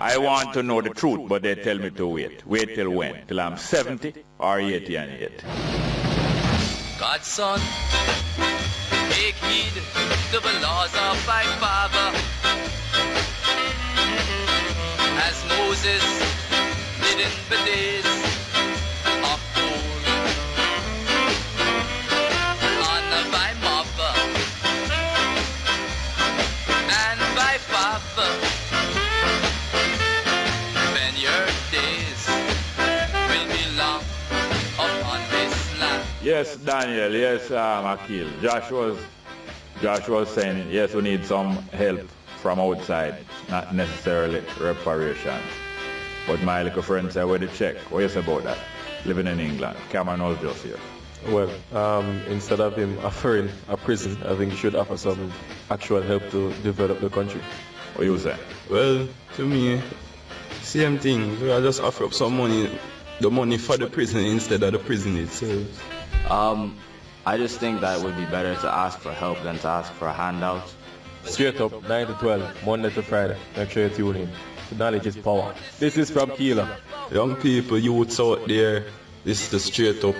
I want to know the truth, but they tell me to wait. Wait till when? Till I'm 70 or 80 and yet. God's son, take heed to the laws of thy father, as Moses did in the days of old. Honor thy mother and thy father, when your days will be long upon this land. Yes, Daniel. Yes, Akil. Josh was saying, yes, we need some help from outside, not necessarily reparation. But my little friend said, where the check? What you say about that? Living in England. Cameron was just here. Well, instead of him offering a prison, I think he should offer some actual help to develop the country. What you say? Well, to me, same thing. I just offer up some money, the money for the prison instead of the prison itself. I just think that it would be better to ask for help than to ask for a handout. Straight up, 9 to 12, Monday to Friday. Make sure you tune in. Knowledge is power. This is from Keeler. Young people, youths out there, this is the straight up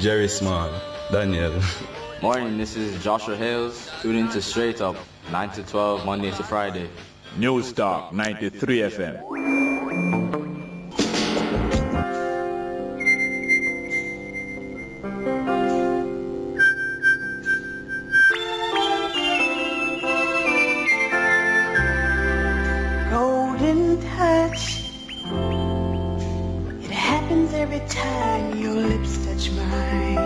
Jerry Small, Daniel. Morning, this is Joshua Hales. Tune in to Straight Up, 9 to 12, Monday to Friday. News Talk 93 FM. Every time your lips touch mine,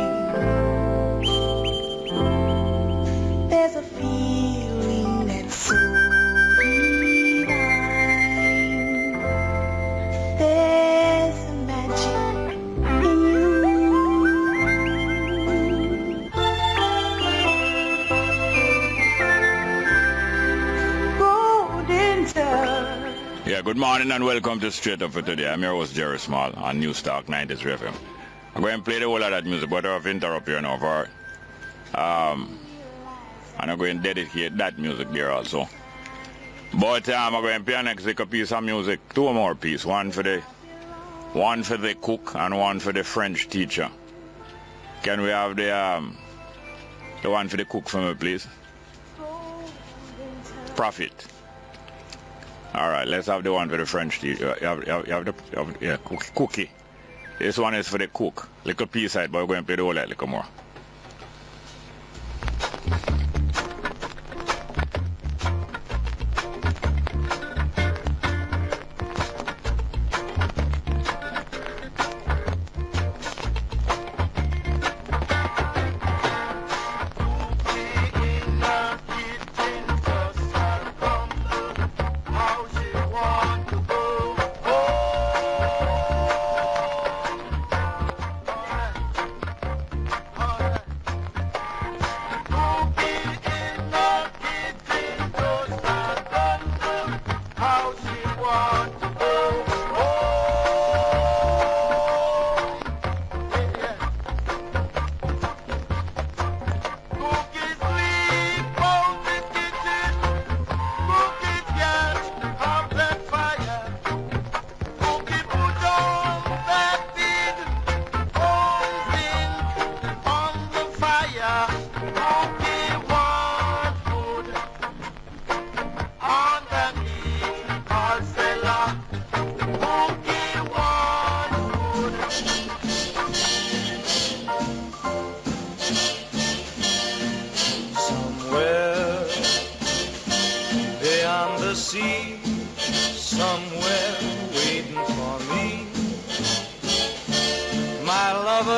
there's a feeling that's so divine. There's a magic in you. Golden touch. Yeah, good morning and welcome to Straight Up for today. I'm your host Jerry Small on News Talk 93 FM. I'm going to play the whole of that music, but I have to interrupt you now for and I'm going to dedicate that music there also. But I'm going to play next week a piece of music, two more pieces, one for the cook and one for the French teacher. Can we have the one for the cook for me, please? Prophet. All right, let's have the one for the French teacher. You have the cookie. This one is for the cook. Little piece side, but we're going to play the whole lot little more.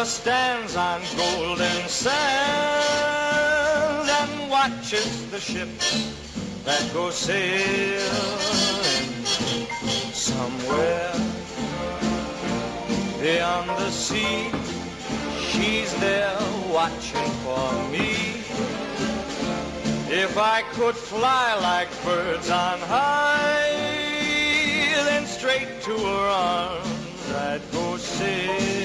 Stands on golden sands and watches the ships that go sailing somewhere beyond the sea. She's there watching for me. If I could fly like birds on high, then straight to her arms I'd go sailing.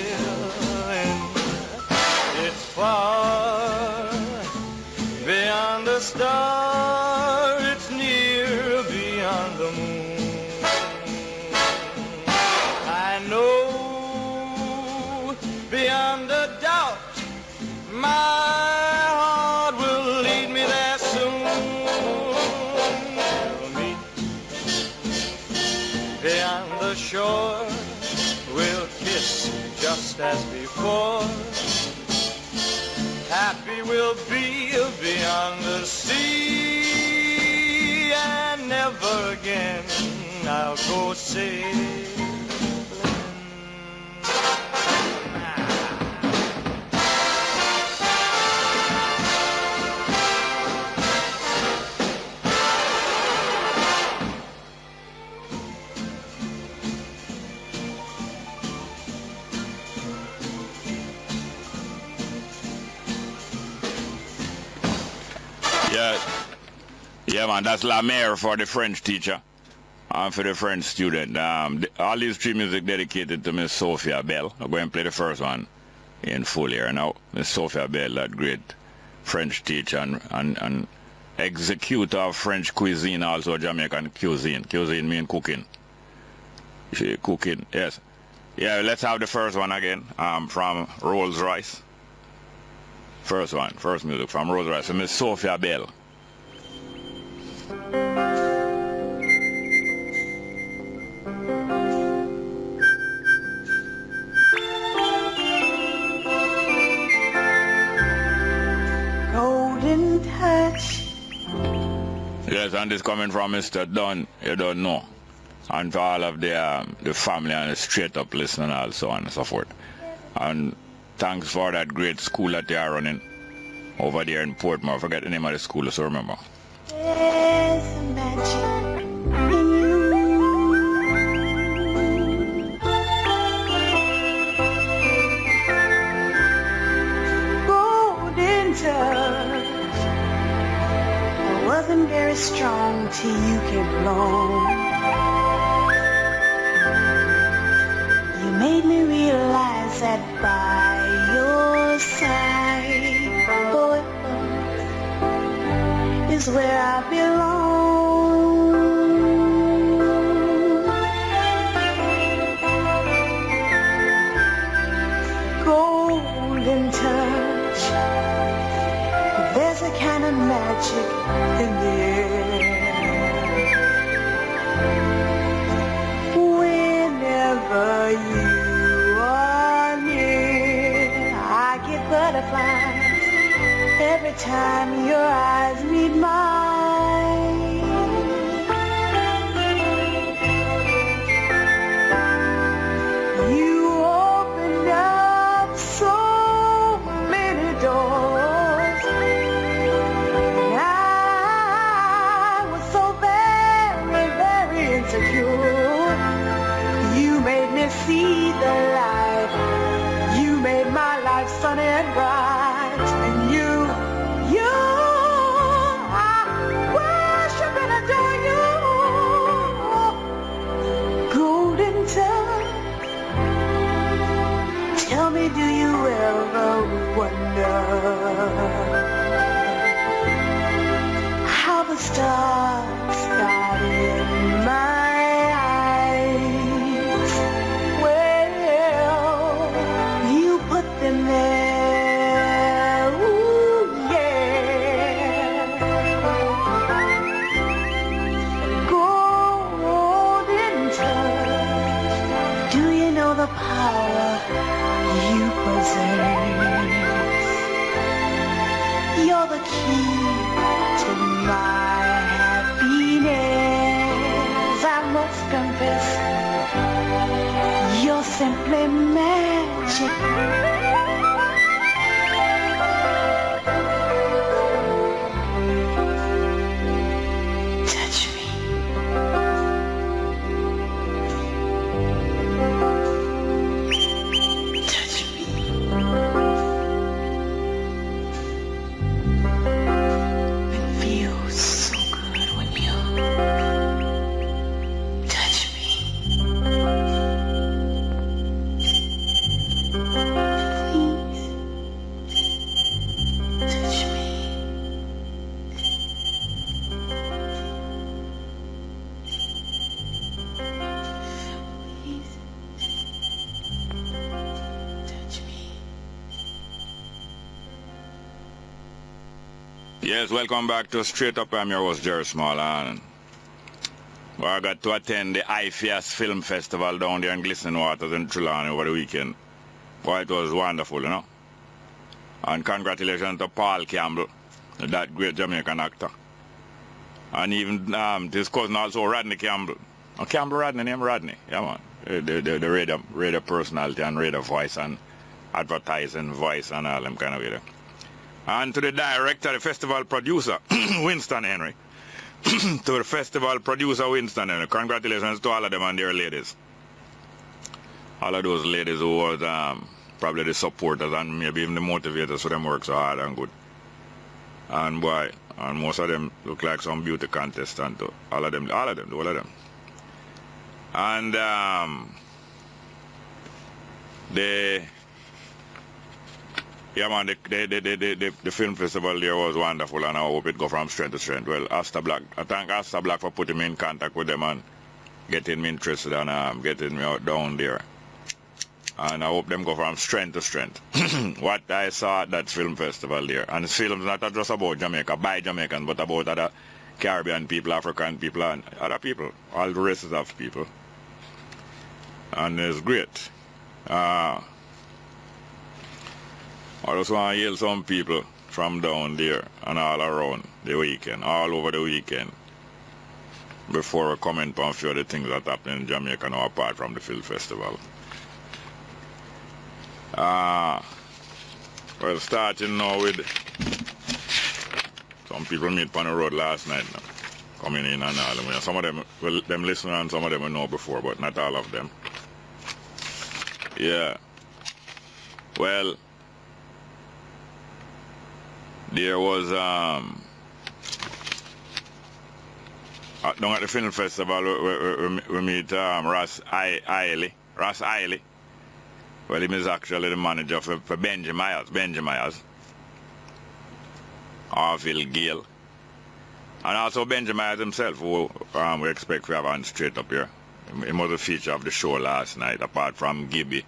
It's far beyond the star, it's near beyond the moon. beyond the shore. We'll kiss just as before. Happy we'll be beyond the sea, and never again I'll go sailing. Yeah, man, that's La Mer for the French teacher and for the French student. All these three music dedicated to Miss Sophia Bell. I'm going to play the first one in full here now. Miss Sophia Bell, that great French teacher and executor of French cuisine, also Jamaican cuisine. Cuisine mean cooking. She cooking, yes. Yeah, let's have the first one again from Rolls Royce. First music from Rolls Royce, Miss Sophia Bell. Golden touch. Yes, and this coming from Mr. Dunn, you don't know. And for all of the family and the straight up listening and so on and so forth. And thanks for that great school that they are running over there in Portmore. I forget the name of the school, so remember. There's a magic in you. Golden touch. I wasn't very strong till you came along. You made me realize that by your side, boy, is where I belong. Golden touch. There's a kind of magic in the air. Whenever you are near, I get butterflies every time your eyes meet mine. You opened up so many doors, and I was so very, very insecure. You made me see the light. You made my life sunny and bright, and you, I worship and adore you. Golden touch. Tell me, do you ever wonder how the stars got in my eyes? Well, you put them there. Ooh, yeah. Golden touch. Do you know the power you possess? You're the key to my happiness. I must confess, you're simply magic. Touch me. Touch me. It feels so good when you touch me. Please touch me. Please touch me. Yes, welcome back to Straight Up. I'm your host, Jerry Small. And I got to attend the IFIAS Film Festival down there in Glistening Waters in Trelawney over the weekend. Boy, it was wonderful, you know. And congratulations to Paul Campbell, that great Jamaican actor. And even his cousin also, Rodney Campbell. Oh, Campbell Rodney, name Rodney. Yeah, man. The radio personality and radio voice and advertising voice and all them kind of way there. And to the director, the festival producer, Winston Henry. To the festival producer, Winston Henry. Congratulations to all of them and their ladies. All of those ladies who was probably the supporters and maybe even the motivators for them work so hard and good. And boy, and most of them look like some beauty contestant too. All of them. And the film festival there was wonderful, and I hope it go from strength to strength. Well, Rasta Black, I thank Rasta Black for putting me in contact with them and getting me interested and getting me out down there. And I hope them go from strength to strength. What I saw at that film festival there, and the film's not just about Jamaica, by Jamaicans, but about other Caribbean people, African people, and other people, all the races of people. And it's great. I just want to hail some people from down there and all around the weekend, all over the weekend, before we comment on a few of the things that happen in Jamaica now apart from the film festival. Well, starting now with some people meet on the road last night now, coming in and all. Some of them, well, them listen and some of them we know before, but not all of them. Yeah. Well, there was down at the film festival we meet Ras Ailey. Well, he is actually the manager for Benji Myers, Harville Gale, and also Benji Myers himself, who we expect to have on straight up here. He was a feature of the show last night, apart from Gibby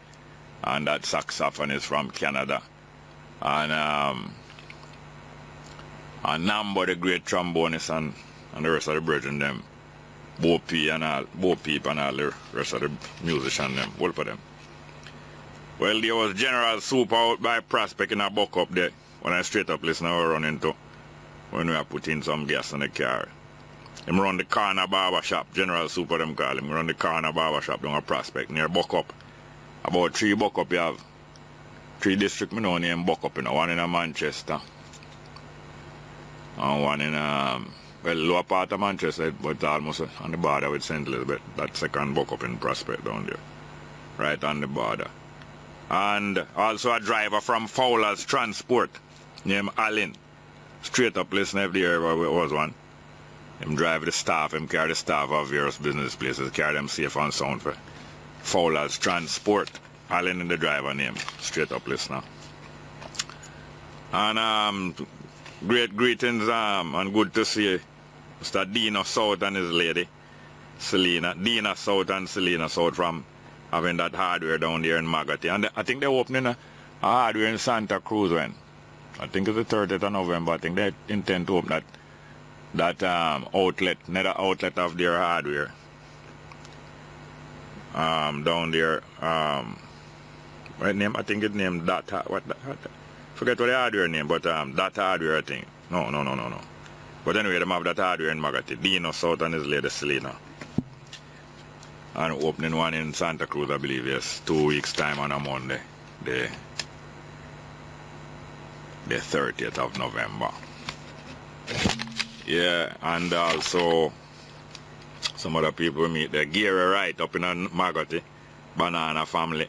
and that saxophonist from Canada, and Nambo, the great trombonist, and the rest of the brethren them, Bo Peep and all the rest of the musicians them, all for them. Well, there was General Soup out by Prospect in a buck up there when I straight up listen I was running to when we are putting some gas in the car. Him run the corner barber shop, General Soup of them call him, run the corner barber shop down a Prospect near Buck Up. About 3 Buck Up you have. 3 districts, I know name Buck Up, you know, one in Manchester. And one in well, lower part of Manchester, but almost on the border with St. Elizabeth. That second Buck Up in Prospect down there. Right on the border. And also a driver from Fowler's Transport named Allen. Straight up listen if there was one. Him drive the staff, him carry the staff of various business places, carry them safe and sound for Fowler's Transport. Allen in the driver name. Straight up listener. And great greetings and good to see Mr. Dino South and his lady Selena. Dina South and Selena South from having that hardware down there in Magati. And I think they're opening a hardware in Santa Cruz when. I think it's the 30th of November. I think they intend to open that outlet, another outlet of their hardware. Down there. What name? I think it's named Data. Forget what the hardware name, but that hardware I think. No. But anyway, they have that hardware in Magati. Dino South and his lady Selena. And opening one in Santa Cruz, I believe, yes, 2 weeks time on a Monday, the 30th of November. Yeah, and also some other people meet there. Gary Wright up in Magati, banana farmer,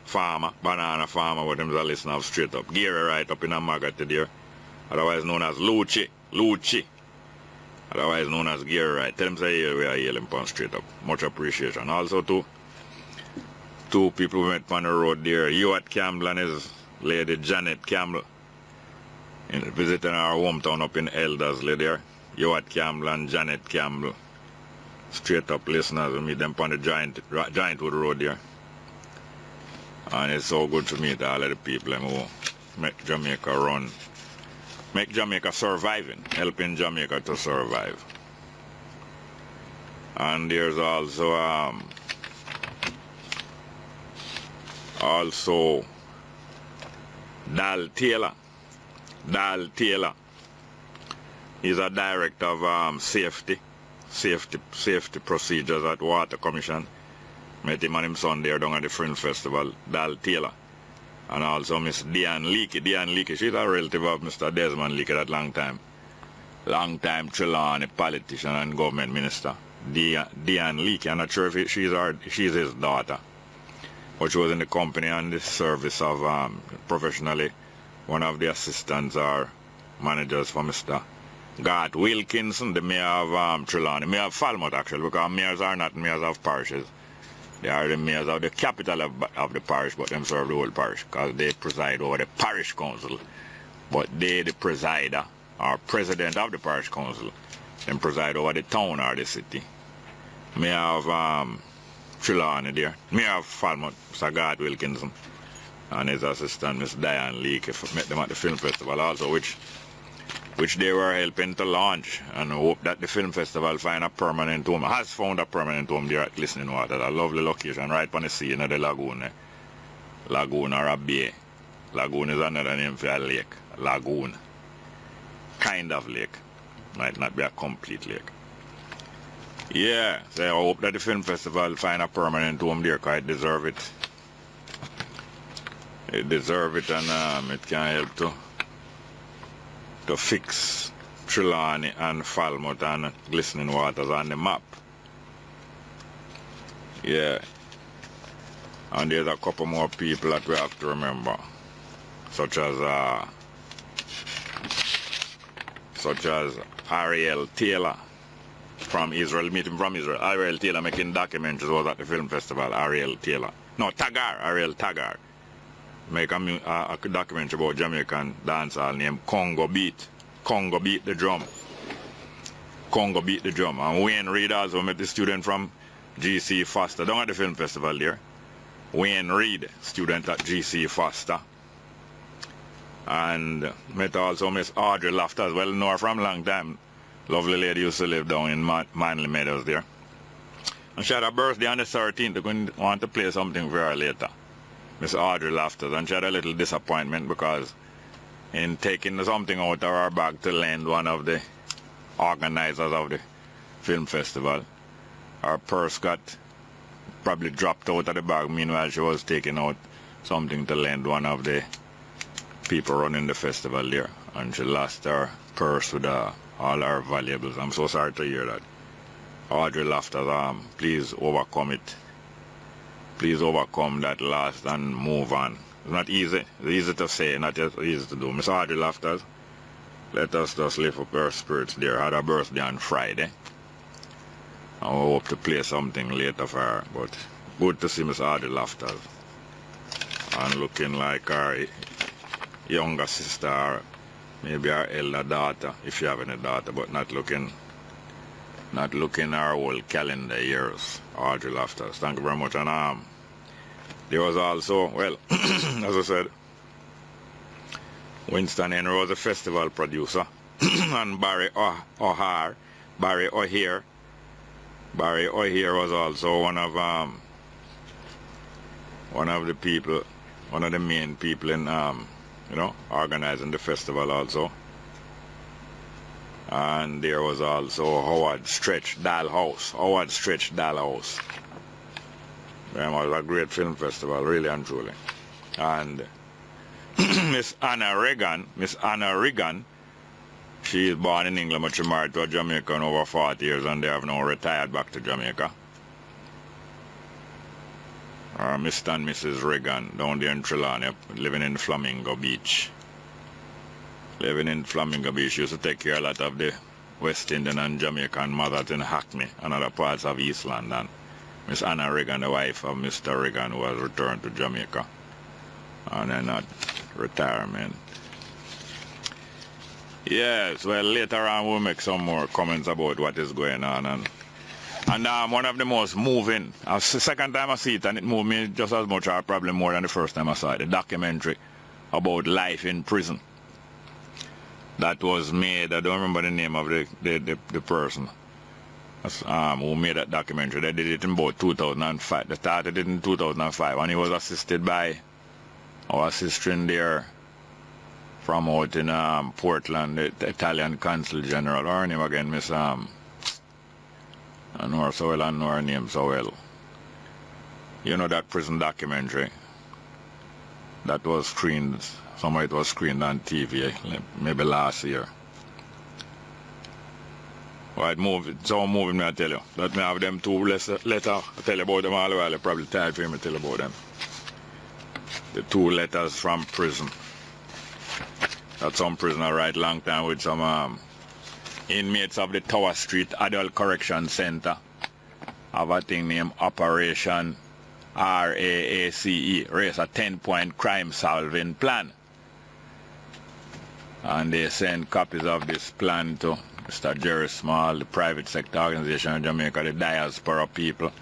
with them a listen of straight up. Gary Wright up in Magati there, otherwise known as Lucci, otherwise known as Gary Wright. Tell them say we are hailing from straight up. Much appreciation. Also two people we met on the road there, Hewett Campbell and his lady Janet Campbell, visiting our hometown up in Elderslie there. Hewett Campbell and Janet Campbell. Straight up listeners, we meet them on the Giantwood Road there. And it's so good to meet all of the people who make Jamaica run. Make Jamaica surviving, helping Jamaica to survive. And there's also Dal Taylor. Dal Taylor. He's a director of safety procedures at Water Commission. Met him and him son there down at the Fringe Festival, Dal Taylor. And also Miss Diane Leakey. Diane Leakey, she's a relative of Mr. Desmond Leakey that long time Trelawney politician and government minister. Diane Leakey. I'm not sure if she's his daughter. But she was in the company and the service of professionally one of the assistants or managers for Mr. Garth Wilkinson, the mayor of Trelawney, mayor of Falmouth actually, because mayors are not mayors of parishes. They are the mayors of the capital of the parish, but them serve the whole parish because they preside over the parish council. But they, the presider or president of the parish council, then preside over the town or the city. Mayor of Trelawney there, mayor of Falmouth, Mr. Garth Wilkinson, and his assistant, Miss Diane Leakey, met them at the film festival also, which they were helping to launch, and hope that the film festival find a permanent home. Has found a permanent home there at Glistening Water, a lovely location right on the sea in the lagoon. Lagoon or a bay. Lagoon is another name for a lake. Lagoon. Kind of lake. Might not be a complete lake. Yeah, so I hope that the film festival find a permanent home there because it deserve it. It deserve it, and it can help to fix Trelawney and Falmouth and Glistening Waters on the map. Yeah. And there's a couple more people that we have to remember, such as Ariel Taylor from Israel, meeting from Israel. Ariel Taylor making documentaries, was at the film festival. Ariel Taylor. No, Ariel Tagar. Make a documentary about Jamaican dancehall named Congo Beat. Congo Beat the Drum. Congo Beat the Drum. And Wayne Reed also met the student from GC Foster down at the film festival there. Wayne Reed, student at GC Foster. And met also Miss Audrey Loftus, well known her from a long time. Lovely lady used to live down in Manly Meadows there. And she had a birthday on the 13th. They're going to want to play something for her later. Miss Audrey Loftus, and she had a little disappointment because in taking something out of her bag to lend one of the organizers of the film festival, her purse got probably dropped out of the bag. Meanwhile, she was taking out something to lend one of the people running the festival there, and she lost her purse with all her valuables. I'm so sorry to hear that. Audrey Loftus, please overcome it. Please overcome that loss and move on. It's not easy. It's easy to say, not just easy to do. Miss Audrey Loftus, let us just lift up her spirits there. Had her birthday on Friday. I hope to play something later for her. But good to see Miss Audrey Loftus. And looking like her younger sister, or maybe her elder daughter, if you have any daughter, but not looking our whole calendar years. Audrey Loftus, thank you very much. And there was also, well, as I said, Winston Henry was a festival producer, and Barry O'Hare was also one of the main people in organizing the festival also. And there was also Howard Stretch Dalhouse. It was a great film festival, really and truly. And Miss Anna Regan, she is born in England, but she married to a Jamaican over 40 years, and they have now retired back to Jamaica. Mr. and Mrs. Regan down there in Trelawney, living in Flamingo Beach. Used to take care of a lot of the West Indian and Jamaican mothers in Hackney and other parts of East London. Miss Anna Regan, the wife of Mr. Regan, who has returned to Jamaica and then at retirement. Yes, well, later on we'll make some more comments about what is going on. And one of the most moving, the second time I see it, and it moved me just as much or probably more than the first time I saw it, the documentary about life in prison. That was made, I don't remember the name of the person, who made that documentary. They did it in about 2005. They started it in 2005, and he was assisted by our sister in there from out in Portland, the Italian Consul General. Her name again, Miss I know her so well, I know her name so well. You know that prison documentary that was screened, somewhere it was screened on TV, maybe last year. Right, it's all moving, me I tell you. Let me have them two letter, I tell you about them all the while, they're probably tired for me to tell you about them. The 2 letters from prison. That some prisoner write long time with some inmates of the Tower Street Adult Correction Center have a thing named Operation RAACE, raise a 10-point crime solving plan. And they send copies of this plan to Mr. Jerry Small, the private sector organization in Jamaica, the diaspora people,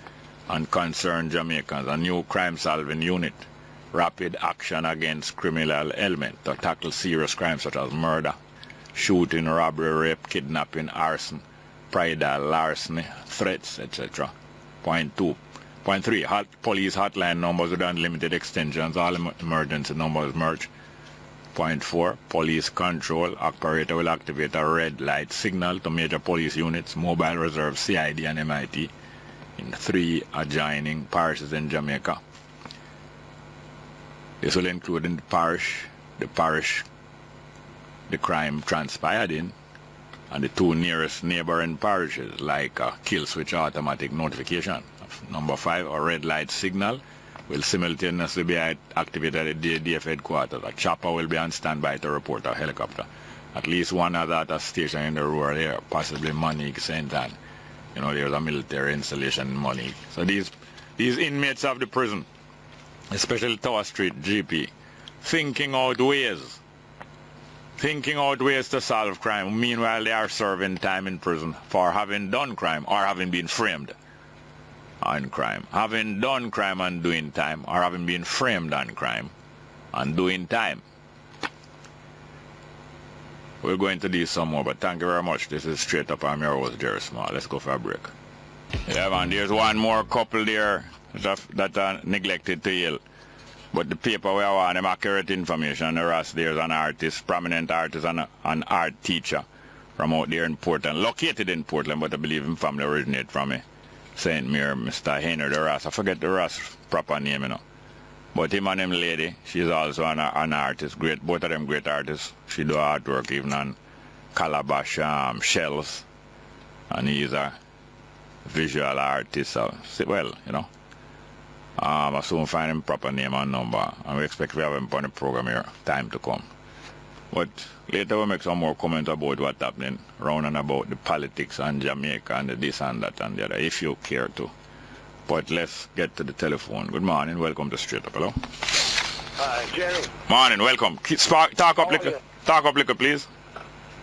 and concerned Jamaicans, a new crime solving unit, rapid action against criminal element to tackle serious crimes such as murder, shooting, robbery, rape, kidnapping, arson, bridal larceny, threats, etc. Point 2. Point 3. Police hotline numbers with unlimited extensions, all emergency numbers merged. Point 4. Police control. Operator will activate a red light signal to major police units, mobile reserve, CID and MIT in 3 adjoining parishes in Jamaica. This will include in the parish the crime transpired in, and the 2 nearest neighboring parishes, like a kill switch automatic notification. Number 5, a red light signal will simultaneously be activated at the DF headquarters. A chopper will be on standby to report a helicopter. At least one other at a station in the rural area, possibly Monique, St. Anne. You know, there's a military installation in Monique. So these inmates of the prison, especially Tower Street GP, thinking out ways to solve crime. Meanwhile, they are serving time in prison for having done crime or having been framed on crime. Having done crime and doing time, or having been framed on crime and doing time. We're going to do some more, but thank you very much. This is Straight Up. I'm your host, Jerry Small. Let's go for a break. Yeah, man, there's one more couple there that are neglected to yield. But the paper we want them accurate information. The rest there's an artist, prominent artist and an art teacher from out there in Portland, located in Portland, but I believe his family originate from St. Mary, Mr. Henry the Rasta. I forget the Rasta proper name, you know. But him and him lady, she's also an artist, great, both of them great artists. She do artwork even on calabash shells, and he's a visual artist. So, well, you know. I soon find him proper name and number, and we expect we have him on the program here, time to come. But later we'll make some more comments about what's happening round and about the politics and Jamaica and the this and that and the other, if you care to. But let's get to the telephone. Good morning, welcome to Straight Up. Hello? Hi, Jerry. Morning, welcome. Talk up little, please.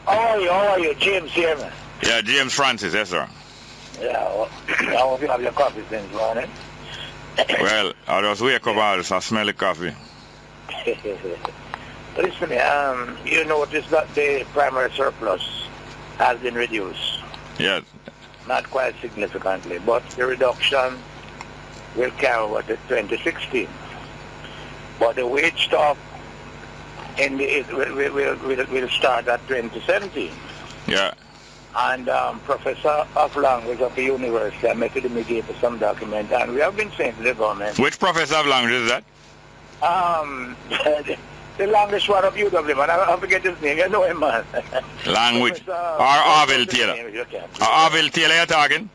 How are you? James here, man. Yeah, James Francis, yes, sir. Yeah, well, I hope you have your coffee since morning. Well, I just wake up out, I smell the coffee. Listen, you notice that the primary surplus has been reduced. Yes. Not quite significantly, but the reduction will carry over to 2016. But the wage stop will start at 2017. Yeah. And Professor of Language of the university, I met with him again for some document, and we have been saying to the government. Which Professor of Language is that? The language one of UW, man. I forget his name. You know him, man. Language. Orville Taylor. Orville Taylor you're talking?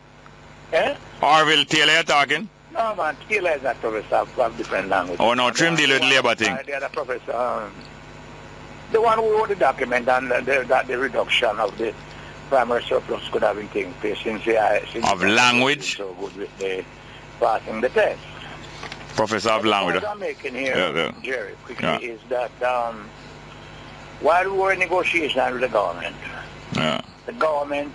Eh? Orville Taylor you're talking? No, man. Taylor is not professor of different languages. Oh, no. Trim deal with labor thing. The other professor, the one who wrote the document and the reduction of the primary surplus could have been taking place since of language? So good with the passing the test. Professor of language. What I'm making here, Jerry, quickly, is that while we were in negotiation with the government, the government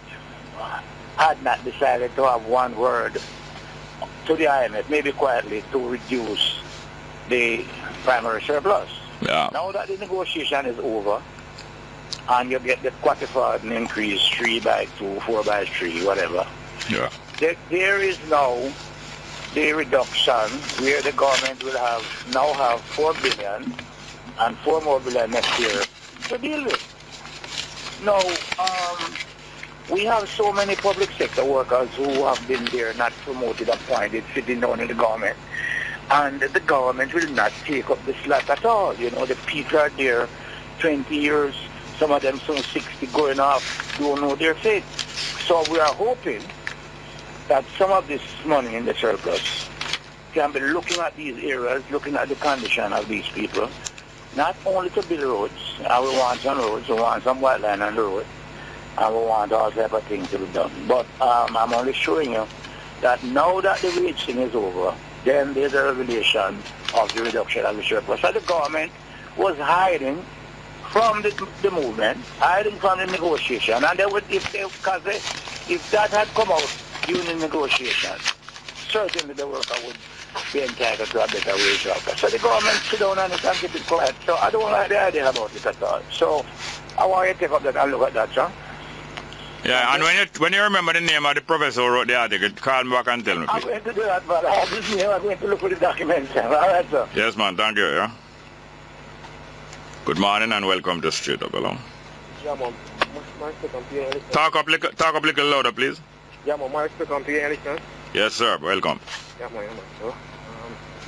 had not decided to have one word to the IMF, maybe quietly, to reduce the primary surplus. Yeah. Now that the negotiation is over, and you get the quantified increase 3 by 2, 4 by 3, whatever, Yeah. There is now the reduction where the government will now have 4 billion and 4 more billion next year to deal with. Now, we have so many public sector workers who have been there, not promoted, appointed, sitting down in the government. And the government will not take up the slack at all. You know, the people are there 20 years, some of them some 60 going off, don't know their fate. So we are hoping that some of this money in the surplus can be looking at these areas, looking at the condition of these people, not only to build roads, and we want some roads, we want some wetland on the road, and we want all type of things to be done. But I'm only showing you that now that the wage thing is over, then there's a revelation of the reduction of the surplus. So the government was hiding from the movement, hiding from the negotiation, and they would, if that had come out during the negotiation, certainly the worker would be entitled to a better wage offer. So the government sit down and keep it quiet. So I don't like the idea about it at all. So I want you to take up that and look at that, sir. Yeah, and when you remember the name of the professor who wrote the article, call me back and tell me, please. I'm going to do that, but I have this name. I'm going to look for the documents. All right, sir. Yes, man. Thank you. Yeah. Good morning and welcome to Straight Up Along. Yeah, man. Talk up little louder, please. Yeah, man. My respect on PA Election. Yes, sir. Welcome. Yeah, man. So,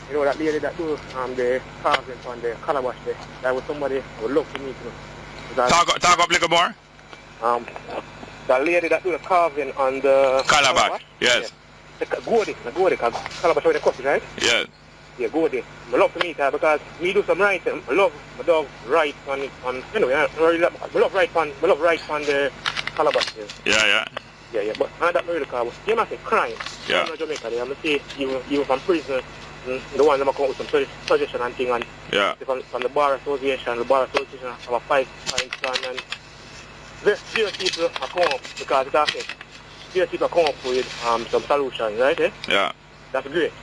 you know that lady that do the carving on the calabash there? That was somebody I would love to meet. You know. Talk up little more. The lady that do the carving on the calabash. Yes. Yeah. Go there, calabash with the coffee, right? Yes. Yeah, go there. I love to meet her because me do some writing. I love my dog write on anyway. I love write on the calabash. Yeah. Yeah, but I don't really call. You must say crime. Yeah. I'm in Jamaica. I'm gonna say you from prison. The one that come with some suggestion and thing and yeah. From the bar association. The bar association have a 5 points and various people are come up because it's happening. Various people come up with some solutions, right? Eh? Yeah. That's great.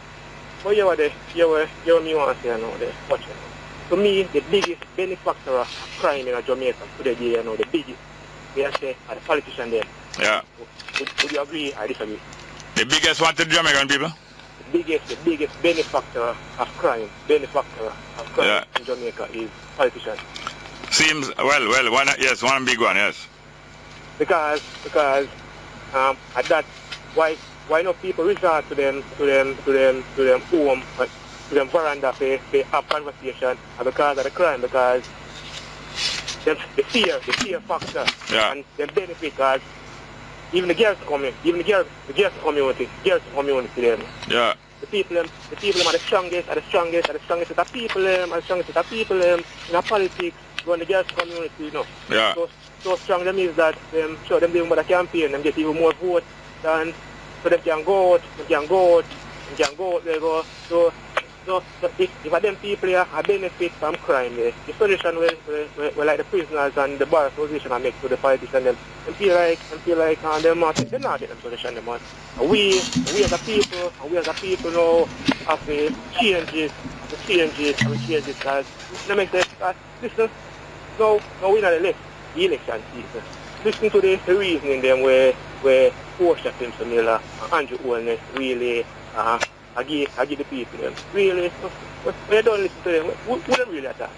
But you me want to say now, watch it. To me, the biggest benefactor of crime in Jamaica today, you know, the biggest, they say, are the politicians there. Yeah. Would you agree or disagree? The biggest one to the Jamaican people? The biggest benefactor of crime, yeah. in Jamaica is politicians. Seems, one big one, yes. Because at that, why not people resort to them home, to them veranda to have conversation because of the crime, because the fear factor, yeah. And the benefit because even the girls community them. Yeah. The people are the strongest of the people in the politics, when the girls community, you know. Yeah. So strong them is that show them doing the campaign and get even more votes than so they can go out, they go. So if them people here are benefit from crime, the solution will like the prisoners and the bar association are make to the politicians and feel like they're not getting the solution them on. We as a people now have to changes because they make that listen, no we not the election season. Listen to the reasoning them where Portia Simpson Miller and Andrew Holness really I give the people them. Really, when you don't listen to them, who them really attack?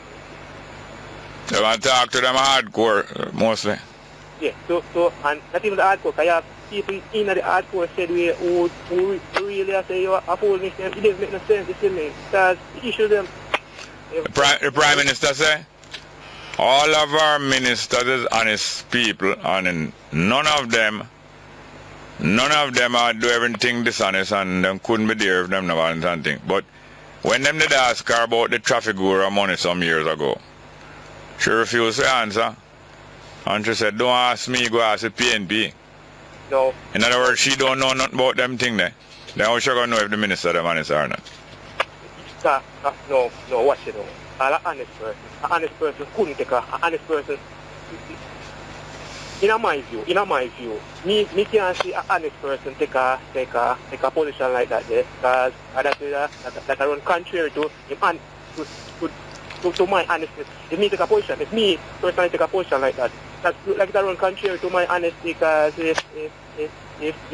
They want to talk to them hardcore, mostly. Yeah, so and not even the hardcore, because you have people in the hardcore said who really say you are holding them, it doesn't make no sense, you see me, because the issue them. The Prime Minister say, all of our ministers is honest people, and none of them are do everything dishonest, and them couldn't be there if them never want something. But when them did ask her about the traffic guru money some years ago, she refused to answer. And she said, don't ask me, go ask the PNP. No. In other words, she don't know nothing about them thing there. Then how she gonna know if the minister them honest or not? No, watch it now. An honest person couldn't take an honest person. In my view, me can't see an honest person take a position like that there, because that run contrary to him to my honesty. If me take a position, if me personally take a position like that, that look like it run contrary to my honesty, because if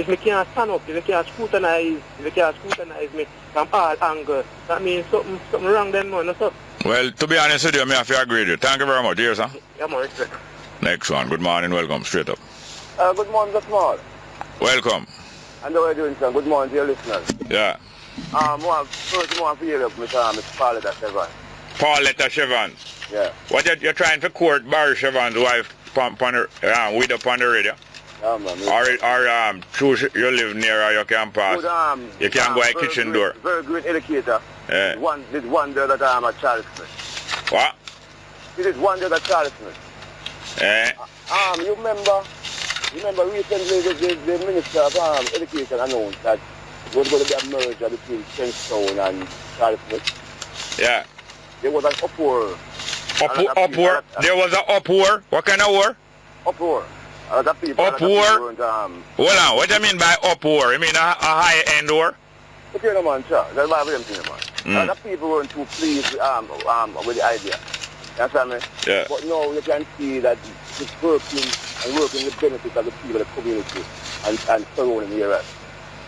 me can't stand up, if me can't scrutinize me from all angles, that means something wrong then, man. So. Well, to be honest with you, I have to agree with you. Thank you very much. Here, sir. Yeah, man, respect. Next one. Good morning. Welcome. Straight up. Good morning, Mr. Small. Welcome. And how are you doing, sir? Good morning to your listeners. Yeah. First, I want to hear up, Mr. Pauletta Chevron. Pauletta Chevron. Yeah. What you're trying to court Barry Chevron's wife with up on the radio? Yeah, man. Or true, you live near her, you can pass. Good, you can go at kitchen door. Very good educator. Yeah. Did one day that I'm a Charles Smith. What? He did one day that Charles Smith. Eh? You remember recently the Minister of Education announced that there was going to be a merger between Kingstown and Charles Smith. Yeah. There was an uproar. Uproar? There was an uproar? What kind of war? Uproar. Uproar? Hold on, what do you mean by uproar? You mean a high-end war? Okay, no, man, sure. That's why I'm saying, man. Other people weren't too pleased with the idea. You understand me? Yeah. But now you can see that it's working the benefits of the people, the community, and surrounding the area.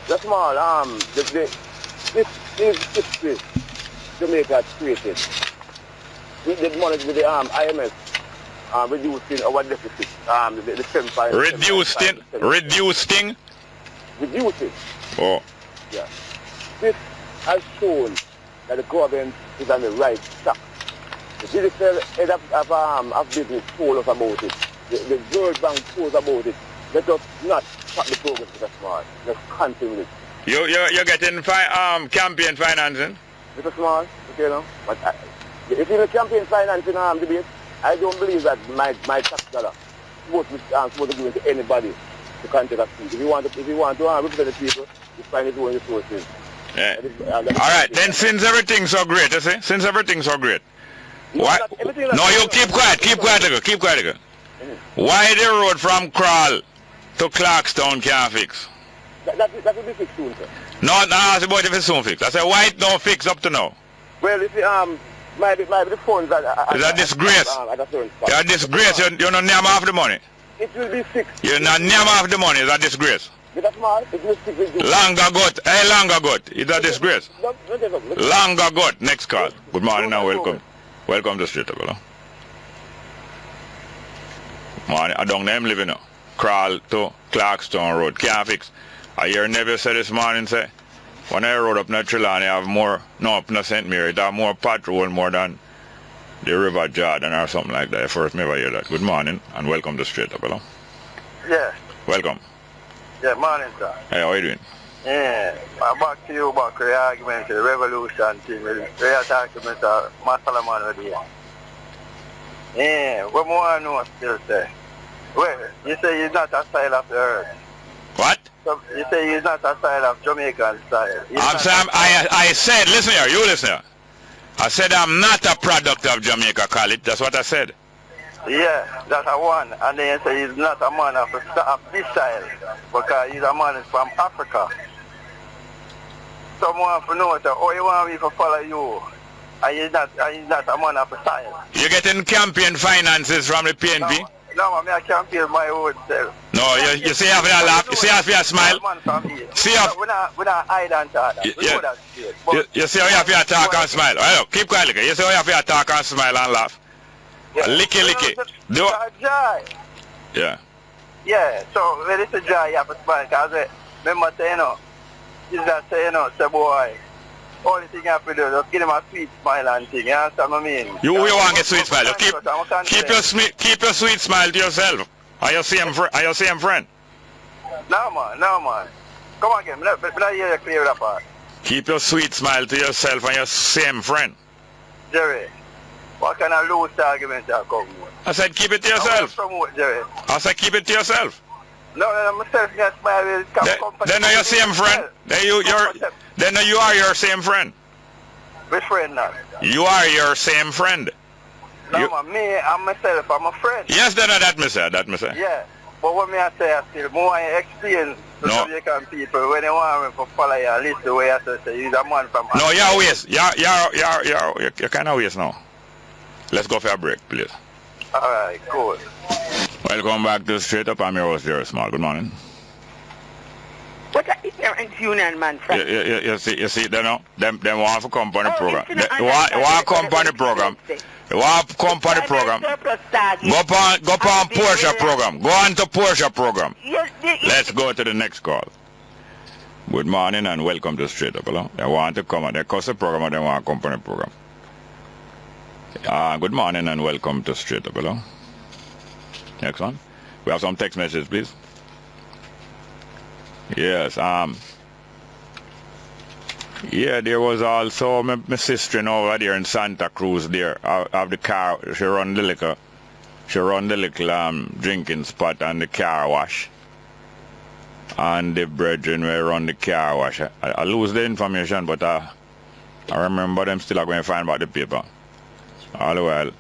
That's small. This history Jamaica has created. We did money with the IMF. Reducing our deficit, the 7.5%. Reducing? Reducing. Oh. Yeah. This has shown that the government is on the right track. The digital head of business told us about it. The World Bank told us about it. Let us not stop the progress with a small. Let's continue with it. You're getting campaign financing? Mr. Small, okay, no? But if you're campaign financing debate, I don't believe that my tax dollar is supposed to give it to anybody to contact us. If you want to represent the people, you find it on resources. Yeah. All right, then since everything's so great, you see? Since everything's so great. Why? No, you keep quiet. Keep quiet. Why the road from Crawl to Clarkstown can't fix? That will be fixed soon, sir. No, it's about if it's soon fixed. I said, why it don't fix up to now? Well, if might be the funds that it's a disgrace. It's a disgrace. You're not near half the money. It will be fixed. You're not near half the money. It's a disgrace. That's small. It will fix it. Long ago. It's a disgrace. Long ago. Next call. Good morning and welcome. Welcome to Street Up. Morning. I don't know him living now. Crawl to Clarkstown Road. Can't fix. I hear Neville said this morning, say, when I rode up Trelawney, I have more, no, up in St. Mary, I have more patrol more than the River Jordan or something like that. I first never hear that. Good morning and welcome to Straight Up, hello? Yeah. Welcome. Yeah, morning, sir. Hey, how are you doing? Yeah, I'm back to you about the argument, the revolution thing. We are talking to Mr. Masalaman over here. Yeah, what more I know still say? Well, you say he's not a style of the earth. What? So you say he's not a style of Jamaican style. I said, listen here, you listen here. I said I'm not a product of Jamaica, call it. That's what I said. Yeah, that's a one. And then you say he's not a man of this style because he's a man from Africa. Someone for know, oh, you want me to follow you. And he's not a man of a style. You're getting campaign finances from the PNP? No, I can't feel my own self. No, you see how you laugh, you see how you smile. See how we're not hide and talk. You see how you have to talk and smile. Hello, keep quiet. You see how you have to talk and smile and laugh. Licky. Yeah. Yeah, so when it's a joy, you have to smile. Because remember saying, he's not saying, say boy. Only thing I have to do is just give him a sweet smile and thing. You understand what I mean? You want to get sweet smile. Keep your sweet smile to yourself. Are you same friend? No man. Come on again. Let me hear you clear that part. Keep your sweet smile to yourself and your same friend. Jerry, what kind of loose argument you come with? I said keep it to yourself. Jerry. I said keep it to yourself. No, myself not smile. Then are your same friend. Then you are your same friend. Which friend now? You are your same friend. No, me and myself, I'm a friend. Yes, that me say. Yeah, but what me I say, I still more experience to Jamaican people when they want me to follow you and listen the way I say, he's a man from... No, you're waste. You're kind of waste now. Let's go for a break, please. Alright, cool. Welcome back to Straight Up. I'm your host, Jerry Small. Good morning. What a ignorant union man, friend. You see, they know, them want to come on the program. They want to come on the program. They want to come on the program. Go on Porsche program. Go on to Porsche program. Let's go to the next call. Good morning and welcome to Straight Up. Hello? They want to come on. They cost the program and they want to come on the program. Good morning and welcome to Straight Up. Hello? Next one. We have some text messages, please. Yes, yeah, there was also my sister over there in Santa Cruz there. Of the car, she run the little drinking spot and the car wash. And the brethren will run the car wash. I lose the information, but I remember them still are going to find out the paper. All the while,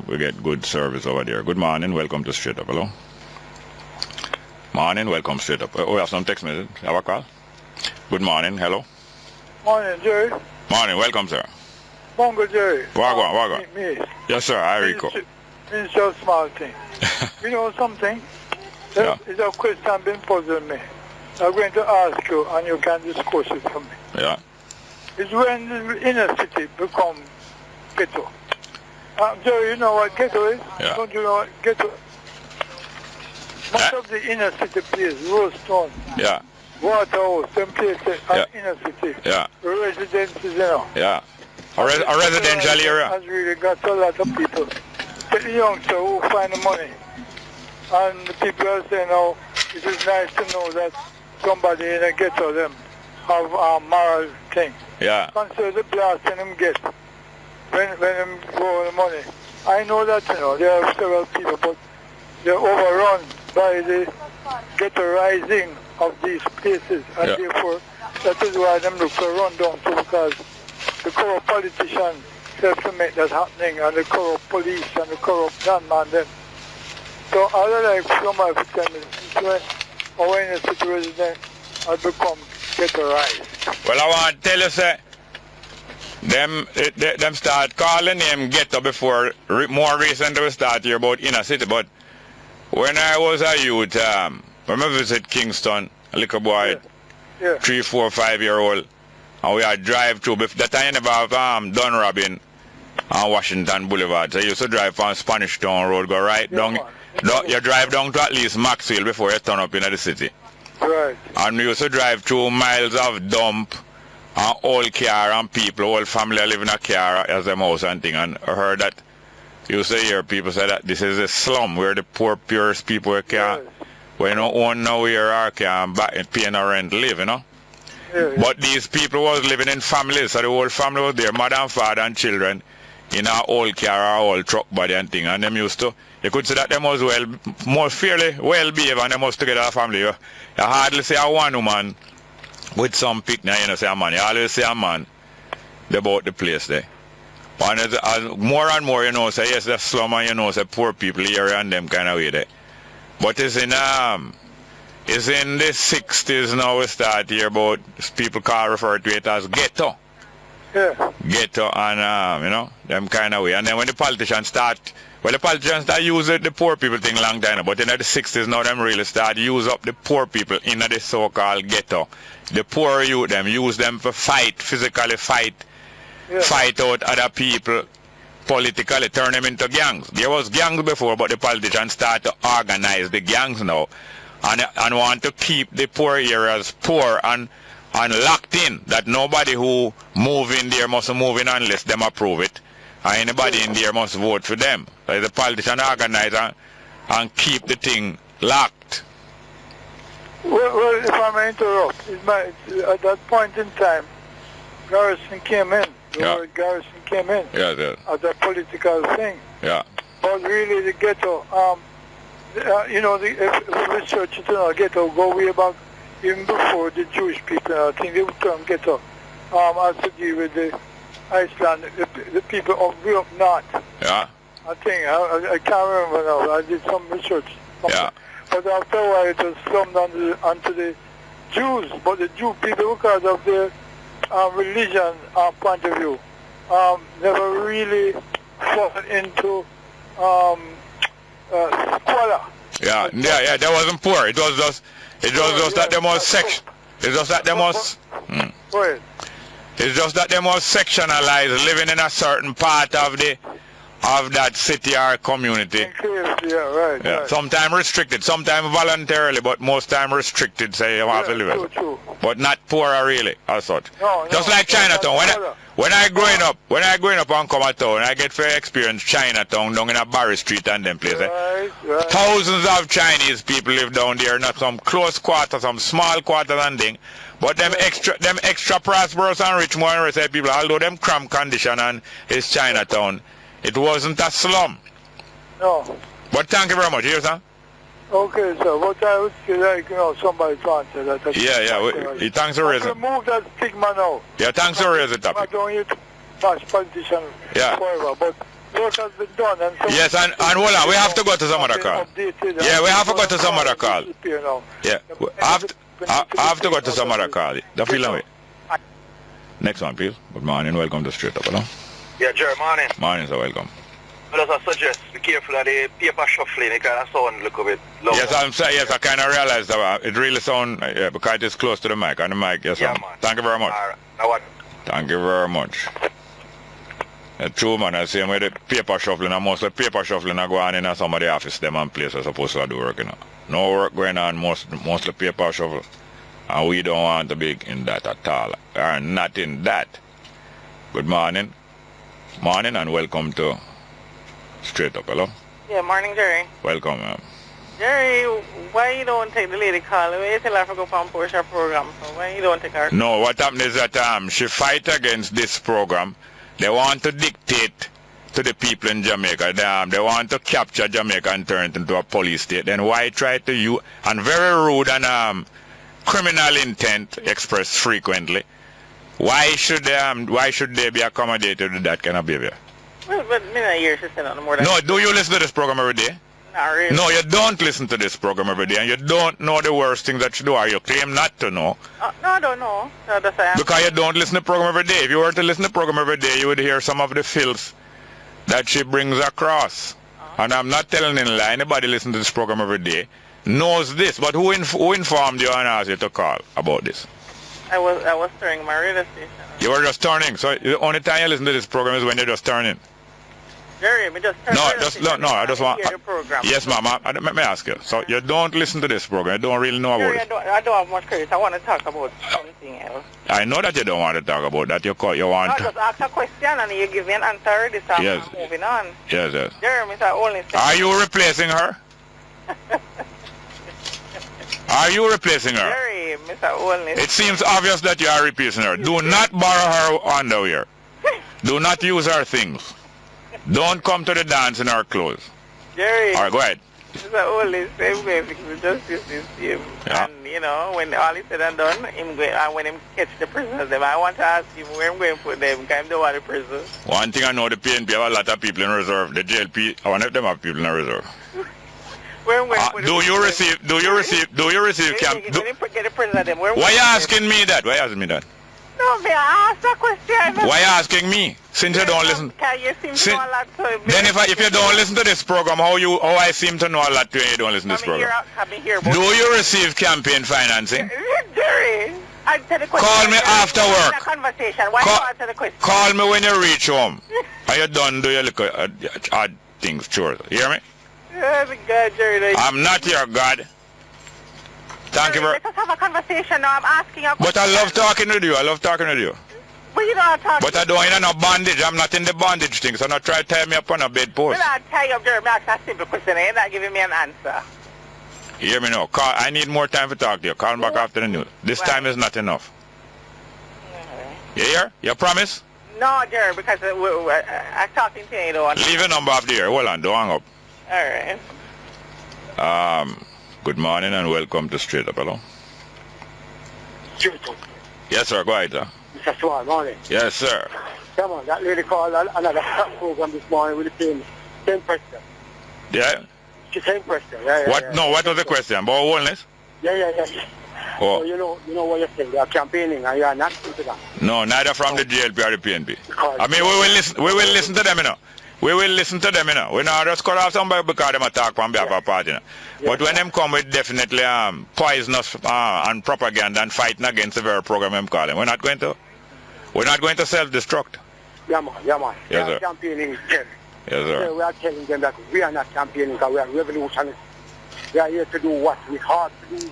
we get good service over there. Good morning, welcome to Straight Up. Hello. Morning, welcome Straight Up. We have some text message. Have a call. Good morning, hello. Morning, Jerry. Morning, welcome, sir. Bongo, Jerry. Wagwan. Me. Yes, sir, I recall. It's just a small thing. You know something? Yeah. It's a question been puzzling me. I'm going to ask you, and you can discuss it for me. Yeah. It's when the inner city become ghetto. Jerry, you know what ghetto is? Yeah. Don't you know what ghetto is? Most of the inner city places, Rostone, Yeah. Waterhouse, them places are inner city. Yeah. Residences, you know. Yeah. A residential area. Has really got a lot of people. The youngsters who find the money. And the people are saying, oh, it is nice to know that somebody in a ghetto them have a moral thing. Yeah. Consider the blast in them get when them go the money. I know that, you know, there are several people, but they're overrun by the ghettoizing of these places, and therefore that is why them look to run down to, because the corrupt politicians have to make that happening, and the corrupt police and the corrupt gunman them. So I would like somebody to tell me when our inner city residents have become ghettoized. Well, I want to tell you, sir, them start calling him ghetto before, more recently we start here about inner city, but when I was a youth, when I visit Kingston, a little boy, 3, 4, 5-year-old, and we had drive through. That time I never have done robbing on Washington Boulevard. So I used to drive from Spanish Town Road, go right down. You drive down to at least Maxwell before you turn up into the city. Right. And we used to drive through miles of dump and old car and people, whole family live in a car as them house and thing. And I heard that. You used to hear people say that this is a slum where the poor, purest people can't, where you don't own nowhere or can't pay no rent live, you know. But these people was living in families, so the whole family was there, mother and father and children, in an old car or old truck body and thing. And them used to, you could say that them was more fairly well behaved, and them was together a family. You hardly see a one woman with some picnic, you know, say a man. You always see a man about the place there. And as more and more, you know, say yes, the slum and, you know, say poor people here and them kind of way there. But it's in the 60s now we start here about people refer to it as ghetto. Yeah. Ghetto and you know, them kind of way. And then when the politicians start use the poor people thing long time, but in the 60s now them really start use up the poor people in the so-called ghetto. The poor youth them use them for physically fight out other people politically, turn them into gangs. There was gangs before, but the politicians start to organize the gangs now and want to keep the poor areas poor and locked in, that nobody who move in there must move in unless them approve it, and anybody in there must vote for them. So the politician organize and keep the thing locked. Well, if I may interrupt, at that point in time, Garrison came in. The word Garrison came in as a political thing. Yeah. But really the ghetto, you know, if research into the ghetto go way back even before the Jewish people, I think they would term ghetto has to do with the Iceland, the people of grew up north. Yeah. I think, I can't remember now, I did some research. Yeah. But after a while it was slummed onto the Jews, but the Jew people, because of their religion point of view, never really fall into squalor. Yeah, that wasn't poor. It was just that they was section. It's just that they was. It's just that they was sectionalized, living in a certain part of that city or community. Right. Sometimes restricted, sometimes voluntarily, but most time restricted. Say you have to live it. But not poorer really, as such. Just like Chinatown. When I growing up and come to town, I get to experience Chinatown down in a Barry Street and them places. Right. Thousands of Chinese people live down there, not some close quarters, some small quarters and thing. But them extra prosperous and rich more and rich people, although them cramped condition and it's Chinatown, it wasn't a slum. No. But thank you very much. Yes, sir? Okay, sir. What I would like, somebody to answer that. Yeah. Thanks for raising. Remove that stigma now. Yeah, thanks for raising the topic. I don't need to bash politicians forever, but work has been done. And yes, and hold on, we have to go to some other call. Yeah, we have to go to some other call. Yeah, I have to go to some other call. The feeling way. Next one, please. Good morning. Welcome to Straight Up. Hello? Yeah, Jerry, morning. Morning, sir. Welcome. Well, as I suggest, be careful of the paper shuffling. It kind of sound a little bit low. Yes, I'm saying, yes, I kind of realized that it really sounds, because it is close to the mic. On the mic, yes, yeah, man. Thank you very much. All right. Now what? Thank you very much. True, man. I say with the paper shuffling, and most of the paper shuffling are going in some of the office, them and places supposed to do work, No work going on, mostly paper shuffle. And we don't want to be in that at all. Or not in that. Good morning. Morning and welcome to Straight Up. Hello? Yeah, morning, Jerry. Welcome, ma'am. Jerry, why you don't take the lady call? Why you tell her to go from Porsche program? So why you don't take her? No, what happened is that she fight against this program. They want to dictate to the people in Jamaica. They want to capture Jamaica and turn it into a police state. Then why try to use, and very rude and criminal intent expressed frequently. Why should they be accommodated to that kind of behavior? Well, but me not hear she say nothing more than No, do you listen to this program every day? Not really. No, you don't listen to this program every day, and you don't know the worst things that you do, or you claim not to know. No, I don't know. No, that's why because you don't listen to the program every day. If you were to listen to the program every day, you would hear some of the filth that she brings across. And I'm not telling any lie. Anybody listen to this program every day knows this. But who informed you and asked you to call about this? I was turning my radio station. You were just turning. So the only time you listen to this program is when you're just turning. Jerry, me just turn I just want. hear the program. Yes, ma'am. Let me ask you. So you don't listen to this program. You don't really know about Jerry, it. I don't have much credit. I want to talk about something else. I know that you don't want to talk about that. You want. No, just ask a question and you give me an answer already, so yes. I'm moving on. Yes. Jerry, Mr. Only. Are you replacing her? Are you replacing her? Jerry, Mr. Only. It seems obvious that you are replacing her. Do not borrow her underwear. Do not use her things. Don't come to the dance in her clothes. Jerry. All right, go ahead. Mr. Only, same basically, just use this him. Yeah. And, when all is said and done, when him catch the prisoners, I want to ask him where I'm going to put them, because I don't want the prison. One thing I know, the PNP have a lot of people in reserve. The JLP, I want them have people in reserve. Where I'm going to put do you receive camp? Why are you asking me that? Why asking me that? No, may I ask a question? Why are you asking me? Since you don't listen. You seem to know a lot, so then if you don't listen to this program, how I seem to know a lot when you don't listen to this program? Do you receive campaign financing? Jerry, I tell the question. Call me after work. Conversation. Why don't you answer the question? Call me when you reach home. Are you done? Do your little odd things, chores? You hear me? Oh, God, Jerry. I'm not your God. Thank you very much. Let us have a conversation now. I'm asking a question. But I love talking with you. But you don't talk. But I don't in no bondage. I'm not in the bondage thing, so not try to tie me up on a bedpost. Well, I'll tie you up, Jerry. Ask a simple question. You're not giving me an answer. You hear me now? I need more time to talk to you. Call me back after the news. This time is not enough. You hear? You promise? No, Jerry, because I'm talking to you. You don't want to. Leave your number off the air. Hold on. Don't hang up. All right. Good morning and welcome to Straight Up. Hello? Straight Up. Yes, sir. Go ahead, sir. Mr. Swan, morning. Yes, sir. Come on, that lady called another program this morning with the same question. Yeah? The same question. Yeah. What was the question? About wellness? Yeah. Oh. So you know what you're saying. You are campaigning and you are not into that. No, neither from the JLP or the PNP. I mean, we will listen to them, We will listen to them, you know. We not just cut off somebody because them attack from behalf of party, you know. But when them come with definitely poisonous and propaganda and fighting against the very program I'm calling, we're not going to self-destruct. Yeah, man. Yes, We are sir. campaigning them. Yes, sir. We are telling them that we are not campaigning because we are revolutionists. We are here to do what we hard to do.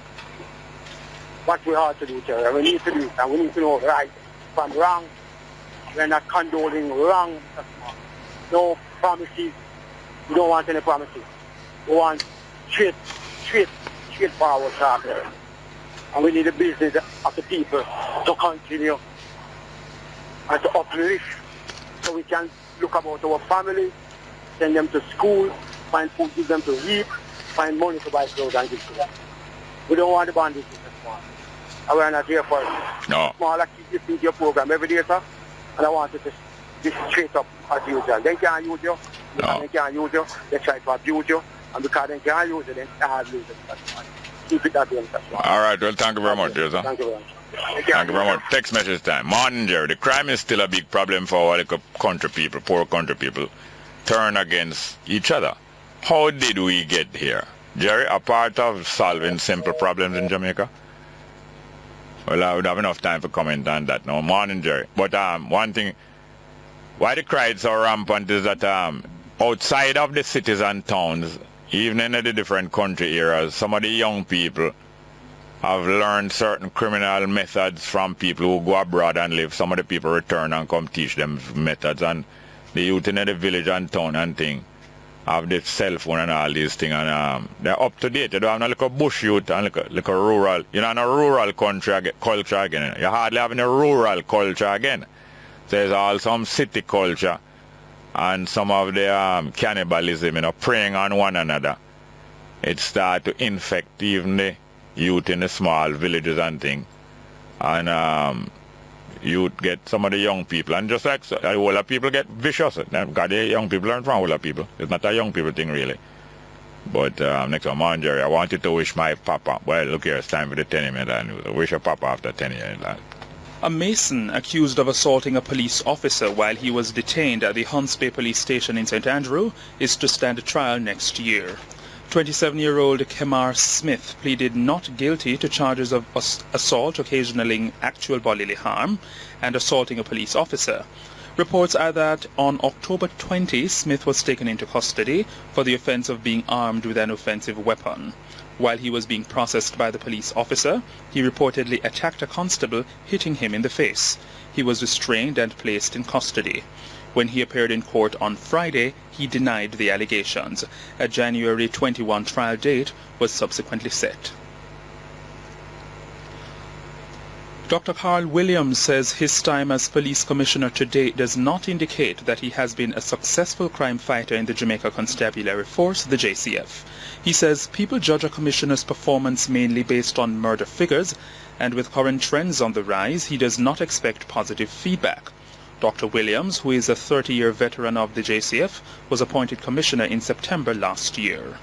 What we hard to do, Terry. We need to do it, and we need to know right from wrong. We are not condoning wrong. No promises. We don't want any promises. We want straightforward talk. And we need the business of the people to continue and to uplift so we can look about our family, send them to school, find food, give them to eat, find money to buy clothes and give to them. We don't want the bandits in this one. And we're not here for it. No. Small, I keep listening to your program every day, sir, and I want it to be straight up as usual. They can't use you. No. They can't use you. They try to abuse you. And because they can't use it, they can't lose it. That's why. Keep it that way. All right, well, thank you very much, yes, sir. Thank you very much. Thank you very much. Text message time. Morning, Jerry. The crime is still a big problem for our little country people, poor country people, turn against each other. How did we get here? Jerry, a part of solving simple problems in Jamaica? Well, I would have enough time to comment on that now. Morning, Jerry. But one thing, why the crime is so rampant is that outside of the cities and towns, even in the different country areas, some of the young people have learned certain criminal methods from people who go abroad and live. Some of the people return and come teach them methods, and the youth in the village and town and thing have the cell phone and all these things, and they're up to date. You don't have no little bush youth and little rural, you know, no rural culture again. You hardly have any rural culture again. There's all some city culture and some of the cannibalism, you know, preying on one another. It starts to infect even the youth in the small villages and things. And youth get some of the young people, and just like a whole lot of people get vicious. Because the young people learn from a whole lot of people. It's not a young people thing really. But next one, Jerry, I wanted to wish my papa, well, look here, it's time for the 10-minute news. I wish your papa after 10 years. A mason accused of assaulting a police officer while he was detained at the Hunts Bay police station in St. Andrew is to stand trial next year. 27-year-old Kemar Smith pleaded not guilty to charges of assault occasioning actual bodily harm and assaulting a police officer. Reports are that on October 20, Smith was taken into custody for the offense of being armed with an offensive weapon. While he was being processed by the police officer, he reportedly attacked a constable, hitting him in the face. He was restrained and placed in custody. When he appeared in court on Friday, he denied the allegations. A January 21 trial date was subsequently set. Dr. Carl Williams says his time as police commissioner to date does not indicate that he has been a successful crime fighter in the Jamaica Constabulary Force, the JCF. He says people judge a commissioner's performance mainly based on murder figures, and with current trends on the rise, he does not expect positive feedback. Dr. Williams, who is a 30-year veteran of the JCF, was appointed commissioner in September last year.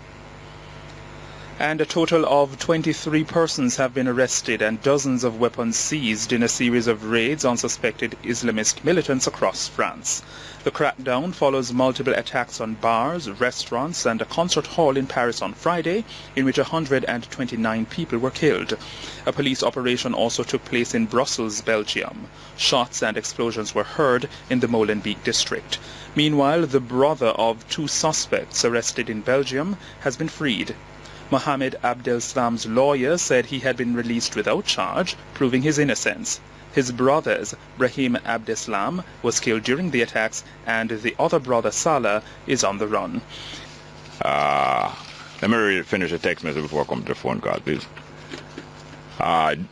And a total of 23 persons have been arrested and dozens of weapons seized in a series of raids on suspected Islamist militants across France. The crackdown follows multiple attacks on bars, restaurants and a concert hall in Paris on Friday, in which 129 people were killed. A police operation also took place in Brussels, Belgium. Shots and explosions were heard in the Molenbeek district. Meanwhile, the brother of two suspects arrested in Belgium has been freed. Mohammed Abdeslam's lawyer said he had been released without charge, proving his innocence. His brothers, Brahim Abdeslam, was killed during the attacks, and the other brother, Salah, is on the run. Let me finish the text message before I come to the phone call, please.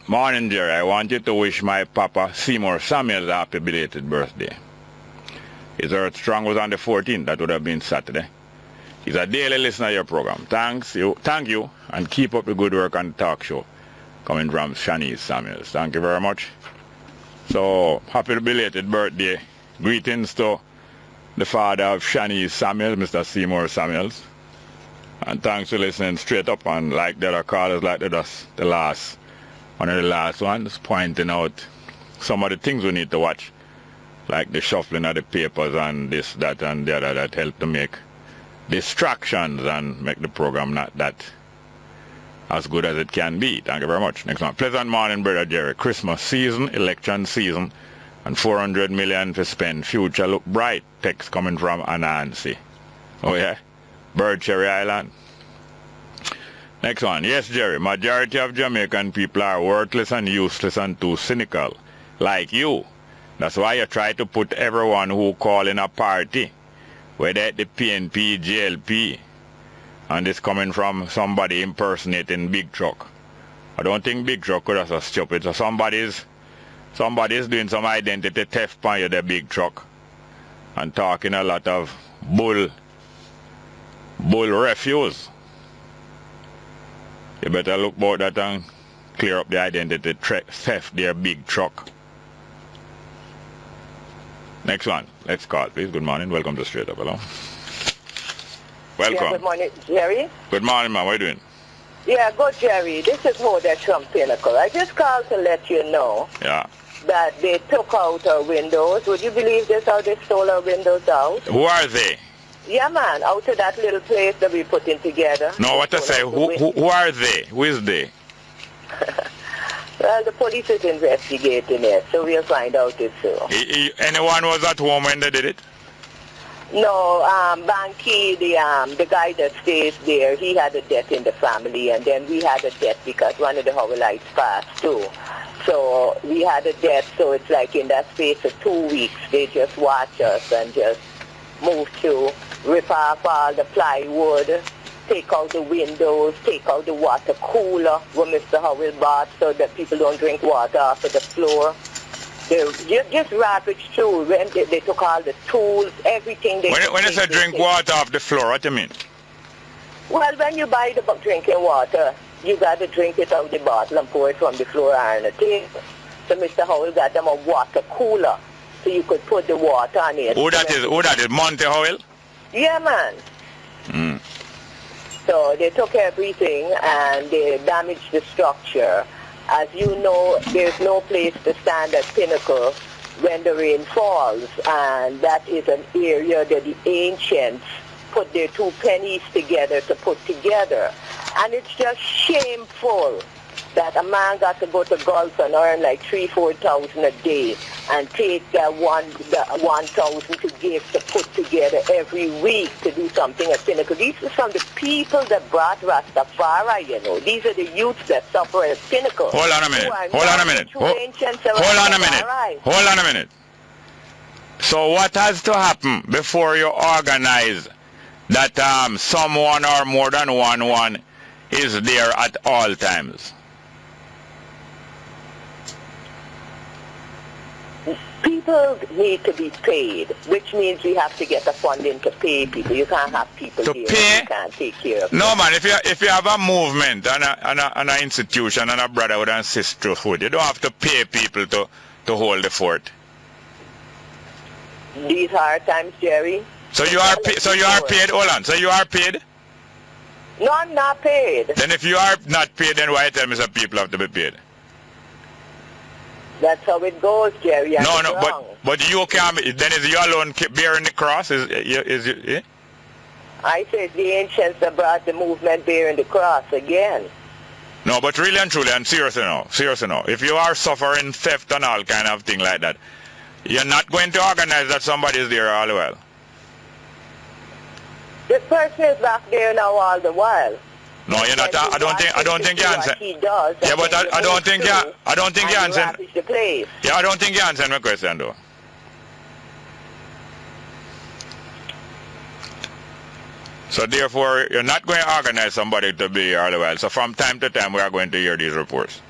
Morning, Jerry. I want you to wish my papa, Seymour Samuels, a happy belated birthday. His Earth Strong was on the 14th. That would have been Saturday. He's a daily listener to your program. Thank you, and keep up the good work on the talk show. Coming from Shanice Samuels. Thank you very much. So, happy belated birthday. Greetings to the father of Shanice Samuels, Mr. Seymour Samuels. And thanks for listening straight up, and like the other callers, like one of the last ones, pointing out some of the things we need to watch. like the shuffling of the papers and this, that, and the other that help to make distractions and make the program not that as good as it can be. Thank you very much. Next one. Pleasant morning, Brother Jerry. Christmas season, election season, and 400 million to spend. Future look bright. Text coming from Anansi. Oh yeah? Bird Cherry Island. Next one. Yes, Jerry. Majority of Jamaican people are worthless and useless and too cynical. Like you. That's why you try to put everyone who call in a party, whether at the PNP, JLP, and it's coming from somebody impersonating Big Truck. I don't think Big Truck could have so stupid. So somebody's doing some identity theft on you, the Big Truck, and talking a lot of bull refuse. You better look about that and clear up the identity theft, their Big Truck. Next one. Let's call, please. Good morning. Welcome to Straight Up. Hello. Welcome. Yeah, good morning, Jerry. Good morning, ma'am. What are you doing? Yeah, good, Jerry. This is Hoda from Pinnacle. I just called to let you know that they took out our windows. Would you believe this, how they stole our windows out? Who are they? Yeah, man, out of that little place that we put in together. No, what I say, who are they? Who is they? Well, the police is investigating it, so we'll find out it soon. Anyone was at home when they did it? No, Banky, the guy that stays there, he had a death in the family, and then we had a death because one of the Howellites passed too. So we had a death, so it's like in that space of 2 weeks, they just watch us and just move to rip off all the plywood, take out the windows, take out the water cooler where Mr. Howell bought so that people don't drink water off of the floor. They just ravaged through. When they took all the tools, everything. When you say drink water off the floor, what do you mean? Well, when you buy the drinking water, you got to drink it out of the bottle and pour it from the floor on the table. So Mr. Howell got them a water cooler so you could put the water on it. Who that is? Monte Howell? Yeah, man. So they took everything and they damaged the structure. As you know, there's no place to stand at Pinnacle when the rain falls, and that is an area that the ancients put their 2 pennies together to put together. And it's just shameful that a man got to go to golf and earn like 3,000-4,000 a day and take that 1,000 to give to put together every week to do something at Pinnacle. These are some of the people that brought Rastafari, you know. These are the youths that suffer at Pinnacle. Hold on a minute. Hold on a minute. Hold on a minute. Hold on a minute. So what has to happen before you organize that someone or more than one is there at all times? People need to be paid, which means we have to get the funding to pay people. You can't have people to here pay? who can't take care of No, man, if you have a movement and an institution and a brotherhood and sisterhood, you don't have to pay people to hold the fort. These hard times, Jerry. So you are paid, hold on, so you are paid? No, I'm not paid. Then if you are not paid, then why tell me some people have to be paid? That's how it goes, Jerry. But you can't. Then is you alone bearing the cross? Eh? I said the ancients that brought the movement bearing the cross again. No, but really and truly, and seriously now, if you are suffering theft and all kind of thing like that, you're not going to organize that somebody is there all the while. This person is back there now all the while. No, you're not. I don't think you answer. He does. Yeah, but I don't think you answer. Yeah, I don't think you answer my question though. So therefore, you're not going to organize somebody to be here all the while. So from time to time, we are going to hear these reports.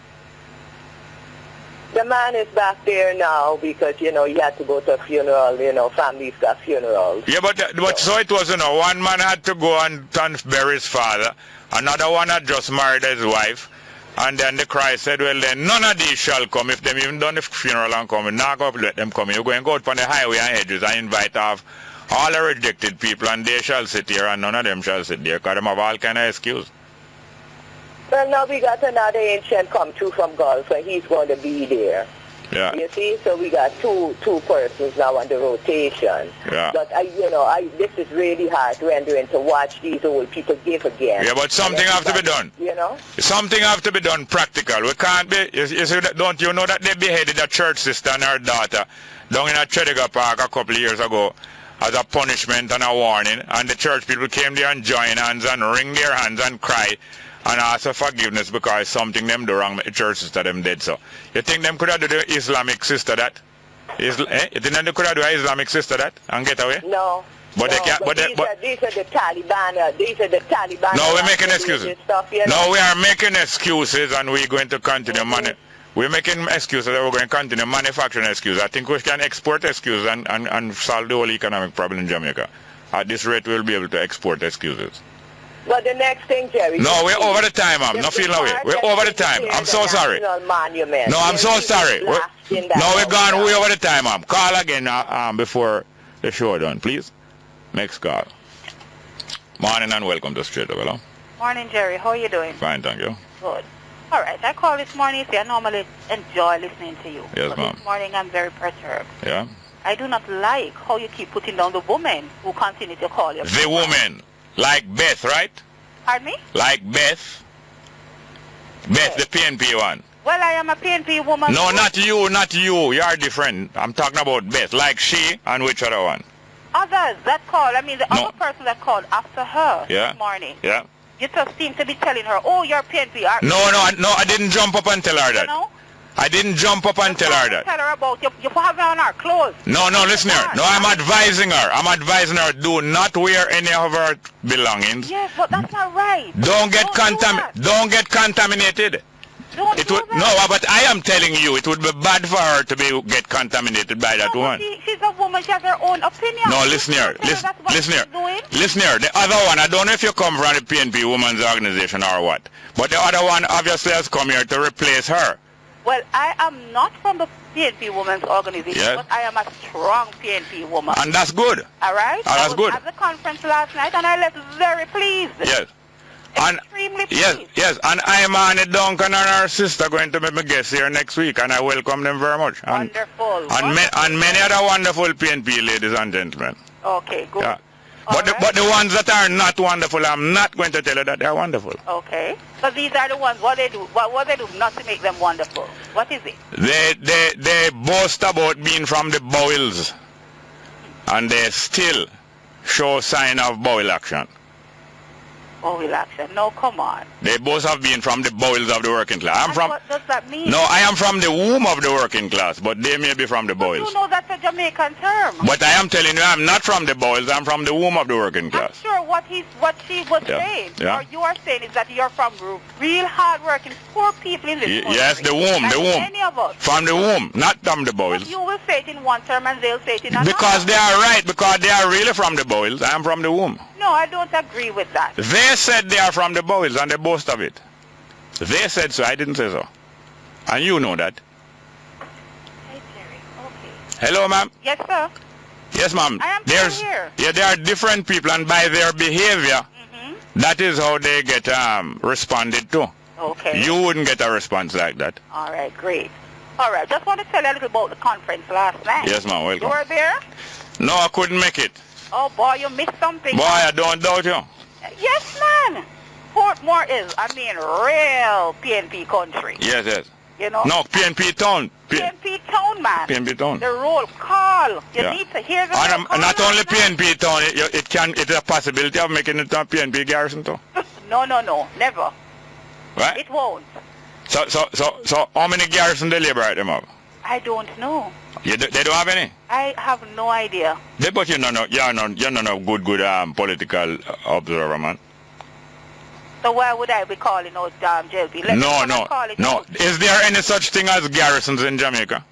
The man is back there now because, you know, he had to go to a funeral, you know, families got funerals. Yeah, but so it was, you know, one man had to go and bury his father, another one had just married his wife, and then the Christ said, well, then none of these shall come. If them even done the funeral and come, not go let them come. You're going to go out on the highway and hedges and invite off all the rejected people, and they shall sit here, and none of them shall sit there, because them have all kind of excuse. Well, now we got another ancient come through from Gulf, and he's going to be there. Yeah. You see, so we got two persons now on the rotation. Yeah. But this is really heart-rendering to watch these old people give again. Yeah, but something have to be done. You know? Something have to be done practical. We can't be, you see, don't you know that they beheaded a church sister and her daughter down in a Chediga Park a couple of years ago as a punishment and a warning, and the church people came there and joined hands and wring their hands and cry and ask for forgiveness because something them do wrong, the church sister them did so. You think them could have do the Islamic sister that? You think them could have do an Islamic sister that and get away? No. But no, they can't. But these are the Taliban. These are the Taliban. No, we're making excuses. Stuff, you know? No, we are making excuses, and we're going to continue We're making excuses, and we're going to continue manufacturing excuses. I think we can export excuses and solve the whole economic problem in Jamaica. At this rate, we'll be able to export excuses. But the next thing, Jerry. No, we're over the time, ma'am. No feeling away. We're over the time. I'm so sorry. No, I'm so sorry. No, we're gone way over the time, ma'am. Call again before the show done, please. Next call. Morning and welcome to Straight Up. Hello. Morning, Jerry. How are you doing? Fine, thank you. Good. All right. I called this morning. See, I normally enjoy listening to you. Yes, ma'am. This morning I'm very perturbed. Yeah? I do not like how you keep putting down the woman who continue to call you. The woman. Like Beth, right? Pardon me? Like Beth. Beth, the PNP one. Well, I am a PNP woman. No, not you, not you. You are different. I'm talking about Beth. Like she and which other one? Others that called. I mean, the other person that called after her this morning. Yeah. You just seem to be telling her, oh, you're PNP. No, I didn't jump up and tell her that. You know? I didn't jump up and tell her that. Tell her about you have her on our clothes. No, listen here. No, I'm advising her. I'm advising her, do not wear any of her belongings. Yes, but that's not right. Don't get contaminated. No, but I am telling you, it would be bad for her to get contaminated by that woman. She's a woman. She has her own opinion. No, listen here. Listen here. The other one, I don't know if you come from the PNP Women's Organization or what, but the other one obviously has come here to replace her. Well, I am not from the PNP Women's Organization, but I am a strong PNP woman. And that's good. All right? That's good. I was at the conference last night, and I left very pleased. Yes. Extremely pleased. Yes, and I'm Annie Duncan and her sister going to be my guests here next week, and I welcome them very much. Wonderful. And many other wonderful PNP ladies and gentlemen. Okay, good. Yeah. But the ones that are not wonderful, I'm not going to tell you that they're wonderful. Okay. But these are the ones, what they do not to make them wonderful. What is it? They boast about being from the bowels, and they still show sign of bowel action. Bowel action? No, come on. They both have been from the bowels of the working class. What does that mean? No, I am from the womb of the working class, but they may be from the bowels. You know that's a Jamaican term. But I am telling you, I'm not from the bowels. I'm from the womb of the working class. I'm sure what she was saying, or you are saying, is that you're from real hard-working, poor people in this country. Yes, the womb, the womb. Any of us. From the womb, not from the bowels. But you will say it in one term and they'll say it in another. Because they are right, because they are really from the bowels. I am from the womb. No, I don't agree with that. They said they are from the bowels and they boast of it. They said so, I didn't say so. And you know that. Hey, Jerry. Okay. Hello, ma'am. Yes, sir. Yes, ma'am. I am still here. Yeah, there are different people, and by their behavior, that is how they get responded to. Okay. You wouldn't get a response like that. All right, great. All right, just want to tell you a little about the conference last night. Yes, ma'am, welcome. You were there? No, I couldn't make it. Oh, boy, you missed something. Boy, I don't doubt you. Yes, man. Portmore is, real PNP country. Yes. You know? No, PNP town. PNP town, man. PNP town. The roll call. You need to hear the roll call. Not only PNP town, it is a possibility of making it a PNP garrison too. No, never. Right? It won't. So how many garrisons they liberate them up? I don't know. They don't have any? I have no idea. But you're not a good political observer, man. So why would I be calling out JLP? No. Is there any such thing as garrisons in Jamaica?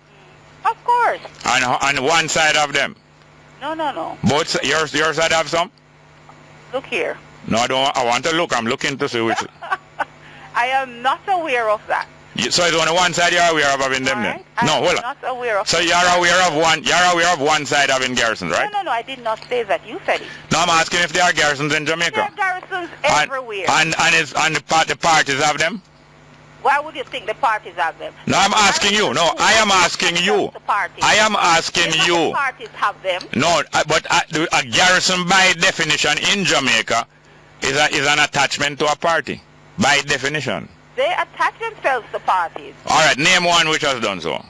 Of course. And one side of them? No. Both your side have some? Look here. No, I don't. I want to look. I'm looking to see which. I am not aware of that. So it's only one side you're aware of having them then? No, hold on. Not aware of. So you're aware of one. You're aware of one side having garrisons, right? No. I did not say that. You said it. No, I'm asking if there are garrisons in Jamaica. There are garrisons everywhere. And the parties have them? Why would you think the parties have them? No, I'm asking you. No, I am asking you. I am asking you. The parties have them. No, but a garrison by definition in Jamaica is an attachment to a party. By definition. They attach themselves to parties. Alright, name one which has done so.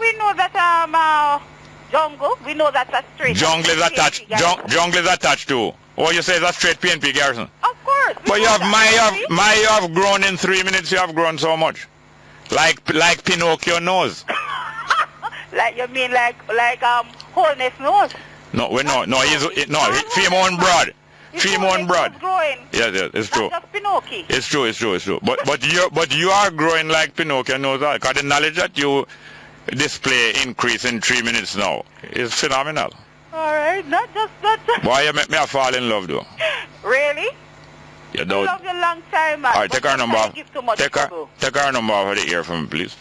We know that Jungle, we know that's a straight. Jungle is attached. Jungle is attached to. Oh, you say that's straight PNP garrison? Of course. But you have grown in 3 minutes. You have grown so much, like Pinocchio nose. Like you mean like wholeness nose? No, Femon broad. Femon broad. Growing. Yes, it's true. That's just Pinocchio. It's true. But you are growing like Pinocchio nose. Because the knowledge that you display increase in 3 minutes now is phenomenal. All right, not just that. Why you make me fall in love though? Really? You don't. I love you a long time, man. All right, take our number. Take our number over the ear from me, please.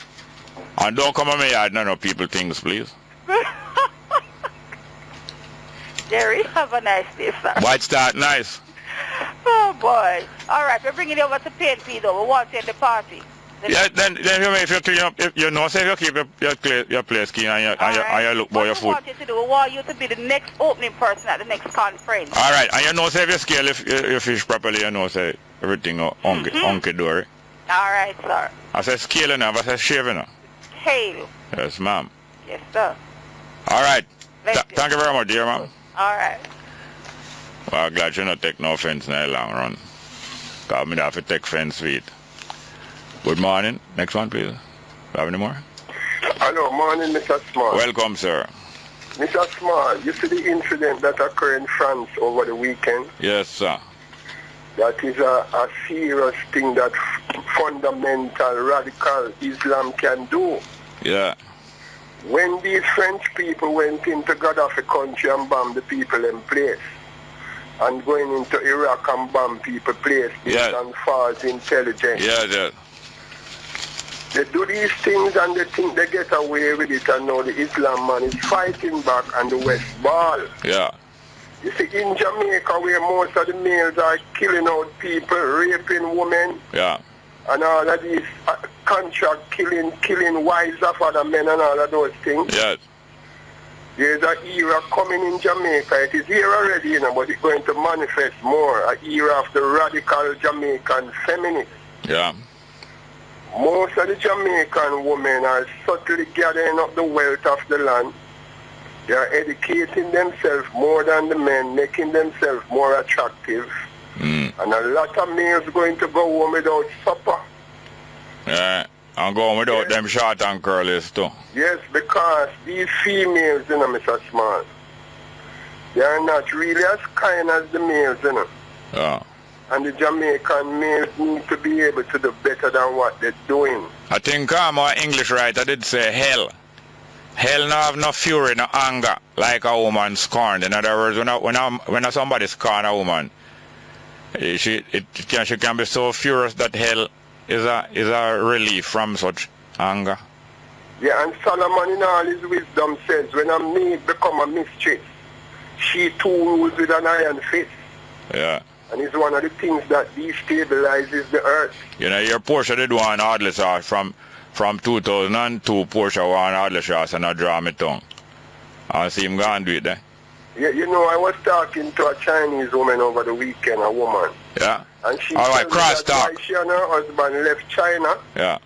And don't come on my yard, no people things, please. Jerry, have a nice day, sir. Why it's that nice? Oh boy. All right, we're bringing you over to PNP though. We want you at the party. Yeah, then if you clean up, if you keep your place clean and you look for your food. What we want you to do, we want you to be the next opening person at the next conference. All right, and you know say if you scale your fish properly, you know say everything hunky dory. All right, sir. I say scaling now, I say shaving now. Scale. Yes, ma'am. Yes, sir. All right. Thank you very much, dear ma'am. All right. Well, I'm glad you not take no offense in the long run. Because I have to take offense with it. Good morning. Next one, please. Have any more? Hello, morning, Mr. Small. Welcome, sir. Mr. Small, you see the incident that occurred in France over the weekend? Yes, sir. That is a serious thing that fundamental, radical Islam can do. Yeah. When these French people went into Gaddafi country and bombed the people in place, and going into Iraq and bomb people place based on false intelligence. Yeah. They do these things and they think they get away with it, and now the Islam man is fighting back and the West ball. Yeah. You see, in Jamaica where most of the males are killing out people, raping women, yeah, and all of these contract killing wives of other men and all of those things. Yes. There's an era coming in Jamaica. It is here already, you know, but it's going to manifest more. An era of the radical Jamaican feminists. Yeah. Most of the Jamaican women are subtly gathering up the wealth of the land. They are educating themselves more than the men, making themselves more attractive. And a lot of males going to go home without supper. Yeah. And going without them short and curlies too. Yes, because these females, you know, Mr. Small, they are not really as kind as the males, you know. Yeah. And the Jamaican males need to be able to do better than what they're doing. I think my English writer did say hell. Hell no have no fury, no anger, like a woman scorned. In other words, when somebody scorn a woman, she can be so furious that hell is a relief from such anger. Yeah, and Solomon in all his wisdom says, when a maid become a mistress, she too rules with an iron fist. Yeah. And it's one of the things that destabilizes the earth. You know, your Porsche did one hardly sauce from 2002, Porsche one hardly sauce and I draw me tongue. I see him go and do it there. Yeah, you know, I was talking to a Chinese woman over the weekend, a woman. Yeah. And she all right, said cross that talk. why she and her husband left China. Yeah.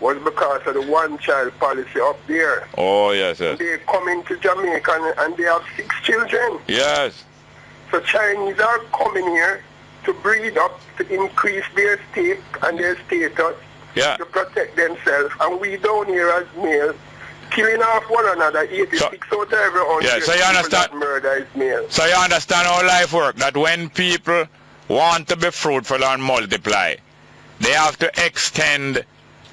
Was because of the one-child policy up there. Oh, yes. They come into Jamaica and they have 6 children. Yes. So Chinese are coming here to breed up, to increase their stake and their status, to protect themselves. And we down here as males, killing off one another, 86 out of every 100 yeah, so you understand, murder is male. So you understand how life works, that when people want to be fruitful and multiply, they have to extend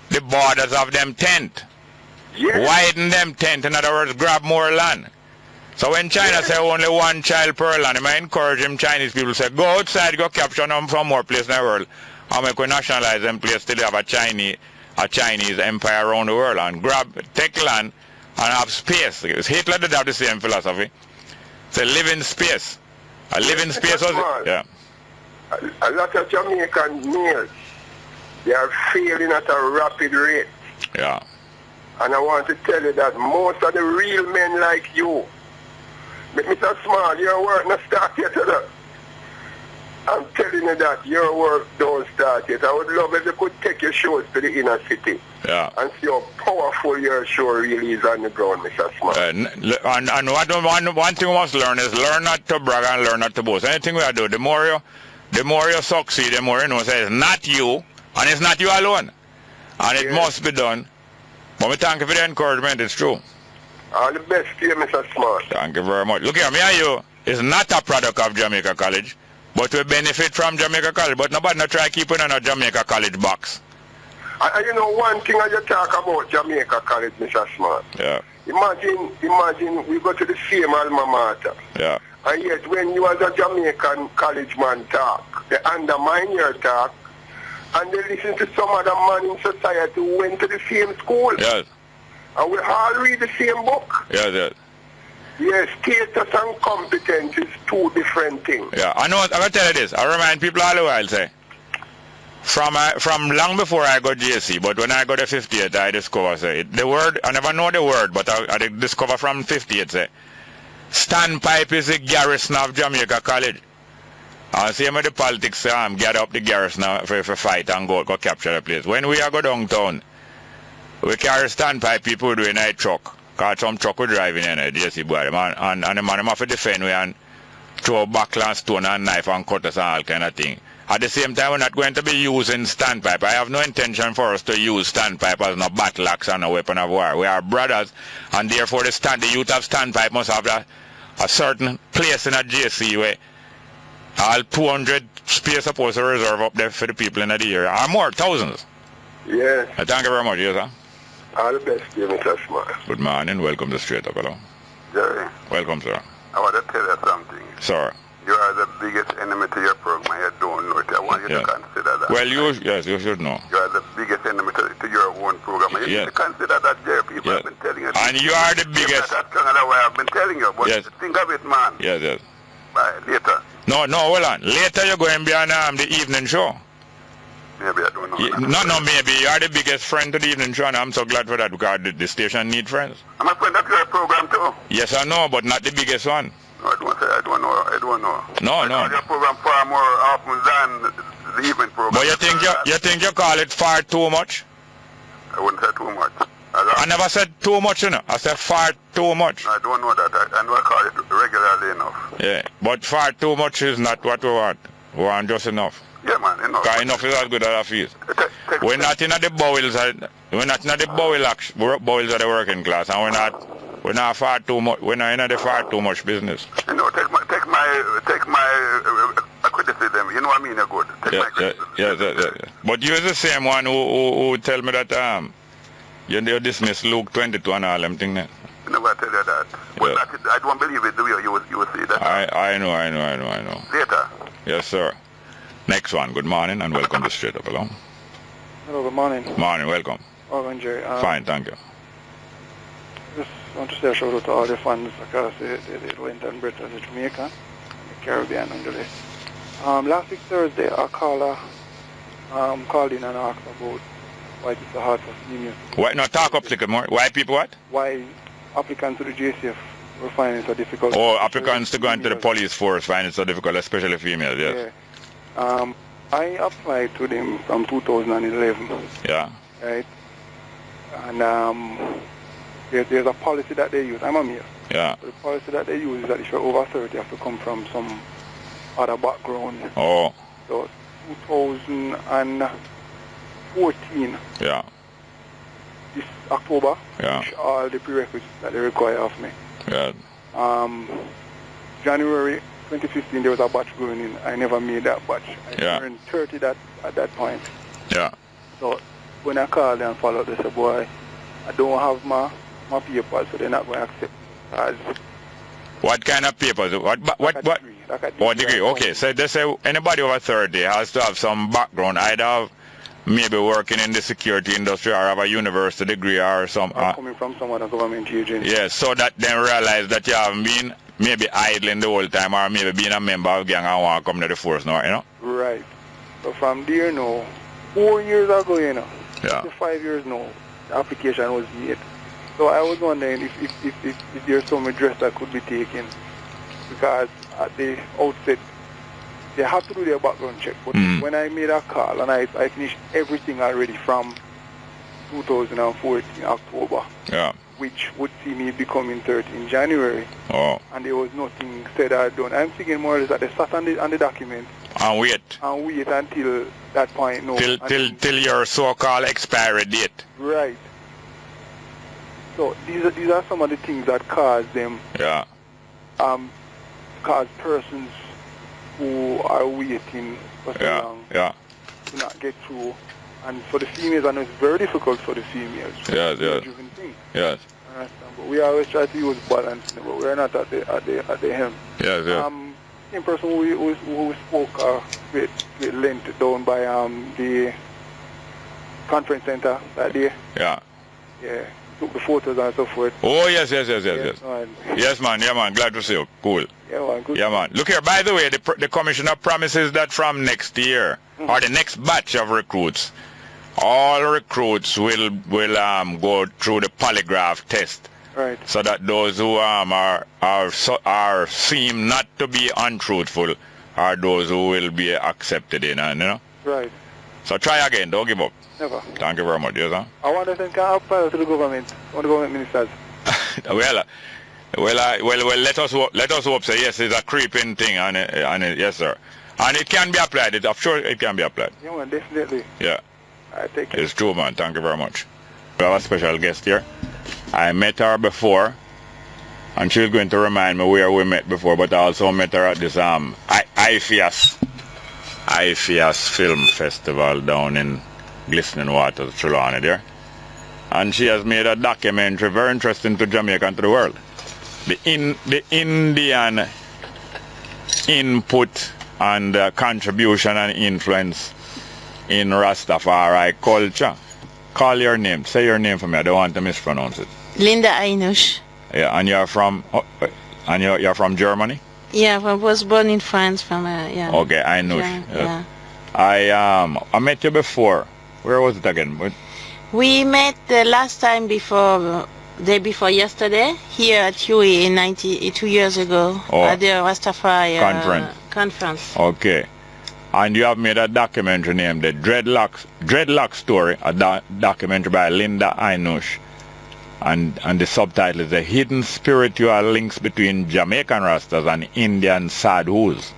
the borders of them tent. Yes. Widen them tent, in other words, grab more land. So when China say only one child per land, I might encourage them Chinese people say, go outside, go capture them from more places in the world, and make we nationalize them place till they have a Chinese empire around the world and take land and have space. Because Hitler did have the same philosophy. Say live in space. A living space was a lot of Jamaican males, They are failing at a rapid rate. Yeah. And I want to tell you that most of the real men like you, Mr. Small, your work not start yet, today. I'm telling you that your work don't start yet. I would love if you could take your shows to the inner city. Yeah. And see how powerful your show really is on the ground, Mr. Small. And one thing we must learn is learn not to brag and learn not to boast. Anything we do, the more you succeed, the more you know say it's not you, and it's not you alone. And it must be done. But we thank you for the encouragement, it's true. All the best to you, Mr. Small. Thank you very much. Look here, me and you is not a product of Jamaica College, but we benefit from Jamaica College. But nobody not try keeping in a Jamaica College box. And you know one thing I just talk about Jamaica College, Mr. Small. Yeah. Imagine we go to the same alma mater. Yeah. And yet when you as a Jamaican college man talk, they undermine your talk and they listen to some other man in society who went to the same school. Yes. And we all read the same book. Yes, yes. Yes, status and competence is two different things. Yeah, I know. I'm going to tell you this. I remind people all the while, say, from long before I got JC, but when I got the 58, I discover, say, the word, I never know the word, but I discover from 58, say, standpipe is the garrison of Jamaica College. And same with the politics, get up the garrison for fight and go capture the place. When we go downtown, we carry standpipe people do in a truck. Because some truck we driving in a JC boy, and the man have to defend we and throw backlash, stone and knife and cutters and all kind of thing. At the same time, we're not going to be using standpipe. I have no intention for us to use standpipe as no battle axe and a weapon of war. We are brothers, and therefore the youth of standpipe must have a certain place in a JC where all 200 space supposed to reserve up there for the people in the area. Or more, thousands. Yes. Thank you very much, yes, sir. All the best to you, Mr. Small. Good morning. Welcome to Straight Up. Hello. Jerry. Welcome, sir. I want to tell you something. Sir. You are the biggest enemy to your program. You don't know it. I want you to consider that. Well, you should know. You are the biggest enemy to your own program. You need to consider that, Jerry. People have been telling you. And you are the biggest. That's another way I've been telling you. But think of it, man. Yes, yes. Bye. Later. No, hold on. Later you're going to be on the evening show. Maybe, I don't know. No, maybe. You are the biggest friend to the evening show, and I'm so glad for that because the station need friends. I'm a friend of your program, too. Yes, I know, but not the biggest one. No, I don't know. No. Your program far more often than the evening program. But you think you call it far too much? I wouldn't say too much. I never said too much, you know. I said far too much. I don't know that. I know I call it regularly enough. Yeah, but far too much is not what we want. We want just enough. Yeah, man, enough. Because enough is as good as it is. We're not in the bowels. We're not in the bowels of the working class, and we're not far too much. We're not in the far too much business. You know, take my criticism. You know what I mean? You're good. Take my criticism. Yeah. But you're the same one who tell me that you dismiss Luke 22 and all them things. I never tell you that. But I don't believe it. Do you? You will see that. I know. Later. Yes, sir. Next one. Good morning and welcome to Straight Up. Hello. Hello, good morning. Morning, welcome. Morning, Jerry. Fine, thank you. Just want to say a shout out to all the fans across the length and breadth of the Jamaica, the Caribbean and the rest. Last week Thursday, a caller called in and asked about why it's so hard for seniors. Why not talk up a little more? Why people what? Why applicants to the JCF were finding it so difficult. Oh, applicants to go into the police force find it so difficult, especially females, yes. Yeah. I applied to them from 2011. Yeah. Right? And there's a policy that they use. I'm a male. Yeah. So the policy that they use is that if you're over 30, you have to come from some other background. Oh. So 2014. Yeah. This October. Yeah. All the prerequisites that they require of me. Yeah. January 2015, there was a batch going in. I never made that batch. I turned 30 at that point. Yeah. So when I called and followed, they said, boy, I don't have my papers, so they're not going to accept as. What kind of papers? What degree? Okay, so they say anybody over 30 has to have some background, either maybe working in the security industry or have a university degree or some. Coming from some other government agency. Yeah, so that they realize that you haven't been maybe idling the whole time or maybe being a member of gang and want to come to the force now, you know? Right. So from there now, 4 years ago, you know. Yeah. 5 years now, the application was made. So I was wondering if there's some redress that could be taken, because at the outset, they have to do their background check. But when I made a call and I finished everything already from 2014 October, which would see me becoming 13 January, and there was nothing said or done. I'm thinking more or less that they sat on the document and wait until that point. No, till your so-called expiry date. Right. So these are some of the things that cause them. Cause persons who are waiting for so long to not get through. And for the females, I know it's very difficult for the females. Yes. But we always try to use balance, but we're not at the helm. Same person who spoke with length down by the conference center that day. Yeah. Took the photos and so forth. Oh, yes. Yes, man. Yeah, man. Glad to see you. Cool. Yeah, man. Good. Yeah, man. Look here, by the way, the commissioner promises that from next year, or the next batch of recruits, all recruits will go through the polygraph test. Right. So that those who are seem not to be untruthful are those who will be accepted in, you know? Right. So try again. Don't give up. Never. Thank you very much. Yes, sir. I want to thank our appeal to the government, on the government ministers. Well, let us hope. Say yes, it's a creeping thing, and yes, sir, and it can be applied. I'm sure it can be applied. Yeah, man, definitely. Yeah. I take it. It's true, man. Thank you very much. We have a special guest here. I met her before, and she's going to remind me where we met before. But I also met her at this IFIAS Film Festival down in Glistening Waters, Trelawney there. And she has made a documentary very interesting to Jamaica and to the world. The Indian input and contribution and influence in Rastafari culture. Call your name. Say your name for me. I don't want to mispronounce it. Linda Inush. Yeah, and you're from you're from Germany? Yeah, I was born in France. Okay, Inush. Yeah. I met you before. Where was it again? We met the last time day before yesterday, here at UAE 2 years ago at the Rastafari conference. Okay. And you have made a documentary named The Dreadlock Story, a documentary by Linda Inush. And the subtitle is The Hidden Spiritual Links Between Jamaican Rastas and Indian Sadhus.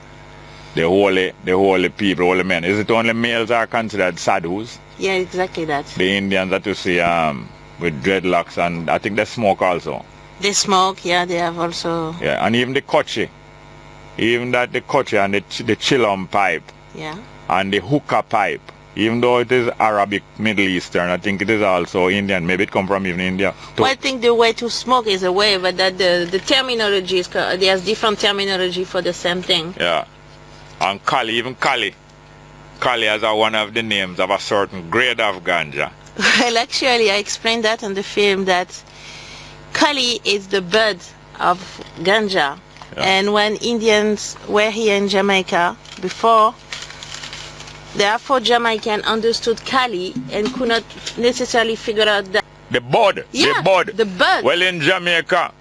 The holy people, holy men. Is it only males are considered sadhus? Yeah, exactly that. The Indians that you see with dreadlocks, and I think they smoke also. They smoke, yeah, they have also. Yeah, and even the kochi. Even that the kochi and the chillum pipe. Yeah. And the hookah pipe. Even though it is Arabic, Middle Eastern, I think it is also Indian. Maybe it come from even India. Well, I think the way to smoke is a way, but that the terminology is, there's different terminology for the same thing. Yeah. And Kali has one of the names of a certain grade of ganja. Well, actually, I explained that in the film that Kali is the bud of ganja. Yeah. And when Indians were here in Jamaica before, therefore Jamaican understood Kali and could not necessarily figure out that. The bud. Yeah, the bud. Well, in Jamaica,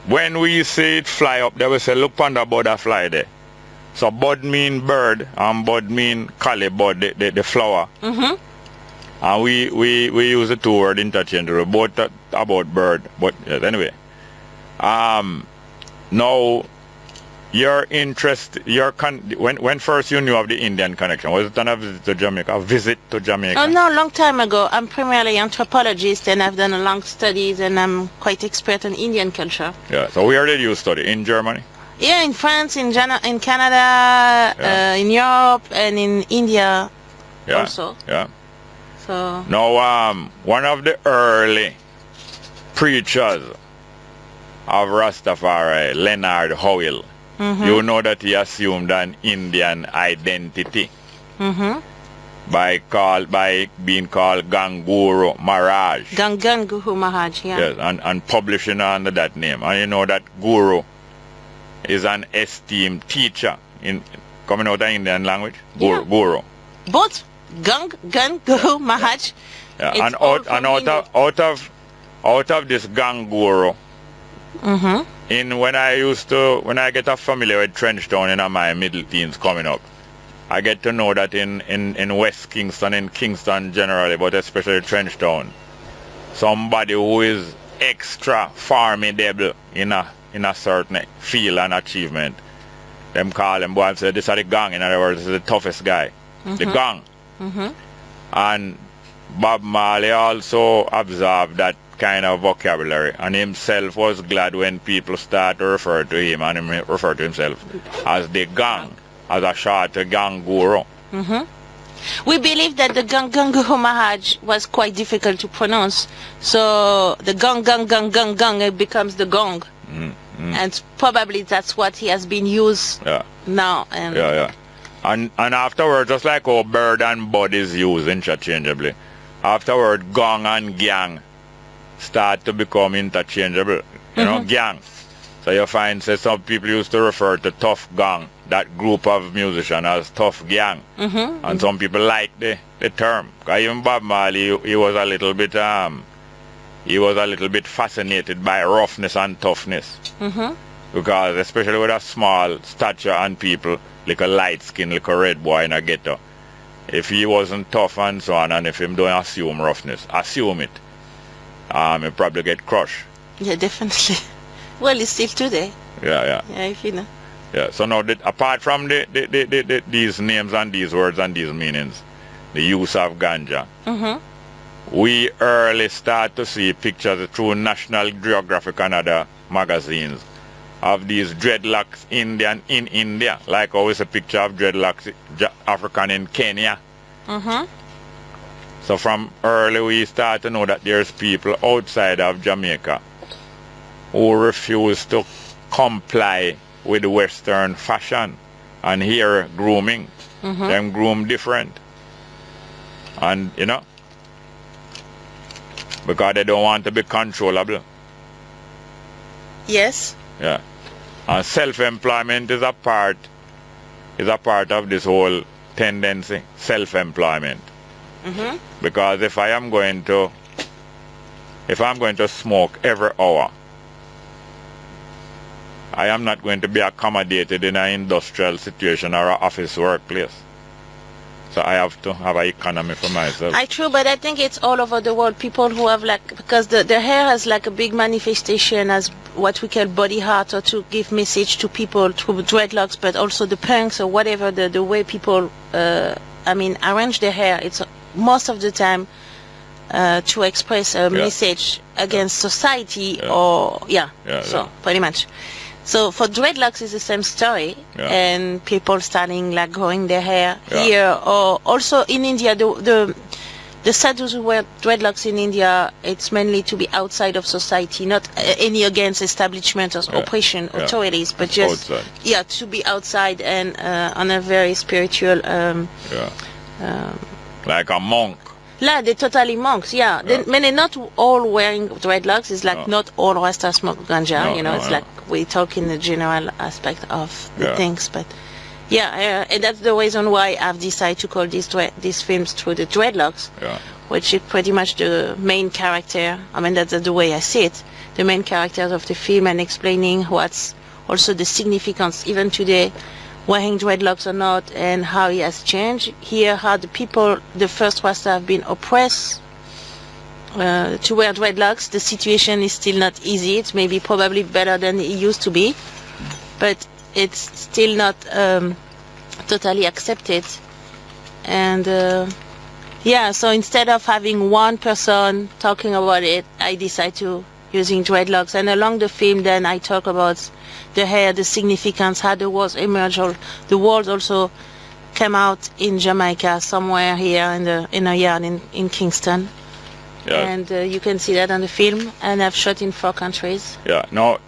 when we see it fly up, they will say, look on the bud a fly there. So bud mean bird and bud mean Kali bud, the flower. Mm-hmm. And we use the two words interchangeably, both about bird. But yes, anyway. Now, your interest, when first you knew of the Indian connection, was it on a visit to Jamaica? Oh no, long time ago. I'm primarily anthropologist and I've done a long studies and I'm quite expert on Indian culture. Yeah, so where did you study? In Germany? Yeah, in France, in Canada, in Europe, and in India also. Yeah. So. Now, one of the early preachers of Rastafari, Leonard Howell, you know that he assumed an Indian identity by being called Ganguru Maharaj. Ganguru Maharaj, yeah. Yes, and publishing under that name. And you know that Guru is an esteemed teacher in coming out of Indian language. Guru. Both Bongo Mahaj. Yeah, and out of this Ganguro, when I get familiar with Trenchtown in my middle teens coming up, I get to know that in West Kingston, in Kingston generally, but especially Trenchtown, somebody who is extra formidable in a certain field and achievement, them call them, boy, and say, this is the gang. In other words, this is the toughest guy. The gang. And Bob Marley also observed that kind of vocabulary, and himself was glad when people start to refer to him, and him refer to himself as the gang, as a short gang guru. We believe that the Bongo Mahaj was quite difficult to pronounce, so the gang, it becomes the gong. And probably that's what he has been used now. And afterward, just like how bird and bud is used interchangeably, afterward gong and gang start to become interchangeable. You know, gang. So you find some people used to refer to tough gang, that group of musicians, as tough gang. And some people like the term. Because even Bob Marley, he was a little bit fascinated by roughness and toughness. Because especially with a small stature and people, like a light skin, like a red boy in a ghetto, if he wasn't tough and so on, and if him don't assume roughness, assume it, he'll probably get crushed. Yeah, definitely. Well, it's still today. Yeah, if you know. Yeah, so now apart from these names and these words and these meanings, the use of ganja, we early start to see pictures through National Geographic and other magazines of these dreadlocks Indian in India, like always a picture of dreadlocks African in Kenya. So from early we start to know that there's people outside of Jamaica who refuse to comply with Western fashion and hair grooming. Them groom different. And you know, because they don't want to be controllable. Yes. Yeah. And self-employment is a part of this whole tendency, self-employment. Because if I'm going to smoke every hour, I am not going to be accommodated in an industrial situation or an office workplace. So I have to have an economy for myself. True, but I think it's all over the world. People who have because the hair has like a big manifestation as what we call body art, or to give message to people through dreadlocks, but also the punks or whatever, the way people, arrange their hair. It's most of the time to express a message against society so pretty much. So for dreadlocks is the same story, and people starting growing their hair here, or also in India. The sadhus who wear dreadlocks in India, it's mainly to be outside of society, not any against establishment or oppression authorities, but just to be outside and on a very spiritual. Like a monk. They're totally monks, They're not all wearing dreadlocks. It's not all Rasta smoke ganja, it's we talk in the general aspect of the things, but and that's the reason why I've decided to call these films through the dreadlocks, which is pretty much the main character. That's the way I see it, the main characters of the film, and explaining what's also the significance even today, wearing dreadlocks or not, and how it has changed. Here, how the first Rasta have been oppressed to wear dreadlocks. The situation is still not easy. It's maybe probably better than it used to be, but it's still not totally accepted. And so instead of having one person talking about it, I decide to using dreadlocks. And along the film, then I talk about the hair, the significance, how the walls emerge. The walls also came out in Jamaica, somewhere here in a yard in Kingston. And you can see that on the film. And I've shot in 4 countries. Now,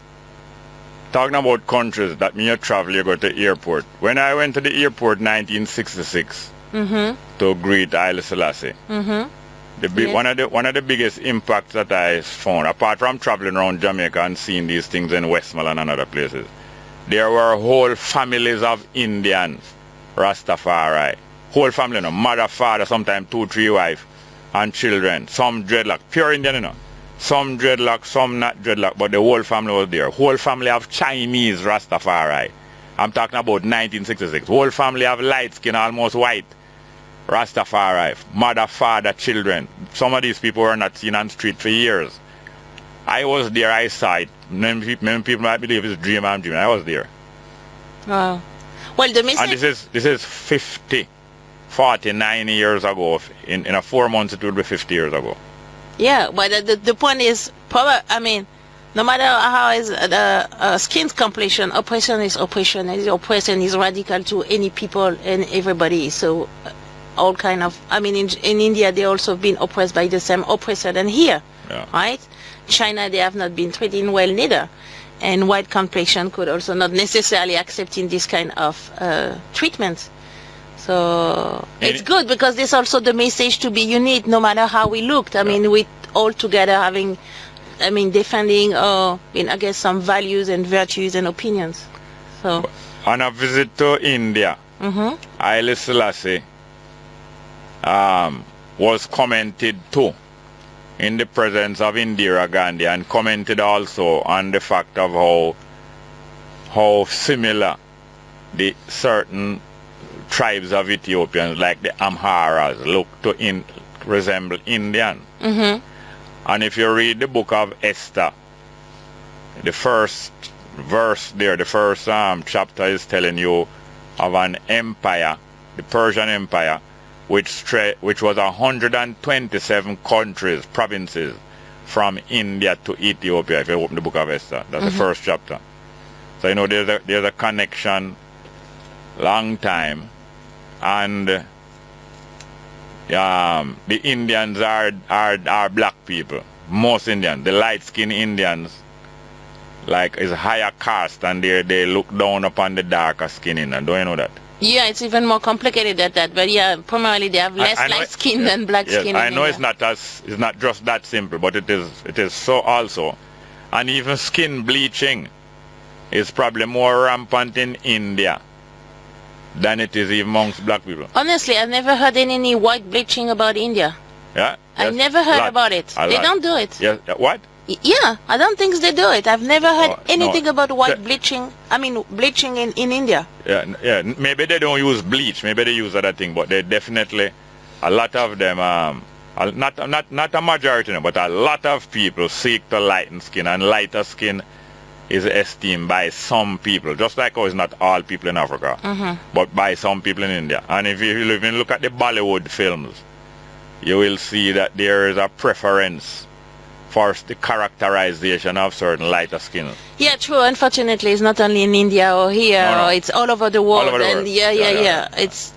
talking about countries, that means you travel, you go to the airport. When I went to the airport in 1966 to greet Haile Selassie, one of the biggest impacts that I found, apart from traveling around Jamaica and seeing these things in Westmoreland and other places, there were whole families of Indians, Rastafari, Whole family, you know, mother, father, sometimes 2, 3 wife and children. Some dreadlock, pure Indian, you know. Some dreadlock, some not dreadlock, but the whole family was there. Whole family have Chinese Rastafari. I'm talking about 1966. Whole family have light skin, almost white Rastafari. Mother, father, children. Some of these people were not seen on the street for years. I was there, I saw it. Many people might believe it's a dream, I'm dreaming. I was there. Wow. Well, the message... And this is 49 years ago. In a 4 months it will be 50 years ago. Yeah, but the point is, I mean, no matter how is the skin's complexion, oppression is oppression. Oppression is radical to any people and everybody. So all kind of, I mean, in India they also been oppressed by the same oppressor than here, right? China, they have not been treated well neither. And white complexion could also not necessarily accepting this kind of treatment. So it's good because this also the message to be unite no matter how we looked. I mean, we all together having, I mean, defending I guess some values and virtues and opinions. So on a visit to India, Haile Selassie was commented to in the presence of Indira Gandhi and commented also on the fact of how similar the certain tribes of Ethiopians like the Amharas look to resemble Indian. And if you read the book of Esther, the first verse there, the first chapter is telling you of an empire, the Persian Empire, which was 127 countries, provinces from India to Ethiopia. If you open the book of Esther, that's the first chapter. So you know there's a connection, long time, and the Indians are black people. Most Indians, the light-skinned Indians, like is higher caste, and they look down upon the darker skin Indian. Don't you know that? Yeah, it's even more complicated than that. But yeah, primarily they have less light skin than black skin. I know it's not just that simple, but it is so also. And even skin bleaching is probably more rampant in India than it is amongst black people. Honestly, I've never heard any white bleaching about India. Yeah? I've never heard about it. They don't do it. Yeah, what? Yeah, I don't think they do it. I've never heard anything about white bleaching. I mean, bleaching in India. Yeah. Maybe they don't use bleach. Maybe they use other thing. But they definitely, a lot of them, not a majority, but a lot of people seek to lighten skin, and lighter skin is esteemed by some people. Just like how it's not all people in Africa, but by some people in India. And if you even look at the Bollywood films, you will see that there is a preference for the characterization of certain lighter skin. Yeah, true. Unfortunately, it's not only in India or here, or it's all over the world. Yeah. It's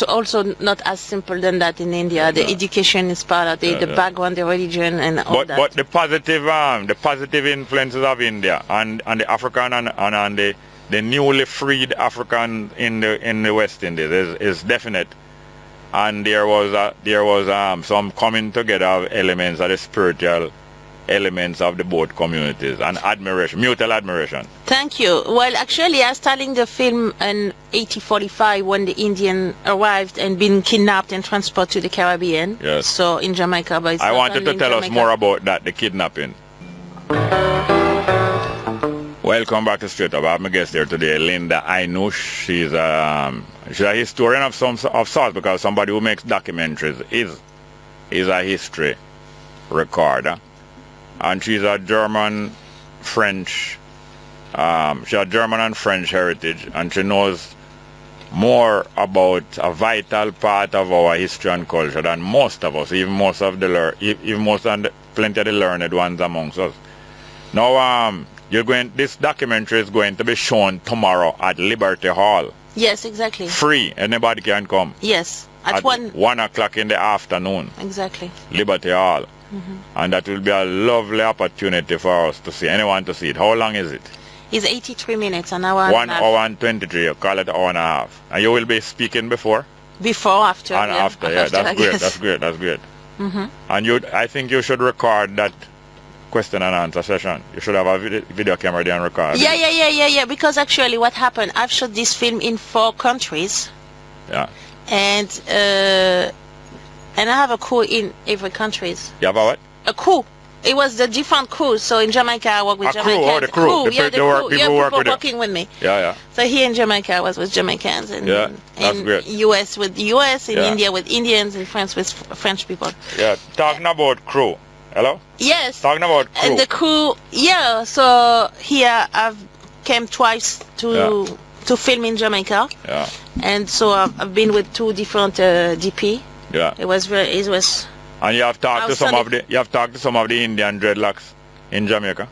also not as simple than that in India. The education is part of it, the background, the religion, and all that. But the positive influences of India and the African and the newly freed African in the West Indies is definite. And there was some coming together of elements of the spiritual elements of the both communities, and admiration, mutual admiration. Thank you. Well, actually, I was starting the film in 1845 when the Indian arrived and been kidnapped and transported to the Caribbean. Yes. So in Jamaica, but I wanted to tell us more about that, the kidnapping. Welcome back to Straight Up. I have my guest here today, Linda Inush. She's a historian of sorts, because somebody who makes documentaries is a history recorder. And she's a German-French, she has German and French heritage, and she knows more about a vital part of our history and culture than most of us, even plenty of the learned ones amongst us. Now, this documentary is going to be shown tomorrow at Liberty Hall. Yes, exactly. Free, anybody can come. Yes, at 1 o'clock in the afternoon. Exactly. Liberty Hall. And that will be a lovely opportunity for us to see, anyone to see it. How long is it? It's 83 minutes, an hour and 1 hour and 23, you call it an hour and a half. And you will be speaking before? Before, after. And after, that's great. And I think you should record that question and answer session. You should have a video camera there and record. Yeah. Because actually what happened, I've shot this film in 4 countries. Yeah. and I have a crew in every country. You have a what? A crew. It was the different crews. So in Jamaica, I work with Jamaicans. Crew, the crew. People working with me. Yeah. So here in Jamaica, I was with Jamaicans, and in great. US with the US, in India with Indians, in France with French people. Yeah, talking about crew. Hello? Yes. Talking about crew. And the crew, so here I've came twice to film in Jamaica. Yeah. And so I've been with 2 different DP. Yeah. It was. And you have talked to some of the Indian dreadlocks in Jamaica.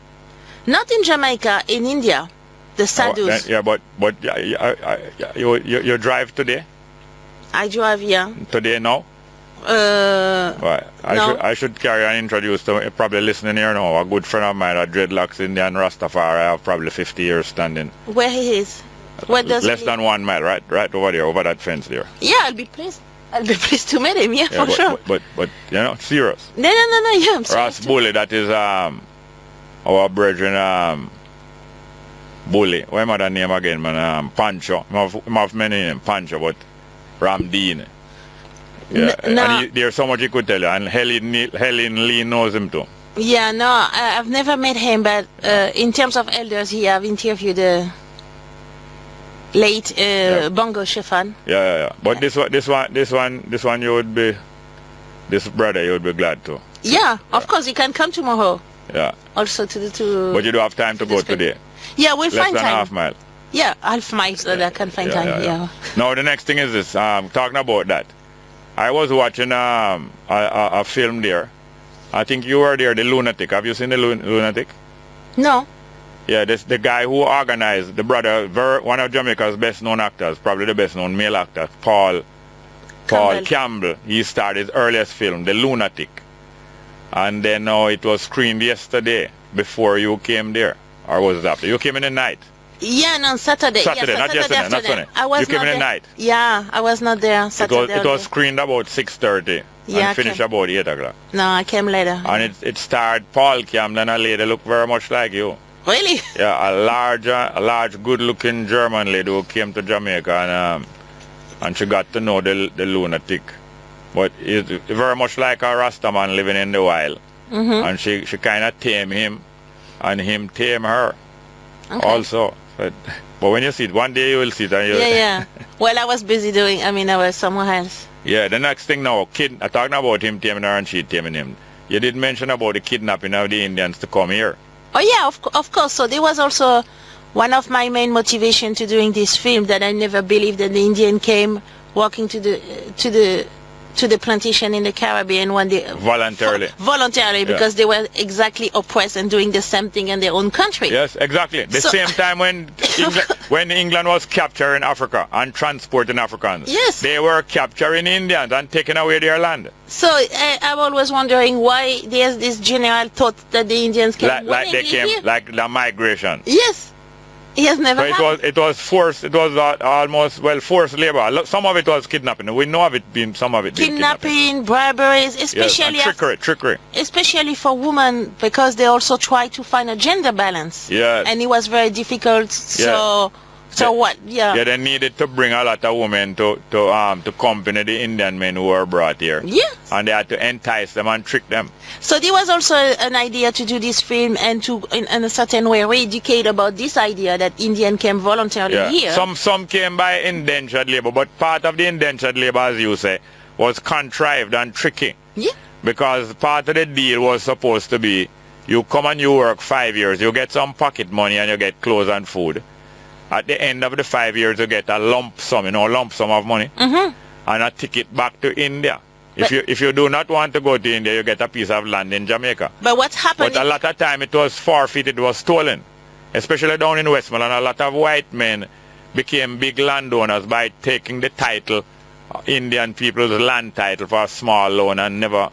Not in Jamaica, in India, the sadhus. But you drive today? I drive, yeah. Today now? Right. I should carry and introduce to probably listening here now. A good friend of mine, a dreadlocks Indian Rastafari. I have probably 50 years standing. Where he is? Where does Less than 1 mile, right over there, over that fence there. Yeah, I'll be pleased to meet him, for sure. But serious. No, yeah, I'm serious. Ras Bully, that is our brethren Bully. What am I name again, man? Pancho. I have many names, Pancho, but Ramdeen. Yeah, and there's so much he could tell you, and Helen Lee knows him too. Yeah, no, I've never met him, but in terms of elders, I've interviewed the late Bongo Shefan. Yeah. But this one, you would be, this brother, you would be glad to. Yeah, of course, you can come tomorrow. Yeah. Also to. But you do have time to go today. Yeah, we'll find time. Less than half mile. Yeah, half mile so that I can find time. Yeah. Now the next thing is this. Talking about that. I was watching a film there. I think you were there, The Lunatic. Have you seen The Lunatic? No. Yeah, this the guy who organized, the brother, one of Jamaica's best known actors, probably the best known male actor, Paul Campbell. He started his earliest film, The Lunatic. And then it was screened yesterday before you came there. Or was it after? You came in the night. Yeah, no, Saturday. Not Sunday. I was you came not in the there. night. Yeah, I was not there Saturday. It was screened about 6:30 and finished about 8 o'clock. No, I came later. And it starred Paul Campbell and a lady looked very much like you. Really? Yeah, a large, good-looking German lady who came to Jamaica and she got to know the lunatic. But it's very much like a Rasta man living in the wild. Mm-hmm. And she kind of tame him and him tame her also. But when you see it, one day you will see it. Yeah. Well, I was busy I was somewhere else. Yeah, the next thing now, talking about him taming her and she taming him. You did mention about the kidnapping of the Indians to come here. Oh yeah, of course. So there was also one of my main motivation to doing this film, that I never believed that the Indian came walking to the plantation in the Caribbean when they voluntarily because they were exactly oppressed and doing the same thing in their own country. Yes, exactly. The same time when England was capturing Africa and transporting Africans. Yes. They were capturing Indians and taking away their land. So I'm always wondering why there's this general thought that the Indians came like the migration. Yes. It has never happened. It was forced. It was almost forced labor. Some of it was kidnapping. We know of it being some of it kidnapping, briberies, especially trickery. Especially for women, because they also try to find a gender balance. Yeah. And it was very difficult. So what? Yeah. Yeah, they needed to bring a lot of women to accompany the Indian men who were brought here. Yeah. And they had to entice them and trick them. So there was also an idea to do this film and to, in a certain way, re-educate about this idea that Indian came voluntarily here. Some came by indentured labor, but part of the indentured labor, as you say, was contrived and tricky. Yeah. Because part of the deal was supposed to be, you come and you work 5 years, you get some pocket money and you get clothes and food. At the end of the 5 years, you get a lump sum of money, and a ticket back to India. If you do not want to go to India, you get a piece of land in Jamaica. But what's happened? But a lot of time it was forfeited, it was stolen, especially down in Westmoreland. A lot of white men became big landowners by taking the title, Indian people's land title, for a small loan and never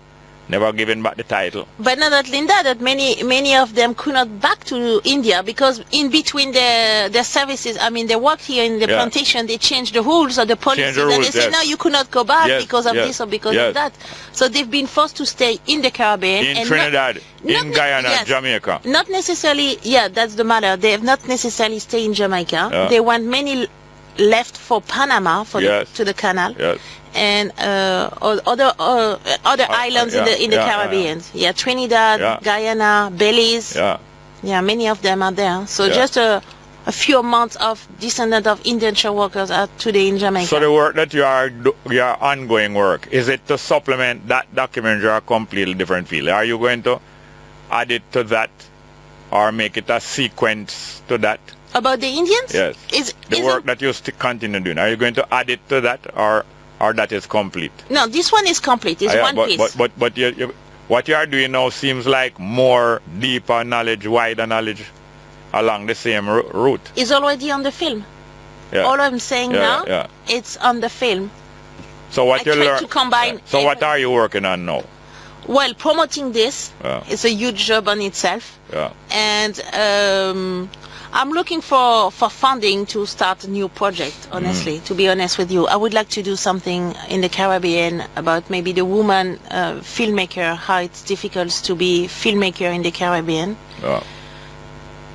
giving back the title. But not only that many of them could not back to India because in between their services, they worked here in the plantation, they changed the rules or the policies, and they said, no, you could not go back because of this or because of that. So they've been forced to stay in the Caribbean. In Trinidad, in Guyana, Jamaica. Not necessarily, that's the matter. They have not necessarily stayed in Jamaica. They want many left for Panama for yes. to the canal. Yes. And other islands in the Caribbean. Yeah, Trinidad, Guyana, Belize. Yeah, many of them are there. So just a few months of descendants of indentured workers are today in Jamaica. So the work that your ongoing work, is it to supplement that documentary or a completely different field? Are you going to add it to that or make it a sequence to that? About the Indians? Yes. Is work that you still continue doing, are you going to add it to that or that is complete? No, this one is complete. It's one piece. But what you are doing now seems like more deeper knowledge, wider knowledge along the same route. It's already on the film. Yeah. All I'm saying now, it's on the film. So what you learn? To combine. So what are you working on now? Well, promoting this is a huge job on itself. Yeah. And I'm looking for funding to start a new project, honestly, to be honest with you. I would like to do something in the Caribbean about maybe the woman filmmaker, how it's difficult to be filmmaker in the Caribbean. Yeah.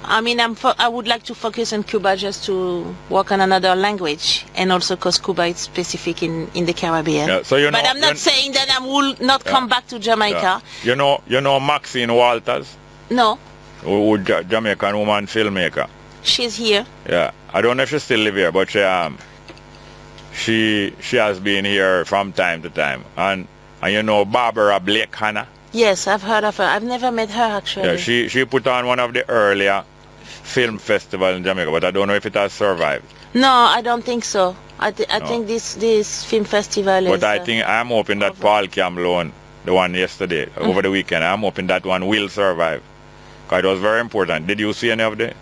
I mean, I would like to focus on Cuba just to work on another language, and also because Cuba is specific in the Caribbean. Yeah, so but I'm not saying that I will not come back to Jamaica. Yeah. You know Maxine Walters? No. Jamaican woman filmmaker. She's here. Yeah, I don't know if she still live here, but she has been here from time to time. And you know Barbara Blake Hannah? Yes, I've heard of her. I've never met her actually. Yeah, she put on one of the earlier film festivals in Jamaica, but I don't know if it has survived. No, I don't think so. I think this film festival is... But I'm hoping that Paul Camlone, the one yesterday, over the weekend, I'm hoping that one will survive. Because it was very important. Did you see any of the...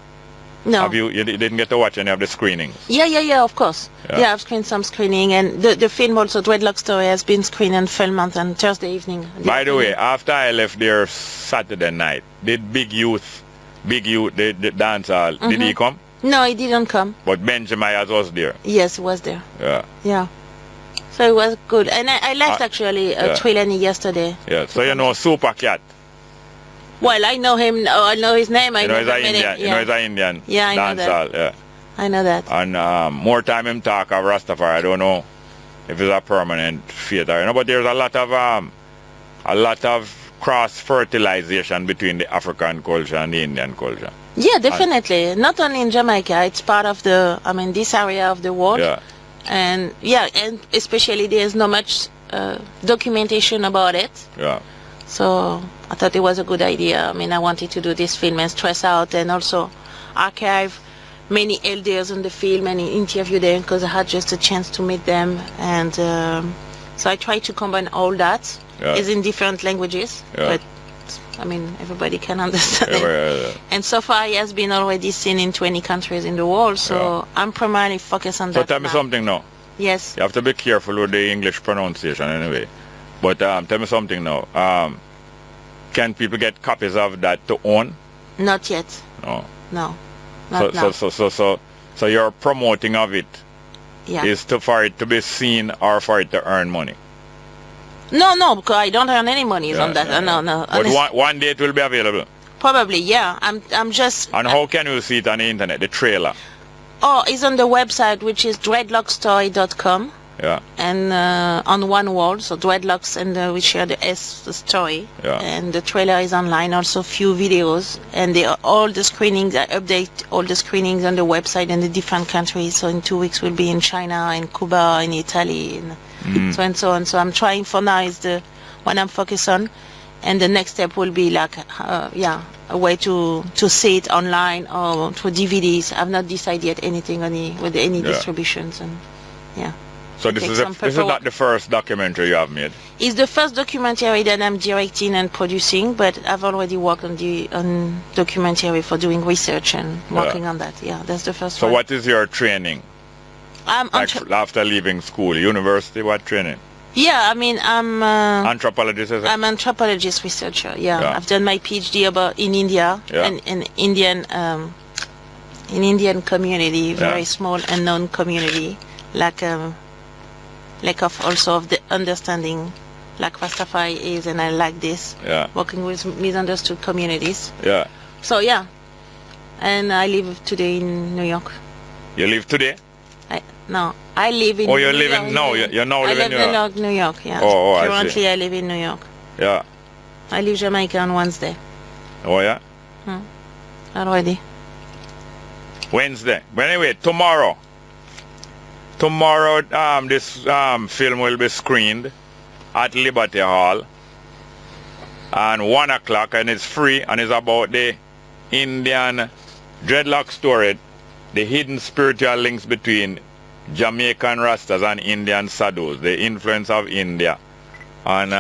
No. You didn't get to watch any of the screenings? Yeah, of course. Yeah, I've screened some screening, and the film also, Dreadlock Story, has been screened in Fairmont on Thursday evening. By the way, after I left there Saturday night, did Big Youth, the dance hall, did he come? No, he didn't come. But Benjamin was there? Yes, he was there. Yeah. So it was good. And I left actually Trelawney yesterday. Yeah, so you know Super Cat? Well, I know him. I know his name. You know he's an Indian. You know he's an Indian. Yeah, I know that. Yeah. I know that. And more time him talk of Rastafari. I don't know if it's a permanent fate or but there's a lot of cross fertilization between the African culture and the Indian culture. Yeah, definitely. Not only in Jamaica. It's part of this area of the world. Yeah. And and especially there's not much documentation about it. Yeah. So I thought it was a good idea. I mean, I wanted to do this film and stress out and also archive many elders in the film and interview them because I had just a chance to meet them. And so I tried to combine all that. It's in different languages, but I mean, everybody can understand it. And so far it has been already seen in 20 countries in the world, so I'm primarily focused on that. So tell me something now. Yes. You have to be careful with the English pronunciation anyway. But tell me something now. Can people get copies of that to own? Not yet. No. No. Not now. So your promoting of it is for it to be seen or for it to earn money? No, because I don't earn any money on that. No. But one day it will be available? Probably, yeah. I'm just... And how can you see it on the internet, the trailer? Oh, it's on the website, which is dreadlockstory.com. Yeah. And on one wall, so Dreadlocks, and we share the story. Yeah. And the trailer is online, also few videos, and all the screenings. I update all the screenings on the website in the different countries. So in 2 weeks we'll be in China, in Cuba, in Italy, and so and so on. So I'm trying for now is the one I'm focused on, and the next step will be like a way to see it online or through DVDs. I've not decided yet anything with any distributions and So this is not the first documentary you have made? It's the first documentary that I'm directing and producing, but I've already worked on documentary for doing research and working on that. Yeah, that's the first one. So what is your training? After leaving school, university, what training? Yeah, I mean, I'm... anthropologist, is it? I'm an anthropologist researcher, I've done my PhD in India, and in Indian community, very small unknown community, lack of the understanding like Rastafari is, and I like this. Working with misunderstood communities. So and I live today in New York. You live today? No, I live in. Oh, you live in no, you now live in New York. I live in New York. Yeah. Oh, Currently, I live in New York. Yeah. I leave Jamaica on Wednesday. Oh yeah. Already. Wednesday. But anyway, tomorrow. Tomorrow, this film will be screened at Liberty Hall and 1 o'clock, and it's free, and it's about the Indian dreadlock story, the hidden spiritual links between Jamaican Rastas and Indian Sadhus, the influence of India on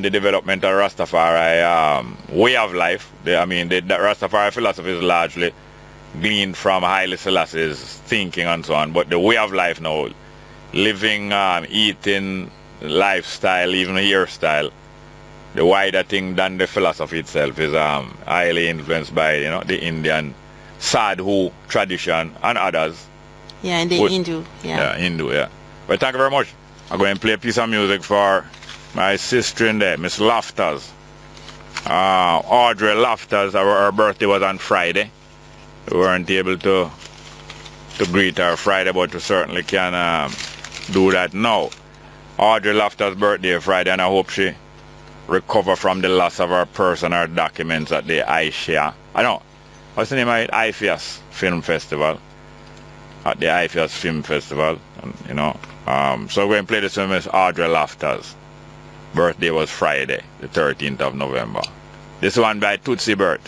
the development of Rastafari way of life. The Rastafari philosophy is largely gleaned from Haile Selassie's thinking and so on, but the way of life now, living, eating, lifestyle, even hairstyle, the wider thing than the philosophy itself is highly influenced by the Indian Sadhu tradition and others. Yeah, and the Hindu. Yeah, Hindu, yeah. But thank you very much. I'm going to play a piece of music for my sister in there, Miss Lofters. Audrey Lofters, her birthday was on Friday. We weren't able to greet her Friday, but we certainly can do that now. Audrey Lofters' birthday Friday, and I hope she recover from the loss of her purse and her documents at the Aisha. What's the name of it? IFIAS Film Festival. At the IFIAS Film Festival, so we're going to play this with Miss Audrey Lofters. Birthday was Friday, the 13th of November. This one by Tootsie Bert.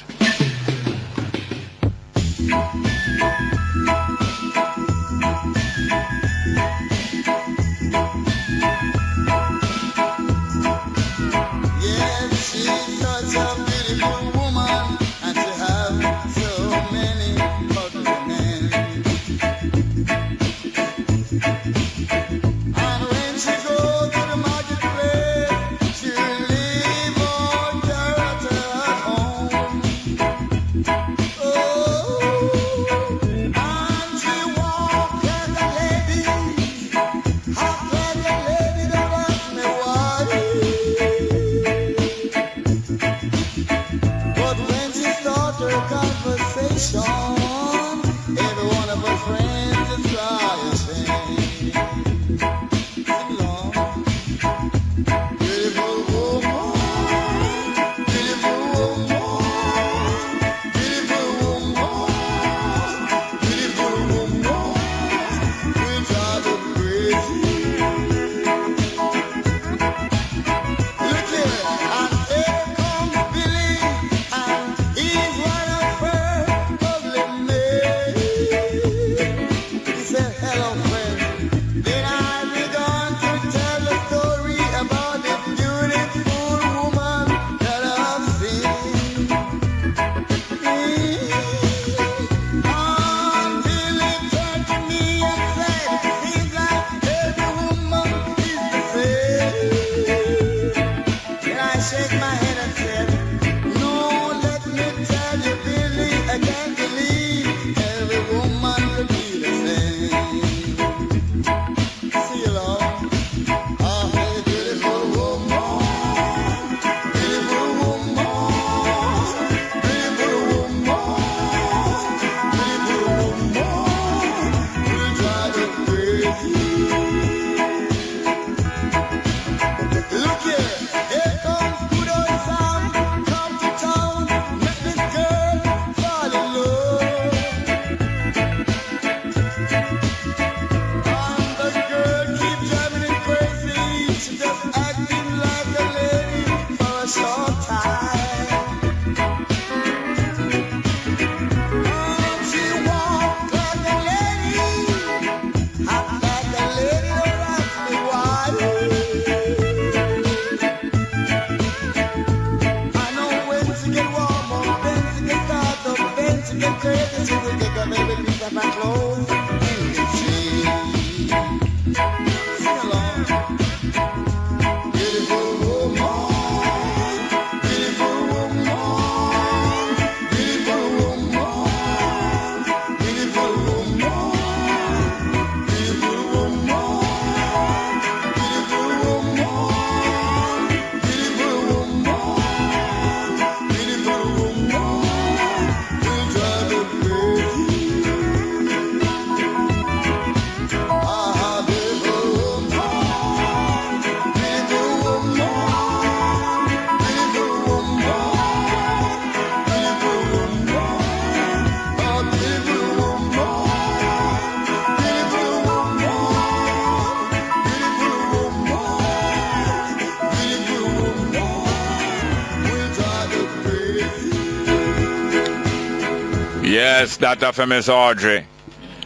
Yes, Dr. Famous Audrey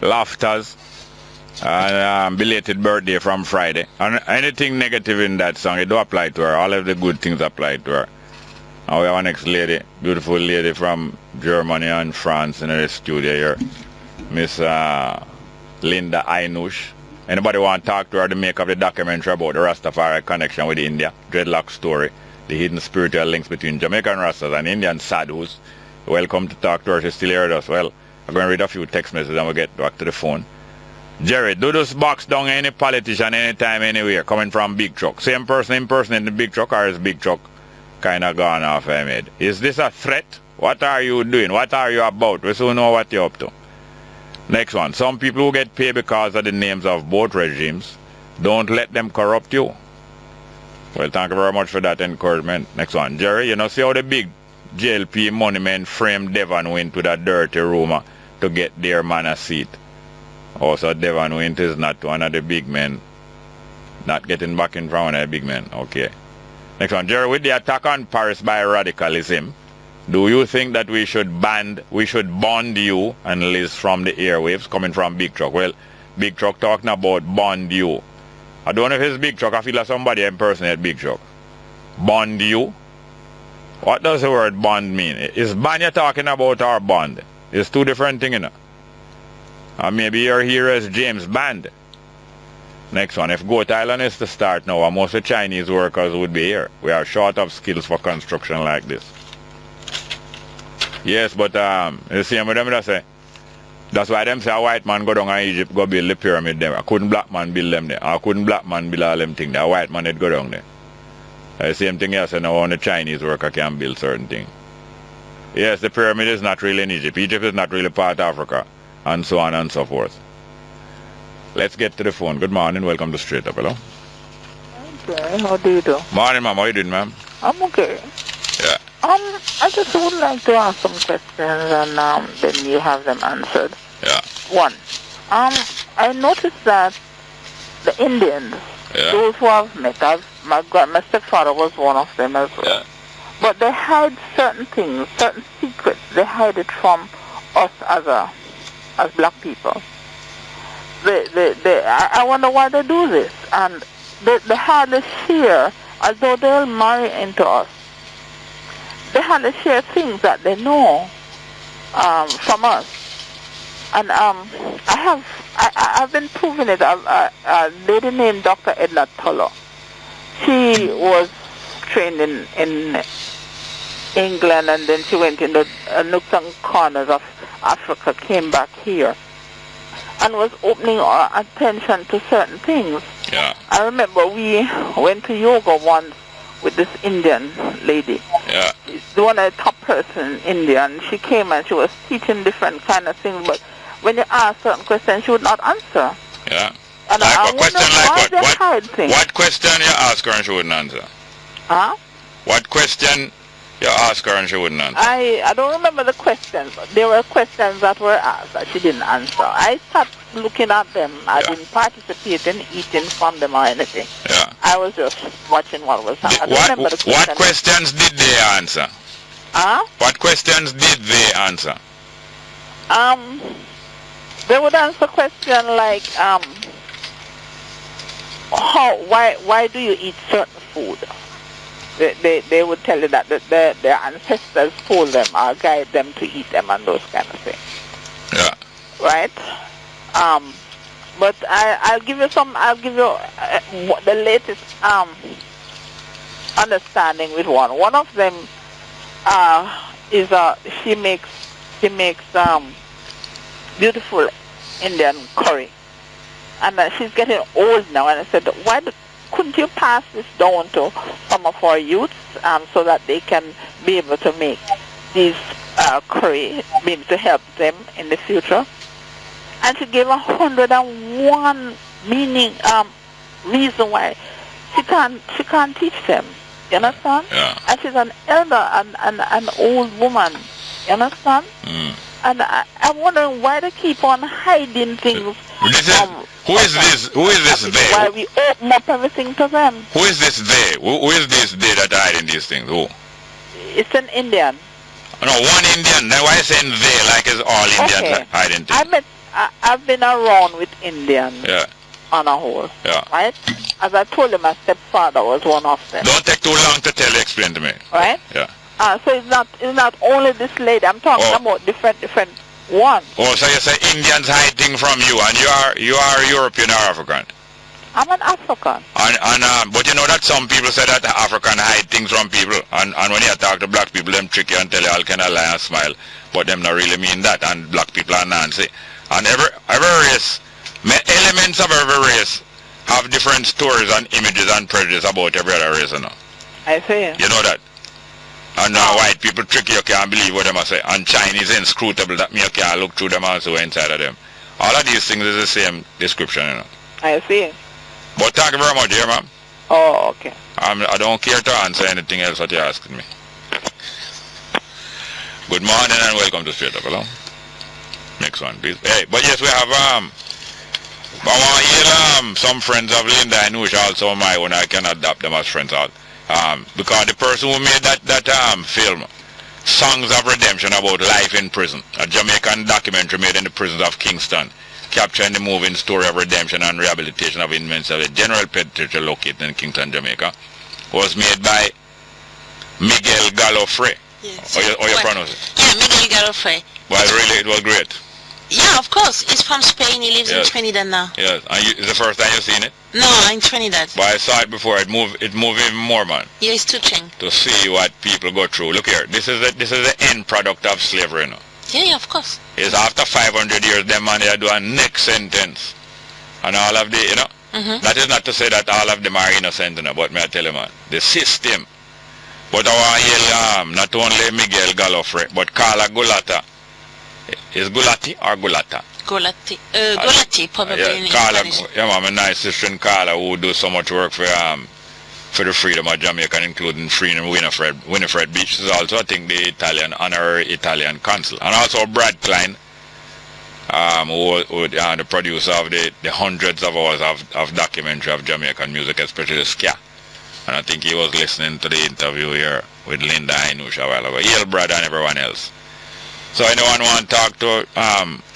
Lafters. And belated birthday from Friday. And anything negative in that song, it do apply to her. All of the good things apply to her. And we have our next lady, beautiful lady from Germany and France in the studio here. Miss Linda Inush. Anybody want to talk to her to make up the documentary about the Rastafari connection with India, dreadlock story, the hidden spiritual links between Jamaican Rastas and Indian sadhus? Welcome to talk to her. She's still here with us. Well, I'm going to read a few text messages and we'll get back to the phone. Jerry, do this box down any politician anytime, anywhere, coming from big truck. Same person in the big truck, or is big truck kind of gone off her head? Is this a threat? What are you doing? What are you about? We soon know what you're up to. Next one. Some people who get paid because of the names of both regimes, don't let them corrupt you. Well, thank you very much for that encouragement. Next one. Jerry, you know, see how the big JLP money men framed Devon went to that dirty rumor to get their man a seat. Also, Devon Wint is not one of the big men. Not getting back in front of the big men. Okay. Next one. Jerry, with the attack on Paris by radicalism, do you think that we should bond you and Liz from the airwaves coming from Big Truck? Well, Big Truck talking about bond you. I don't know if it's Big Truck. I feel like somebody impersonate Big Truck. Bond you? What does the word bond mean? Is bond you talking about or bond? It's two different things, you know. Maybe you're here as James Bond. Next one. If Goat Island is to start now, most of the Chinese workers would be here. We are short of skills for construction like this. Yes, but you see with them that say, that's why them say a white man go down to Egypt, go build the pyramid there. I couldn't black man build them there. I couldn't black man build all them things there. A white man would go down there. The same thing you say now on the Chinese worker can build certain things. Yes, the pyramid is not really in Egypt. Egypt is not really part of Africa. And so on and so forth. Let's get to the phone. Good morning. Welcome to Straight Up. Hello. Okay. How do you do? Morning, ma'am. How you doing, ma'am? I'm okay. Yeah. I just would like to ask some questions and then you have them answered. Yeah. One. I noticed that the Indians, those who I've met, my stepfather was one of them as well. Yeah. But they hide certain things, certain secrets. They hide it from us as black people. I wonder why they do this. And they hardly share, although they'll marry into us, they hardly share things that they know from us. And I've been proving it. A lady named Dr. Edna Tulloh. She was trained in England, and then she went in the nooks and corners of Africa, came back here, and was opening our attention to certain things. Yeah. I remember we went to yoga once with this Indian lady. Yeah. She's one of the top person in India, and she came and she was teaching different kind of things, but when you ask certain questions, she would not answer. Yeah. And like I what question? Like they hide things. What question you ask her and she wouldn't answer? Huh? What question you ask her and she wouldn't answer? I don't remember the questions, but there were questions that were asked that she didn't answer. I started looking at them. I didn't participate in eating from them or anything. Yeah. I was just watching what was happening. I don't remember the questions. What questions did they answer? Huh? What questions did they answer? They would answer questions like, why do you eat certain food? They would tell you that their ancestors told them or guide them to eat them and those kind of things. Yeah. Right? But I'll give you the latest understanding with one. One of them is she makes beautiful Indian curry, and she's getting old now. And I said, couldn't you pass this down to some of our youths so that they can be able to make these curry, maybe to help them in the future? And she gave 101 reason why she can't teach them. You understand? Yeah. And she's an elder and an old woman. You understand? Mm. And I'm wondering why they keep on hiding things. Who is this they? Why we open up everything to them. Who is this they? Who is this they that hiding these things? Who? It's an Indian. No, one Indian. Then why you saying they like it's all Indians identity? I've been around with Indians. Yeah. On a whole. Yeah. Right? As I told you, my stepfather was one of them. Don't take too long to tell you, explain to me. Right? Yeah. So it's not only this lady. I'm talking about different ones. Oh, so you say Indians hiding from you, and you are European or African? I'm an African. But you know that some people say that African hide things from people, and when you talk to black people, them trick you and tell you all kind of lie and smile, but them not really mean that, and black people are Nancy. And every race, elements of every race have different stories and images and prejudice about every other race, you know. I see. You know that? And white people trick you can't believe what them I say. And Chinese inscrutable, that me you can't look through them and see inside of them. All of these things is the same description, you know. I see. But thank you very much, dear ma'am. Oh, okay. I don't care to answer anything else that you're asking me. Good morning and welcome to Straight Up. Hello. Next one, please. Hey, but yes, we have I want to hear some friends of Linda Inush, also my when I can adopt them as friends out. Because the person who made that film, Songs of Redemption, about life in prison, a Jamaican documentary made in the prisons of Kingston, capturing the moving story of redemption and rehabilitation of inmates of the General Penitentiary located in Kingston, Jamaica, was made by Miguel Galofre. Yes. How you pronounce it? Yeah, Miguel Galofre. Well, really, it was great. Yeah, of course. He's from Spain. He lives in Trinidad now. Yes. And it's the first time you've seen it? No, in Trinidad. But I saw it before. It moved even more, man. Yeah, it's touching. To see what people go through. Look here. This is the end product of slavery, you know. Yeah, of course. It's after 500 years, them man, they do a next sentence. And all of the, you know. That is not to say that all of them are innocent, you know, but may I tell you, man, the system. But I want to hear not only Miguel Galofre, but Carla Gulata. Is Gulati or Gulata? Gulati. Gulati, probably in Spanish. Yeah, my nice sister Carla, who do so much work for the freedom of Jamaica, including freeing Winifred Beach. She's also, I think, the honorary Italian consul. And also Brad Klein, who the producer of the hundreds of hours of documentary of Jamaican music, especially ska. And I think he was listening to the interview here with Linda Inush a while ago. Yale Brad and everyone else. So anyone want to talk to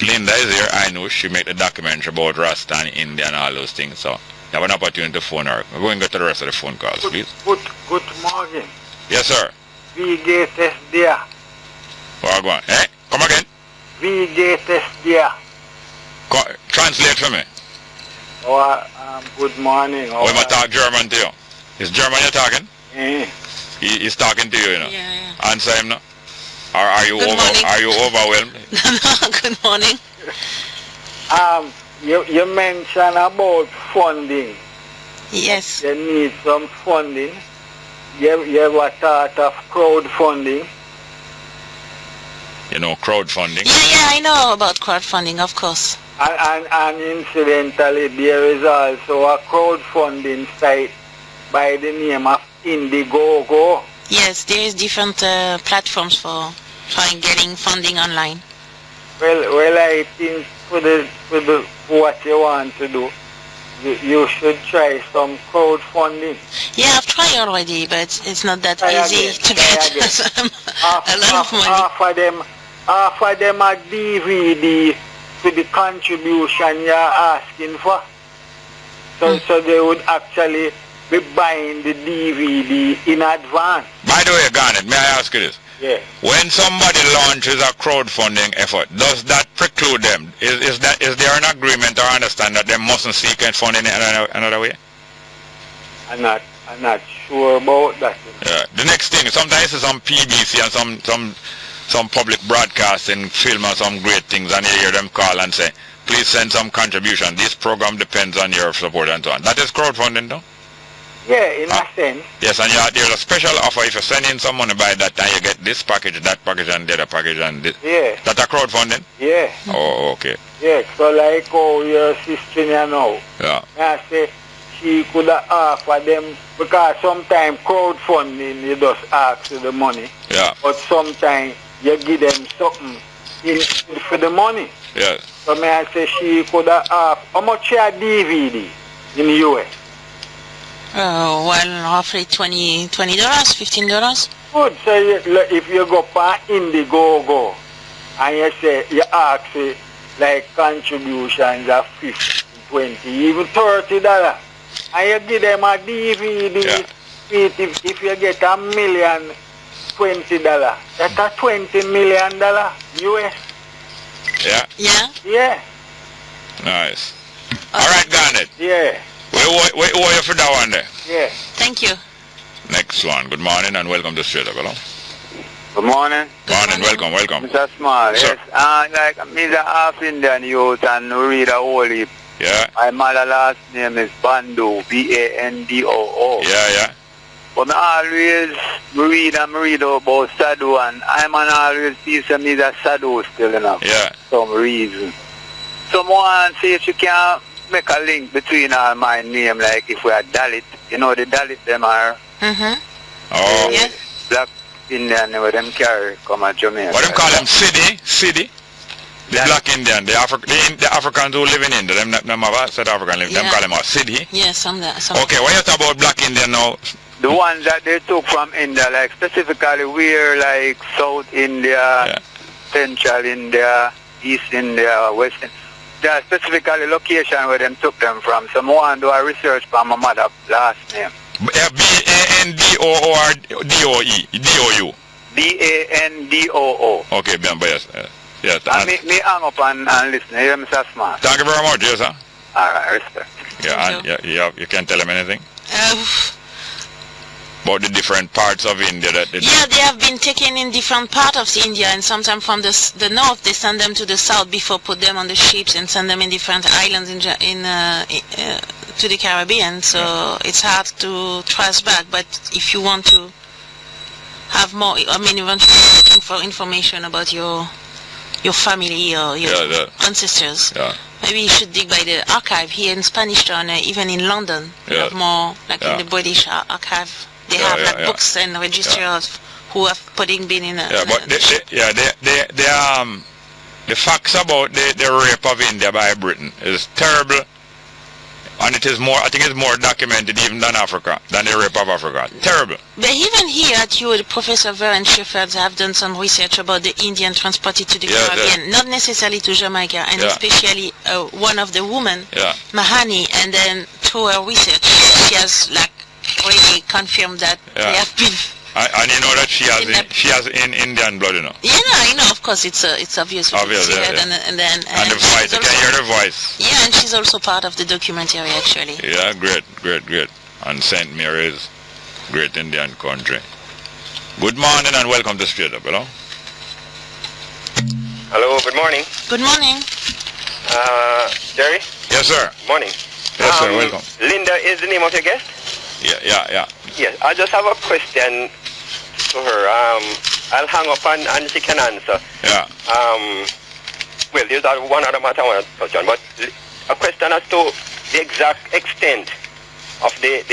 Linda is here, Inush. She made the documentary about Rasta and India and all those things. So you have an opportunity to phone her. We're going to go to the rest of the phone calls, please. Good morning. Yes, sir. VJ test there. Well, go on. Eh? Come again. VJ test there. Translate for me. Good morning. We might talk German to you. Is German you're talking? Yeah. He's talking to you, you know. Yeah. Answer him now. Or are you overwhelmed? No, good morning. You mentioned about funding. Yes. You need some funding. You ever thought of crowdfunding? You know, crowdfunding? Yeah, I know about crowdfunding, of course. And incidentally, there is also a crowdfunding site by the name of Indiegogo. Yes, there is different platforms for getting funding online. Well, I think for what you want to do, you should try some crowdfunding. Yeah, I've tried already, but it's not that easy to get a lot of money. Half of them are DVD to the contribution you're asking for. So they would actually be buying the DVD in advance. By the way, Garnet, may I ask you this? Yeah. When somebody launches a crowdfunding effort, does that preclude them? Is there an agreement or understand that they mustn't seek funding in another way? I'm not sure about that. Yeah. The next thing, sometimes it's on PBC and some public broadcasting film or some great things, and you hear them call and say, please send some contribution. This program depends on your support and so on. That is crowdfunding, though? Yeah, in a sense. Yes, and there's a special offer if you send in some money by that time, you get this package, that package, and the other package, and this. Yeah. That's a crowdfunding? Yeah. Oh, okay. Yeah, so like how your sister you know. Yeah. I say she could offer them, because sometimes crowdfunding, you just ask for the money. Yeah. But sometimes you give them something for the money. Yeah. So may I say she could offer, how much a DVD in the US? Well, roughly $20, $15. Good. So if you go for Indiegogo and you say, you ask like contributions of 50, 20, even $30, and you give them a DVD, if you get $1 million, $20, that's a $20 million US. Yeah? Yeah? Yeah. Nice. All right, Garnet. Yeah. We owe you for that one there. Yeah. Thank you. Next one. Good morning and welcome to Straight Up. Hello. Good morning. Morning. Welcome. Mr. Small, sir. Yes. Like, me the half Indian youth and we read a whole heap. Yeah. My mother last name is Bando, Bandoo. Yeah. But I always read about Sadu, and I'm always see some me that Sadu still, you know. Yeah. For some reason. Someone say if you can make a link between all my name, like if we are Dalit, you know the Dalit them are. Oh. Yeah. Black Indian with them carry come at Jamaica. What them call them? Sidi? The black Indian, the Africans who live in India, them have South African live, them call them a Sidi? Yeah, some. Okay, what you talk about black Indian now? The ones that they took from India, like specifically where like South India, Central India, East India, West India. There are specifically location where them took them from. Someone do a research for my mother last name. Bandoo or DOU? Bandoo. Okay, yes. Yes. And me hang up and listen. Hear Mr. Smart. Thank you very much, yes, sir. All right, respect. Yeah, and you can't tell him anything? About the different parts of India that they they have been taken in different parts of India, and sometimes from the north they send them to the south before put them on the ships and send them in different islands to the Caribbean. So it's hard to trace back. But if you want to have more, eventually looking for information about your family or your ancestors, maybe you should dig by the archive here in Spanish Town, even in London. You have more in the British archive. They have books and registers who have been in a... but the facts about the rape of India by Britain is terrible, and it is more, I think it's more documented even than Africa, than the rape of Africa. Terrible. But even here at you, Professor Vern Sheffield have done some research about the Indian transported to the Caribbean, not necessarily to Jamaica, and especially one of the women, Mahani, and then through her research, she has really confirmed that they have been. And you know that she has Indian blood, you know. Yeah, I know. Of course, it's obvious. Obvious, And the voice, you can hear the voice. Yeah, and she's also part of the documentary, actually. Yeah, great. And St. Mary's, great Indian country. Good morning and welcome to Straight Up, hello. Hello, good morning. Good morning. Jerry? Yes, sir. Morning. Yes, sir, welcome. Linda is the name of your guest? Yeah. Yes, I just have a question to her. I'll hang up and she can answer. Yeah. Well, there's one other matter I want to touch on, but a question as to the exact extent of the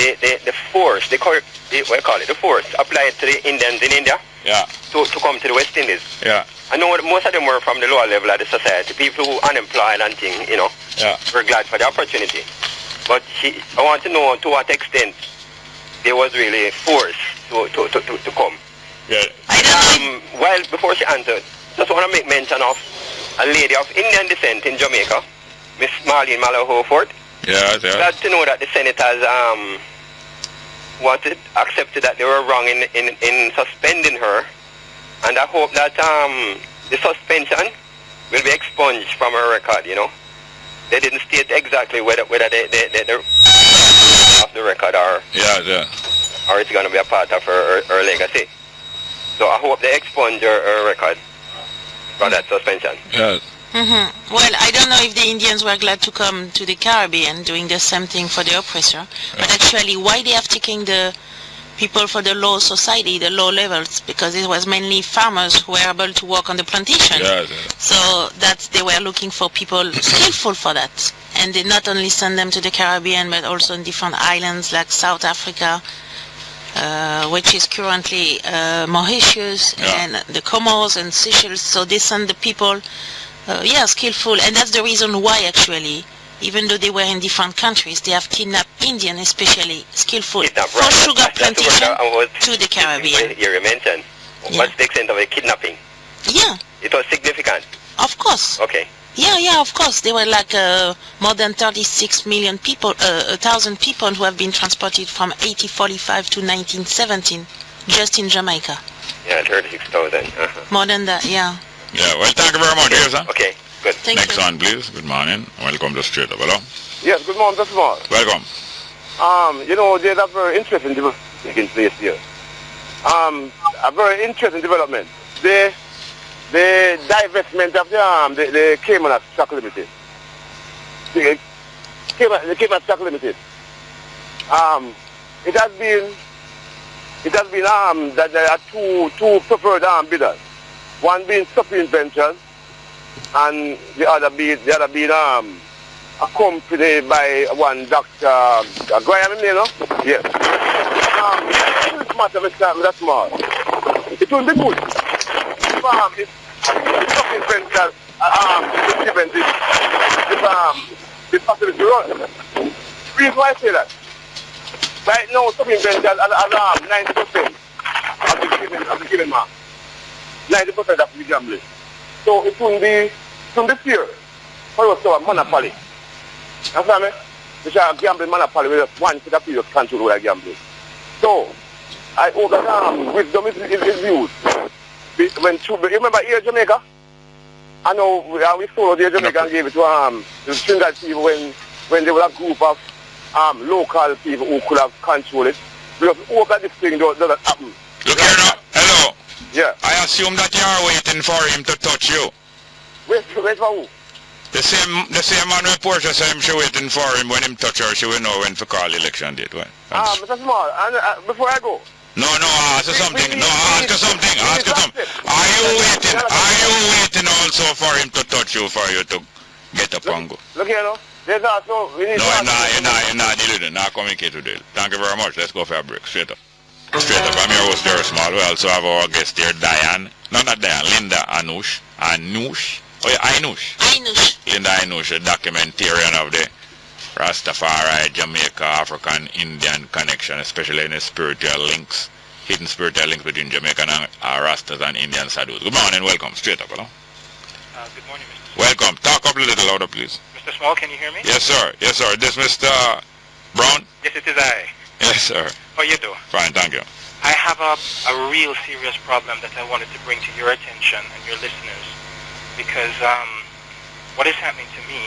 force, the force applied to the Indians in India to come to the West Indies. Yeah. I know most of them were from the lower level of the society, people who are unemployed and things, were glad for the opportunity. But I want to know to what extent there was really force to come. Yeah. Well, before she answered, just want to make mention of a lady of Indian descent in Jamaica, Miss Marlene Malaho Ford. Yeah. Glad to know that the senators accepted that they were wrong in suspending her, and I hope that the suspension will be expunged from her record. They didn't state exactly whether they off the record or it's going to be a part of her legacy. So I hope they expunge her record for that suspension. Yes. Well, I don't know if the Indians were glad to come to the Caribbean doing the same thing for the oppressor, but actually why they have taken the people for the low society, the low levels, because it was mainly farmers who were able to work on the plantation. So they were looking for people skillful for that. And they not only send them to the Caribbean, but also in different islands like South Africa, which is currently Mauritius, and the Comores and Seychelles. So they send the people, skillful. And that's the reason why, actually, even though they were in different countries, they have kidnapped Indian, especially skillful for sugar plantation to the Caribbean. You mentioned. What's the extent of the kidnapping? Yeah. It was significant. Of course. Okay. Yeah, of course. There were like more than 36 million people, 1,000 people who have been transported from 1845 to 1917, just in Jamaica. Yeah, 36,000. More than that, yeah. Yeah, well, thank you very much, dear sir. Okay, good. Next one, please. Good morning. Welcome to Straight Up. Hello? Yes, good morning, Mr. Small. Welcome. You know, there's a very interesting development taking place here. A very interesting development. The divestment of the Cayman Stock Limited. The Cayman Stock Limited. It has been that there are two preferred bidders. One being Supreme Ventures, and the other being accompanied by one Dr. Graham, you know? Yes. This matter, Mr. Small. It will be good if Supreme Ventures given this facility run. The reason why I say that, right now Supreme Ventures has 90% of the given mark. 90% of the gambling. So it wouldn't be fair for us to have monopoly. You understand me? We should have gambling monopoly with one set of people control over gambling. So I hope that wisdom is used. Remember here Jamaica? I know we followed here Jamaica and gave it to the Trinidad people when they were a group of local people who could have controlled it. Because hope that this thing doesn't happen. Look here now. Hello. Yeah. I assume that you are waiting for him to touch you. Wait for who? The same man with Portia said him she waiting for him. When him touch her, she will know when to call election date. When? Mr. Small, before I go. No, ask you something. Ask you something. Are you waiting also for him to touch you for you to get a Bongo? Look here, no. There's also we need you're not dealing. Not communicate with it. Thank you very much. Let's go for a break. Straight up. I'm your host, Jerry Small. We also have our guest here, Diane. No, not Diane. Linda Inush. Oh, yeah, Inush. Linda Inush, a documentarian of the Rastafari, Jamaica, African, Indian connection, especially in the spiritual links, hidden spiritual links between Jamaican and Rastas and Indian Sadhus. Good morning, welcome. Straight up, hello? Good morning, Mr. Welcome. Talk up a little louder, please. Mr. Small, can you hear me? Yes, sir. Yes, sir. This Mr. Brown? Yes, it is I. Yes, sir. How you do? Fine, thank you. I have a real serious problem that I wanted to bring to your attention and your listeners, because what is happening to me,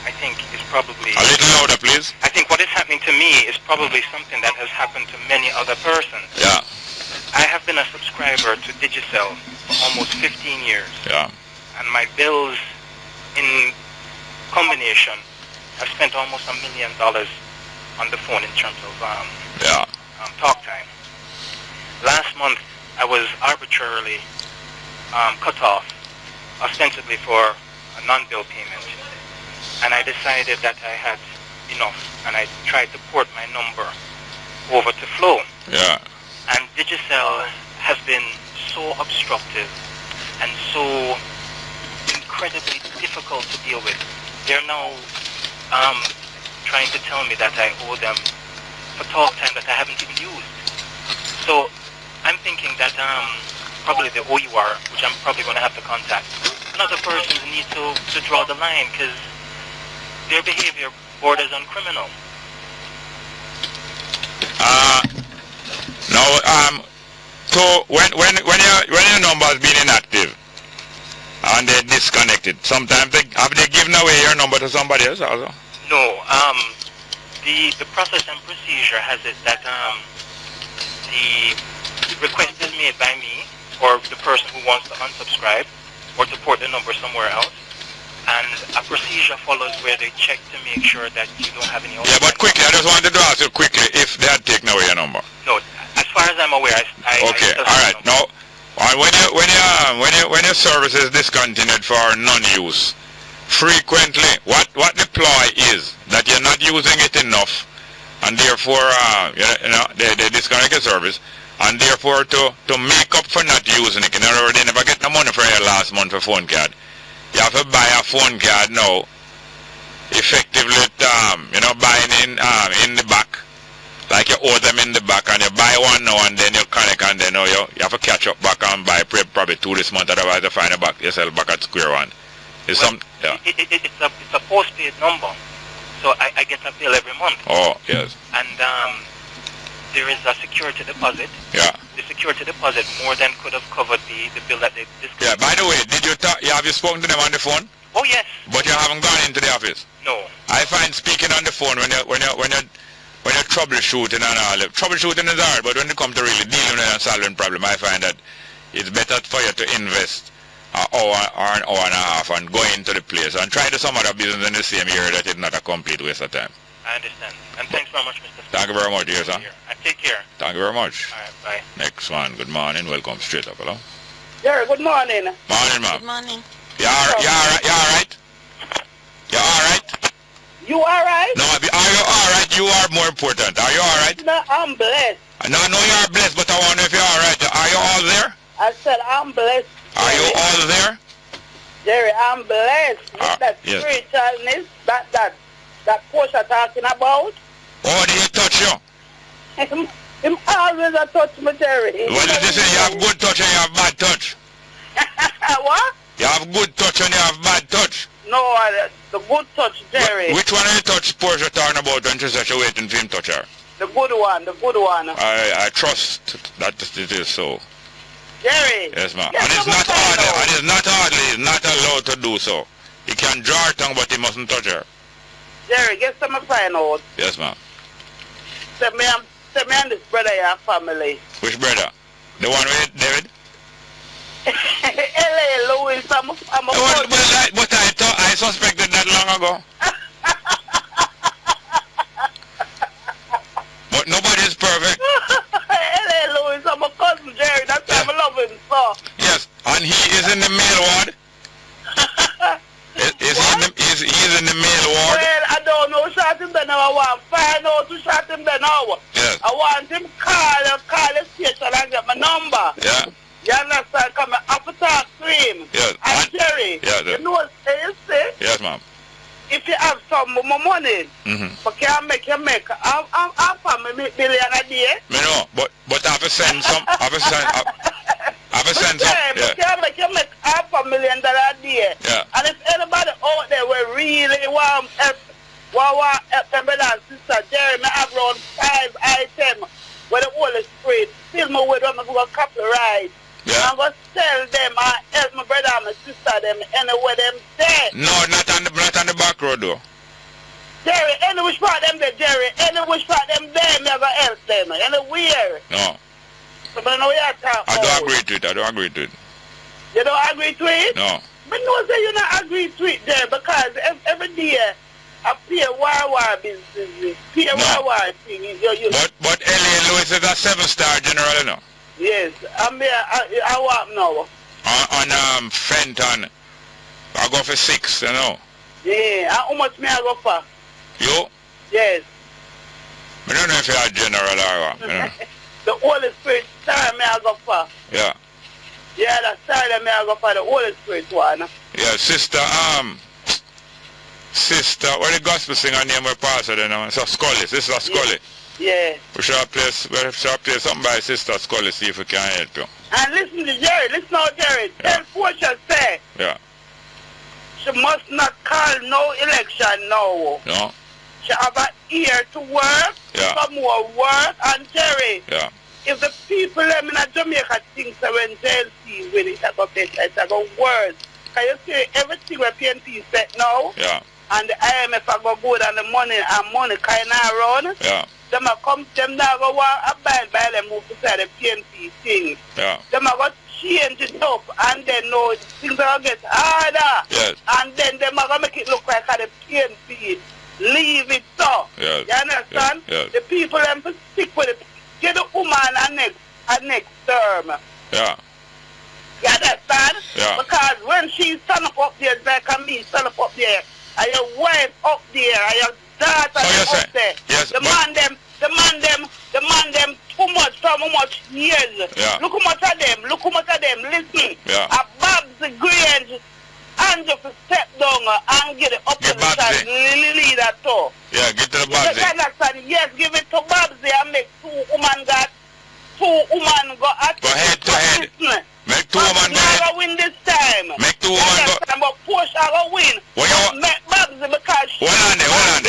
I think, is probably... A little louder, please. I think what is happening to me is probably something that has happened to many other persons. Yeah. I have been a subscriber to Digicel for almost 15 years. Yeah. And my bills in combination, I've spent almost $1 million on the phone in terms of talk time. Last month, I was arbitrarily cut off, ostensibly for a non-bill payment, and I decided that I had enough, and I tried to port my number over to Flow. Yeah. And Digicel has been so obstructive and so incredibly difficult to deal with. They're now trying to tell me that I owe them for talk time that I haven't even used. So I'm thinking that probably the OUR, which I'm probably going to have to contact, and other persons need to draw the line, because their behavior borders on criminal. So when your number has been inactive and they disconnected, sometimes have they given away your number to somebody else also? No, the process and procedure has it that the request is made by me or the person who wants to unsubscribe or to port the number somewhere else, and a procedure follows where they check to make sure that you don't have any... Yeah, but quickly, I just wanted to ask you quickly if they had taken away your number. No, as far as I'm aware, okay, all right. Now, when your service is discontinued for non-use, frequently, what the ploy is that you're not using it enough, and therefore, they disconnect your service, and therefore to make up for not using it, in other words, they never get no money for your last month for phone card. You have to buy a phone card now effectively, buying in the back. Like you owe them in the back and you buy one now and then you connect and then you have to catch up back and buy probably 2 this month, otherwise you find yourself back at square one. It's it's a postpaid number, so I get a bill every month. Oh, yes. And there is a security deposit. Yeah. The security deposit more than could have covered the bill that they discussed. Yeah, by the way, have you spoken to them on the phone? Oh, yes. But you haven't gone into the office? No. I find speaking on the phone when you're troubleshooting and all, troubleshooting is hard, but when it comes to really dealing with a solving problem, I find that it's better for you to invest an hour or an hour and a half and go into the place and try to some other business in the same area that is not a complete waste of time. I understand. And thanks very much, Mr. Thank you very much, dear sir. And take care. Thank you very much. All right, bye. Next one, good morning, welcome straight up, hello. Jerry, good morning. Morning, ma'am. Good morning. You alright? You alright? You alright? No, are you alright? You are more important. Are you alright? No, I'm blessed. No, you're blessed, but I wonder if you're alright. Are you all there? I said I'm blessed. Are you all there? Jerry, I'm blessed with that spiritualness that Portia talking about. Oh, did he touch you? Him always a touch me, Jerry. What did you say? You have good touch and you have bad touch? What? You have good touch and you have bad touch? No, the good touch, Jerry. Which one of the touch Portia talking about when she said she waiting for him to touch her? The good one, the good one. I trust that it is so. Jerry. Yes, ma'am. And it's not hardly, he's not allowed to do so. He can draw her tongue, but he mustn't touch her. Jerry, get some sign out. Yes, ma'am. Send me and this brother your family. Which brother? The one with David? L.A. Louis, I'm a but I thought I suspected that long ago. But nobody is perfect. L.A. Louis, I'm a cousin, Jerry. That's why I love him, so. Yes, and he is in the male ward. He's in the male ward. Well, I don't know shot him then now. I want to find out who shot him then now. Yes. I want him call the station and get my number. Yeah. You understand? Come up to talk to him. Yes. And Jerry, you know what you say? Yes, ma'am. If you have some more money, but can make I'm family $1 million a day. Me know, but I have to send some. I have to send some. Yeah. You make $500,000 a day. Yeah. And if anybody out there will really want help them brother and sister, Jerry, I have around 5 items where the Holy Spirit fill me with them, I'm going to copyright. Yeah. I'm going to tell them I help my brother and my sister them anywhere them there. No, not on the back road though. Jerry, any which part them there, Jerry, any which part them there, me ever help them, anywhere. No. So I know you're talking. I don't agree to it. You don't agree to it? No. But no, say you not agree to it there because every day I pay war business, war thing. But L.A. Louis is a 7-star general, you know. Yes, I'm here. I walk now. On Fenton, I go for 6, you know. Yeah, how much may I go for? You? Yes. I don't know if you're a general or what. The Holy Spirit star may I go for? Yeah. Yeah, the star that may I go for the Holy Spirit one. Yeah, sister, what the gospel singer name we pastor there now? It's Scully, Sister Scully. Yeah. We should play something by Sister Scully, see if we can help you. And listen to Jerry, listen now Jerry. Tell Portia say. Yeah. She must not call no election now. No. She have an ear to work, some more work, and Jerry. Yeah. If the people in Jamaica think that when JLC win it, it's a go worse. Can you see everything where PNP set now? Yeah. And the IMF are go good and the money kind of run. Yeah. Them are come, them now go abide by them move to say the PNP thing. Yeah. Them are go change it up and then no things are get harder. Yes. And then them are go make it look like the PNP. Leave it so. Yes. You understand? Yes. The people them to stick with it. Get the woman a next term. Yeah. You understand? Yeah. Because when she stand up there, like me stand up there, and your wife up there, and your daughter up there. Yes, the man them too much years. Yeah. Look how much of them, listen. Yeah. A Babs Grange, Andrew for step down. down and get the opposition leader too. Yeah, get to the Babsy. Yes, give it to Babsy and make two women go at go head to head. Make two women go head. Win this time. Make two women go. But push I win. Make Babsy because hold on.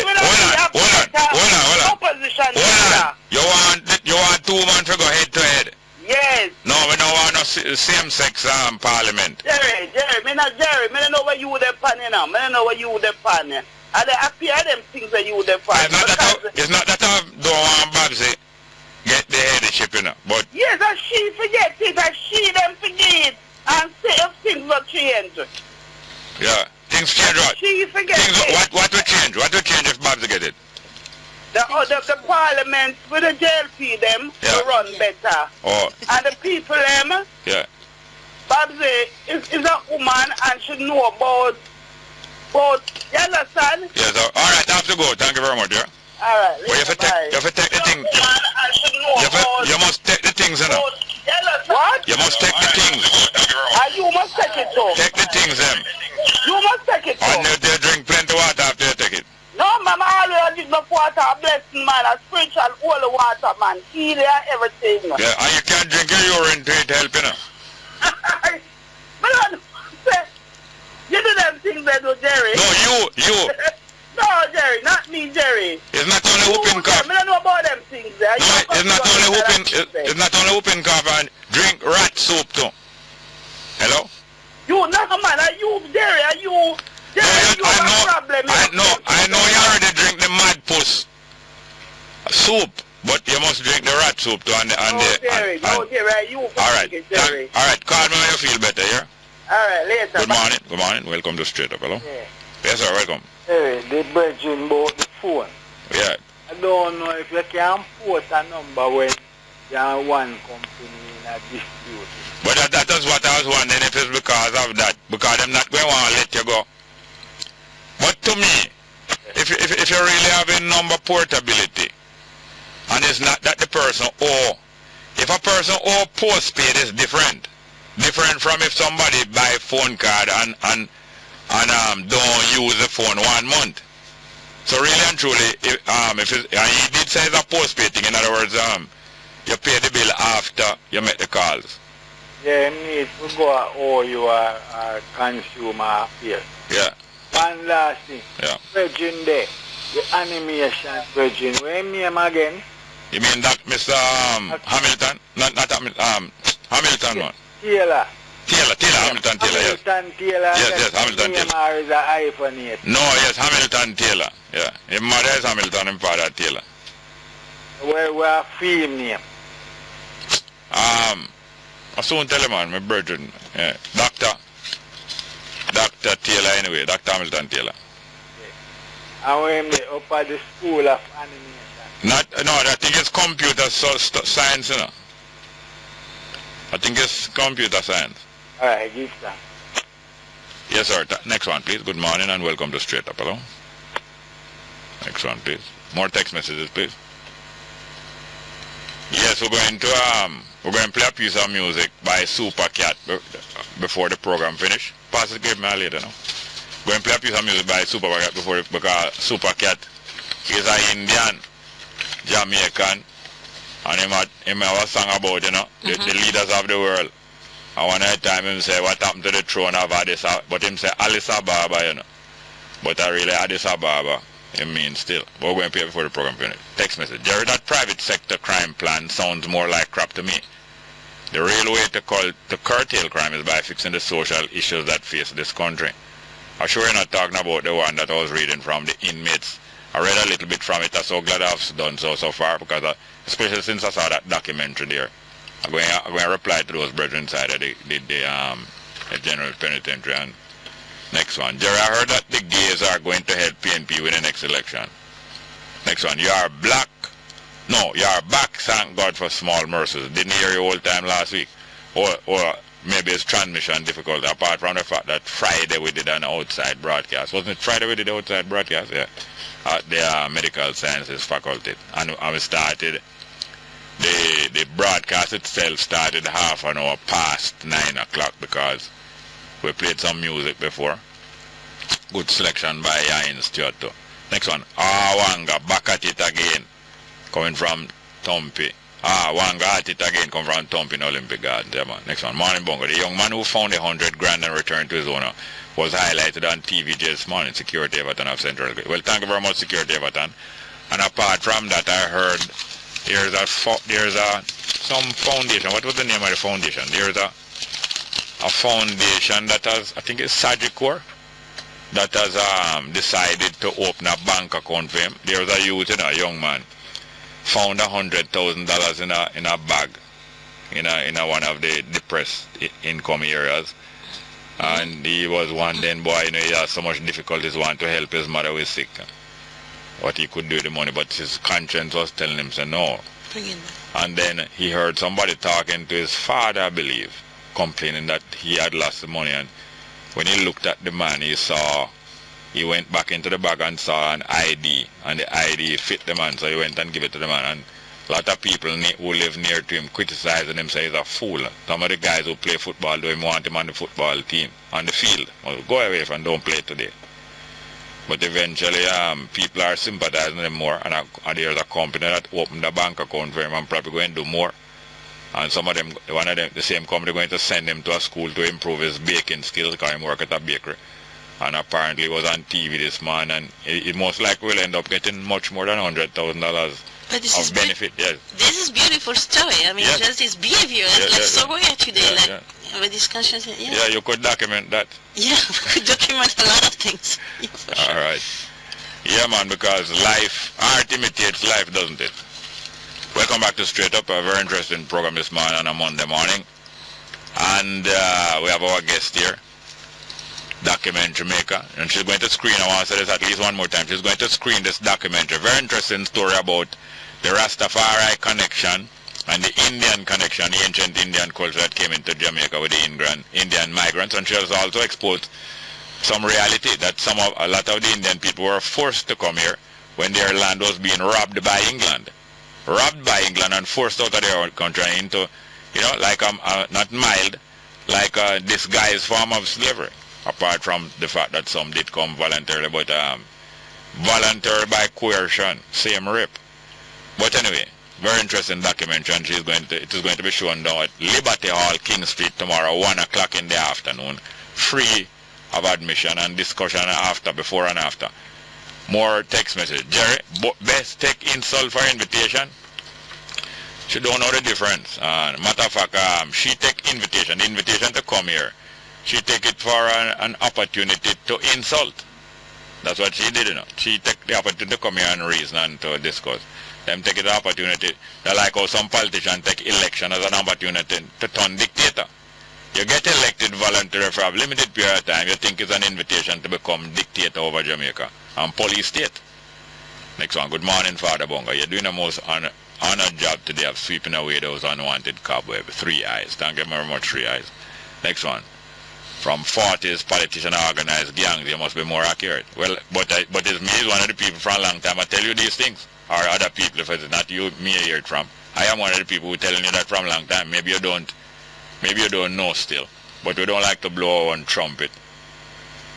Opposition leader. You want two women to go head to head? Yes. No, we don't want no same-sex parliament. Jerry, me don't know what you would have done, you know. Me don't know what you would have done. And they appear them things that you would have done. It's not that I don't want Babsy get the headship, you know. But yes, and she forget it, and she them forget. And say if things will change. Yeah, things change what? She forget it. What will change? What will change if Babsy get it? The parliament with the JLP them will run better. Oh. And the people them, Babsy is a woman and should know about you understand? Yes, all right, I have to go. Thank you very much, yeah? All right, well, you have to take the thing. You must take the things, you know. What? You must take the things. You must take it too. Take the things, them. You must take it too. And they drink plenty of water after you take it. No, man, I always drink enough water, a blessing, man, a spiritual holy water, man, healing and everything. Yeah, and you can't drink your urine to it help, you know. You do them things they do, Jerry. No, you. No, Jerry, not me, Jerry. It's not only whooping cough. I don't know about them things there. No, it's not only whooping cough and drink rat soup too. Hello? You, no, man, are you, Jerry, are you... Jerry, I know you already drink the mad puss soup, but you must drink the rat soup too. Jerry, you. All right, call me when you feel better, yeah? All right, later. Good morning. Welcome to Straight Up, hello? Yeah. Yes, sir, welcome. Hey, the bridging about the phone. Yeah. I don't know if you can put a number when you have one company in a dispute. But that is what I was wondering, if it's because of that, because I'm not going to want to let you go. But to me, if you really have a number portability, and it's not that the person owe, if a person owe postpaid is different from if somebody buy phone card and don't use the phone 1 month. So really and truly, if he did say it's a postpaid thing, in other words, you pay the bill after you make the calls. Yeah, need to go owe you a consumer affairs. Yeah. One last thing. Yeah. Virgin Day, the animation Virgin. Where name again? You mean that Mr. Hamilton? Not Hamilton one. Taylor. Hamilton Taylor, yes. Hamilton Taylor. Yes, Hamilton Taylor. Is an iPhone 8. No, yes, Hamilton Taylor. Yeah. His mother is Hamilton and father Taylor. Where film name? I soon tell him, man, my brethren. Yeah. Dr. Taylor anyway, Dr. Hamilton Taylor. Okay. And when they up at the School of Animation? No, I think it's computer science, you know. I think it's computer science. Alright, give that. Yes, sir. Next one, please. Good morning and welcome to Straight Up. Hello? Next one, please. More text messages, please. Yes, we're going to play a piece of music by Super Cat before the program finish. Pass it, give me a later now. We're going to play a piece of music by Super Cat because Super Cat is an Indian, Jamaican, and him have a song about, you know, the leaders of the world. And one time him say, what happened to the throne of Addis Ababa? But him say Addis Ababa, you know. But I really Addis Ababa, it means still. But we're going to play before the program finish. Text message. Jerry, that private sector crime plan sounds more like crap to me. The real way to curtail crime is by fixing the social issues that face this country. I'm sure you're not talking about the one that I was reading from the inmates. I read a little bit from it. I'm so glad I've done so far because especially since I saw that documentary there. I'm going to reply to those brethren inside of the General Penitentiary. And next one. Jerry, I heard that the gays are going to help PNP with the next election. Next one. You are black. No, you are back, thank God for small mercies. Didn't hear you all time last week. Or maybe it's transmission difficult, apart from the fact that Friday we did an outside broadcast. Wasn't it Friday we did the outside broadcast? Yeah. At the Medical Sciences Faculty. And we started, the broadcast itself started half an hour past 9 o'clock because we played some music before. good selection by Yain Stewart too. Next one, Wanga, back at it again, coming from Tompi. Wanga at it again, coming from Tompi in Olympic Gardens. Yeah, man. Next one, Morning Bongo. The young man who found 100 grand and returned to his owner was highlighted on TV this morning. Security Everton of Central. Well, thank you very much, Security Everton. And apart from that, I heard there's some foundation. What was the name of the foundation? There's a foundation that has, I think it's Sagicor, that has decided to open a bank account for him. There's a youth, a young man, found $100,000 in a bag in one of the depressed income areas. And he was one then boy, he has so much difficulties to help his mother who is sick. What he could do with the money, but his conscience was telling him, say no. And then he heard somebody talking to his father, I believe, complaining that he had lost the money. And when he looked at the man, he went back into the bag and saw an ID, and the ID fit the man, so he went and gave it to the man. And a lot of people who live near to him criticizing him, say he's a fool. Some of the guys who play football don't want him on the football team, on the field. Well, go away and don't play today. But eventually, people are sympathizing with him more, and there's a company that opened a bank account for him and probably going to do more. And some of them, the same company, going to send him to a school to improve his baking skills, because he work at a bakery. And apparently, he was on TV this man, and he most likely will end up getting much more than $100,000 of benefit. Yes. This is beautiful story. I mean, just his behavior, so rare today, with this conscience. Yeah, you could document that. Yeah, we could document a lot of things. All right. Yeah, man, because art imitates life, doesn't it? Welcome back to Straight Up, a very interesting program this morning on a Monday morning. And we have our guest here, documentary maker, and she's going to screen, I want to say this at least one more time, she's going to screen this documentary. Very interesting story about the Rastafari connection and the Indian connection, the ancient Indian culture that came into Jamaica with the Indian migrants. And she has also exposed some reality that a lot of the Indian people were forced to come here when their land was being robbed by England. Robbed by England and forced out of their own country into, like not mild, like a disguised form of slavery. Apart from the fact that some did come voluntarily, but voluntary by coercion, same rape. But anyway, very interesting documentary, and it is going to be shown down at Liberty Hall, King Street tomorrow, 1 o'clock in the afternoon. Free of admission and discussion before and after. More text message. Jerry, best take insult for invitation. She don't know the difference. Matter of fact, she take invitation, the invitation to come here. She take it for an opportunity to insult. That's what she did, She take the opportunity to come here and reason and to discuss. Them take it the opportunity. They like how some politicians take election as an opportunity to turn dictator. You get elected voluntarily for a limited period of time, you think it's an invitation to become dictator over Jamaica and police state. Next one. Good morning, Father Bongo. You're doing the most honored job today of sweeping away those unwanted cobwebs. 3 eyes. Thank you very much, 3 eyes. Next one. From 40s politician organized gangs, you must be more accurate. Well, but it's me, one of the people for a long time. I tell you these things, or other people, if it's not you, me I hear it from. I am one of the people who telling you that from a long time. Maybe you don't know still, but we don't like to blow our own trumpet.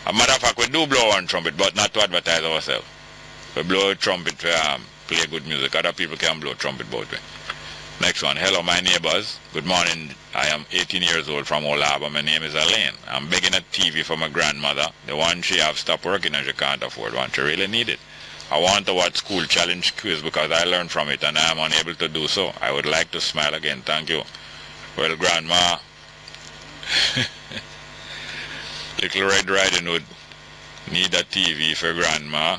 As a matter of fact, we do blow our own trumpet, but not to advertise ourselves. We blow a trumpet to play good music. Other people can blow trumpet both ways. Next one. Hello, my neighbors. Good morning. I am 18 years old from Old Harbour. My name is Elaine. I'm begging a TV for my grandmother. The one she have stopped working and she can't afford one. She really need it. I want to watch School Challenge quiz because I learned from it and I am unable to do so. I would like to smile again. Thank you. Well, Grandma, Little Red Riding Hood need a TV for Grandma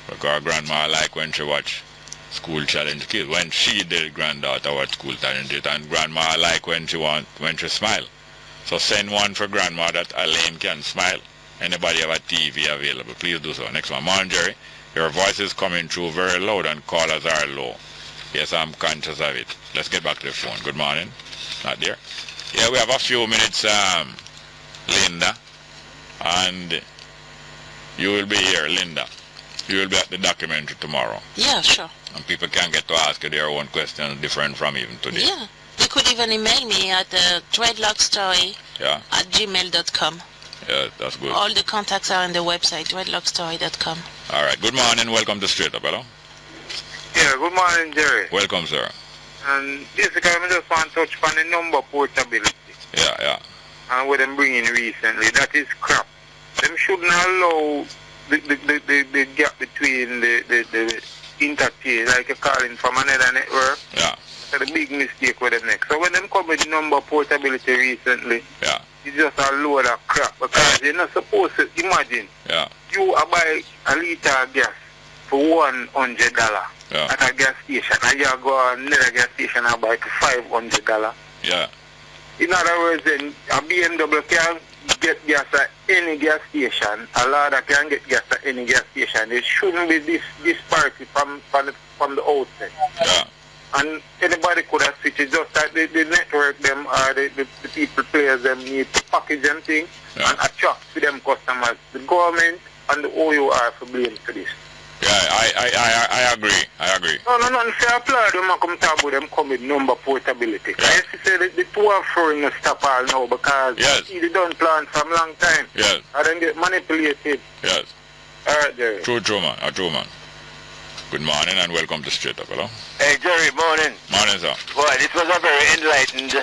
because Grandma like when she watch School Challenge Kids. When she did granddaughter watch School Challenge Kids, and Grandma like when she smile. So send one for Grandma that Elaine can smile. Anybody have a TV available, please do so. Next one. Morning, Jerry. Your voice is coming through very loud and callers are low. Yes, I'm conscious of it. Let's get back to the phone. Good morning. Not there. Yeah, we have a few minutes, Linda. And you will be here, Linda. You will be at the documentary tomorrow. Yeah, sure. And people can get to ask you their own questions different from even today. Yeah. You could even email me at dreadlockstory at gmail.com. Yeah, that's good. All the contacts are on the website, dreadlockstory.com. All right. Good morning. Welcome to Straight Up. Hello? Yeah, good morning, Jerry. Welcome, sir. And basically, I just want to touch on the number portability. Yeah. And what them bringing recently. That is crap. Them shouldn't allow the gap between the interchange, like you're calling from another network. Yeah. That's a big mistake with them next. So when them come with number portability recently, yeah, it's just a load of crap. Because you're not supposed to imagine you buy a liter of gas for $100 at a gas station, and you go to another gas station and buy for $500. Yeah. In other words, then a BMW can get gas at any gas station, a Lada can get gas at any gas station. There shouldn't be this disparity from the outset. Yeah. And anybody could have switched it, just that the network them or the people players them need to package them things and attract to them customers. The government and the OUR for blame for this. Yeah, I agree. No, nothing fair applaud them and come talk about them come with number portability. I used to say that the two are throwing a stop all now because they don't plan from long time. Yes. And then get manipulated. Yes. Alright, Jerry. True, man. Good morning and welcome to Straight Up. Hello? Hey, Jerry, morning. Morning, sir. Boy, this was a very enlightened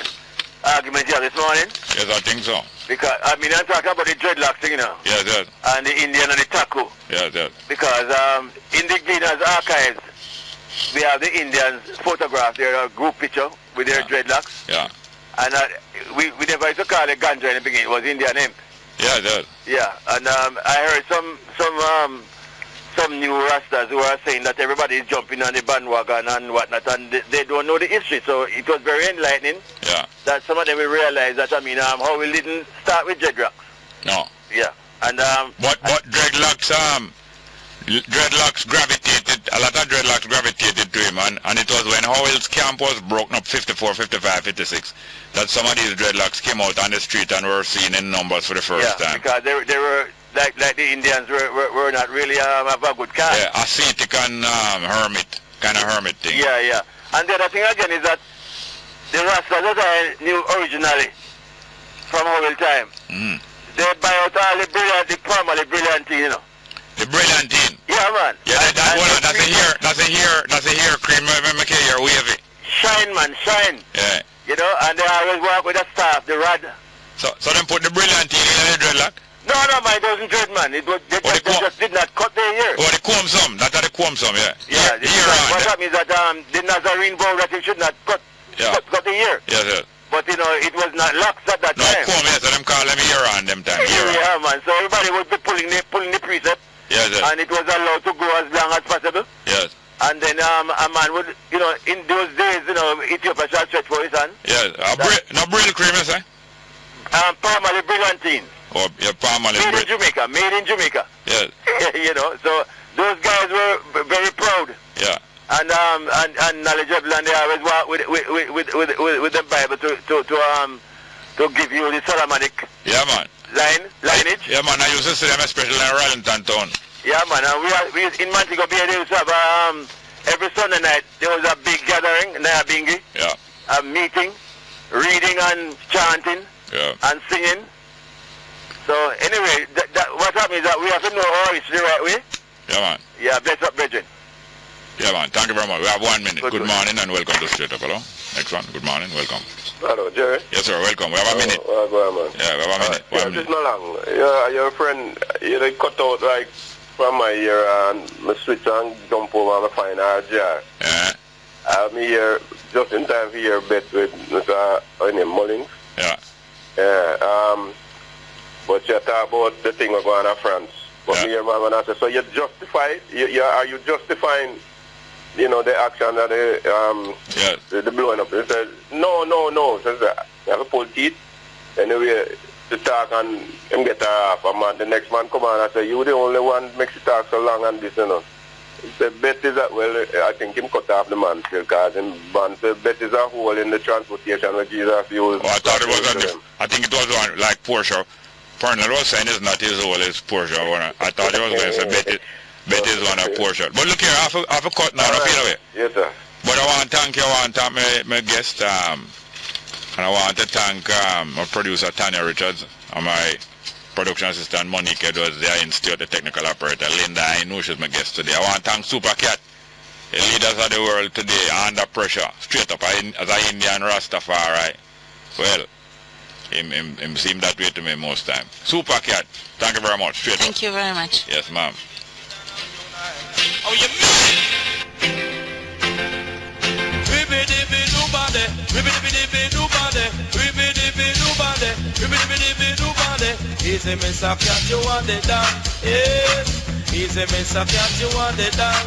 argument here this morning. Yes, I think so. Because, I'm talking about the dreadlocks thing, Yes. And the Indian and the taco. Yes. Because in the Guinness archives, we have the Indians photographed their group picture with their dreadlocks. Yeah. And we never used to call it ganja in the beginning. It was Indian hemp. Yeah. Yeah, and I heard some new Rastas who are saying that everybody is jumping on the bandwagon and whatnot, and they don't know the history. So it was very enlightening that some of them will realize that, how we didn't start with dreadlocks. No. Yeah. And But dreadlocks, a lot of dreadlocks gravitated to him, and it was when Howell's camp was broken up 54, 55, 56, that some of these dreadlocks came out on the street and were seen in numbers for the first time. Because they were like the Indians were not really have a good cast. Yeah, ascetic and hermit thing. Yeah. And the other thing again is that the Rastas that I knew originally from Howell time, they buy out all the brilliantine, The brilliantine. Yeah, man. Yeah, that's a hair cream. Make your hair wavy. Shine, man, shine. Yeah. And they always work with a staff, the rod. So them put the brilliantine in the dreadlock? No, man, it wasn't dread, man. They just did not cut their hair. Oh, the comb some. That's the comb some, yeah. Yeah. What that means that the Nazarene vow that you should not cut the hair. Yes. But it was not locks at that time. No comb, yes. So them call them hair on them time. Yeah, man. So everybody would be pulling the precept. Yes. And it was allowed to go as long as possible. Yes. And then a man would, in those days, Ethiopia shall stretch for his hand. Yes. No brill cream, you say? Palmolive brilliantine. Oh, yeah, Palmolive. Made in Jamaica. Yes. So those guys were very proud. Yeah. And knowledgeable, and they always walk with the Bible to give you the Solomonic. Yeah, man. Lineage. Yeah, man. I used to see them especially in Rallington town. Yeah, man. And we in Montego Bay, they used to have every Sunday night there was a big gathering in Nyabingi. Yeah. A meeting, reading and chanting. Yeah. And singing. So anyway, what happens is that we have to know our history the right way. Yeah, man. Yeah, bless up, brethren. Yeah, man. Thank you very much. We have 1 minute. Good morning and welcome to Straight Up. Hello? Next one. Good morning. Welcome. Hello, Jerry. Yes, sir. Welcome. We have a minute. Go on, man. Yeah, we have a minute. Yeah, just not long. Your friend, they cut out like from my ear and I switch and jump over and find our jar. Yeah. I'm here just in time for your bet with Mr. Mullins. Yeah. Yeah. But you talk about the thing going on in France. But me and my man said, so you justify, are you justifying, the action that the blowing up? He said, no. Says you have to pull teeth. Anyway, to talk and him get off. And man, the next man come on and say, you the only one makes you talk so long and this, He said, bet is that, well, I think him cut off the man still, because him man said, bet is a hole in the transportation where Jesus used. Oh, I thought it was I think it was one like Porsche. Pernell was saying it's not his hole, it's Porsche. I thought it was going to say bet is one of Porsche. But look here, I have a cut now, no feel away. Yes, sir. But I want to thank my guest, and I want to thank my producer Tanya Richards and my production assistant Monique does the in-state, the technical operator Linda Inush is my guest today. I want to thank Super Cat, the leaders of the world today, under pressure, straight up as an Indian Rastafari. Well, him seem that way to me most time. Super Cat, thank you very much. Straight Thank you very much. Yes, ma'am. Oh, you Easy, Mr. Cat, you want it down. Yes, easy, Mr. Cat, you want it down.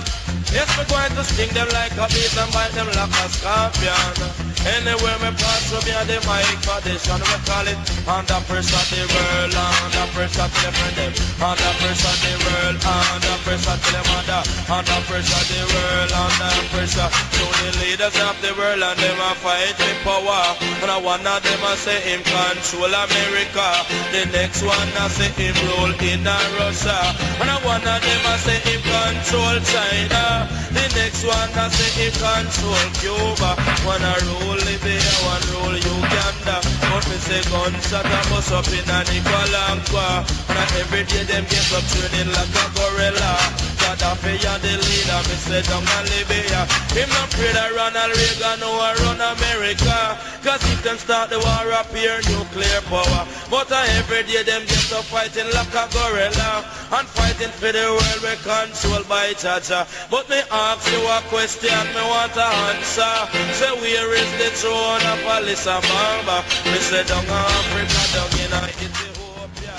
Yes, we're going to sting them like a beast and bite them like a scorpion. Anywhere we pass, we'll be on the mic condition. We call it under pressure the world, under pressure to the friend. Under pressure the world, under pressure to the mother. Under pressure the world, under pressure to the leaders of the world, and them a fight with power. And one of them a say him control America. The next one a say him rule in Russia. And one of them a say him control China. The next one a say him control Cuba. One a rule Libya, one rule Uganda. But me say gunshot a bust up in a Nicaragua. And every day them get up training like a gorilla. Gaddafi and the leader, me say down in Libya. Him not pray that Ronald Reagan or run America. Cause if them start the war up here, nuclear power. But every day them get up fighting like a gorilla. And fighting for the world we controlled by Chacha. But me ask you a question, me want to answer. Say where is the throne of Alisa Bamba? Me say down in Africa, down in Ethiopia.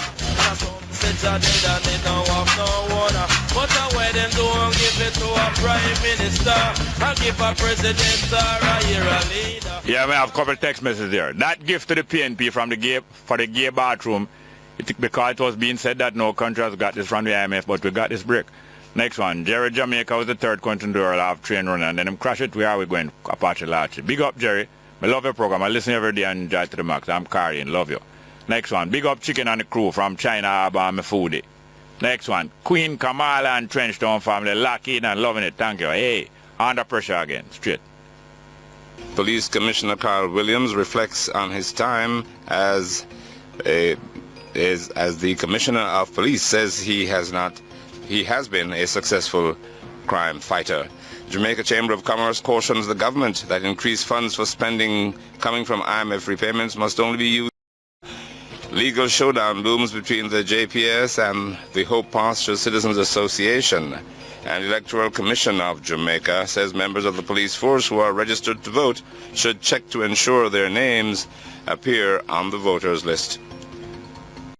And some say Jah dead and they don't have no water. But why them don't give it to a prime minister? And give a president or a hero leader. Yeah, we have a couple of text messages there. That gift to the PNP from the gay, for the gay bathroom, because it was being said that no country has got this from the IMF, but we got this brick. Next one, Jerry, Jamaica was the third country in the world to have train running, and then him crash it. Where are we going? Apache Larch. Big up, Jerry. I love your program. I listen every day and enjoy to the max. I'm carrying. Love you. Next one, big up Chicken and the crew from China, Abba, my foodie. Next one, Queen Kamala and Trenchtown family, locking and loving it. Thank you. Hey, under pressure again. Straight. Police Commissioner Carl Williams reflects on his time as the Commissioner of Police. Says he has been a successful crime fighter. Jamaica Chamber of Commerce cautions the government that increased funds for spending coming from IMF repayments must only be used. Legal showdown looms between the JPS and the Hope Pasture Citizens Association. And Electoral Commission of Jamaica says members of the police force who are registered to vote should check to ensure their names appear on the voters list.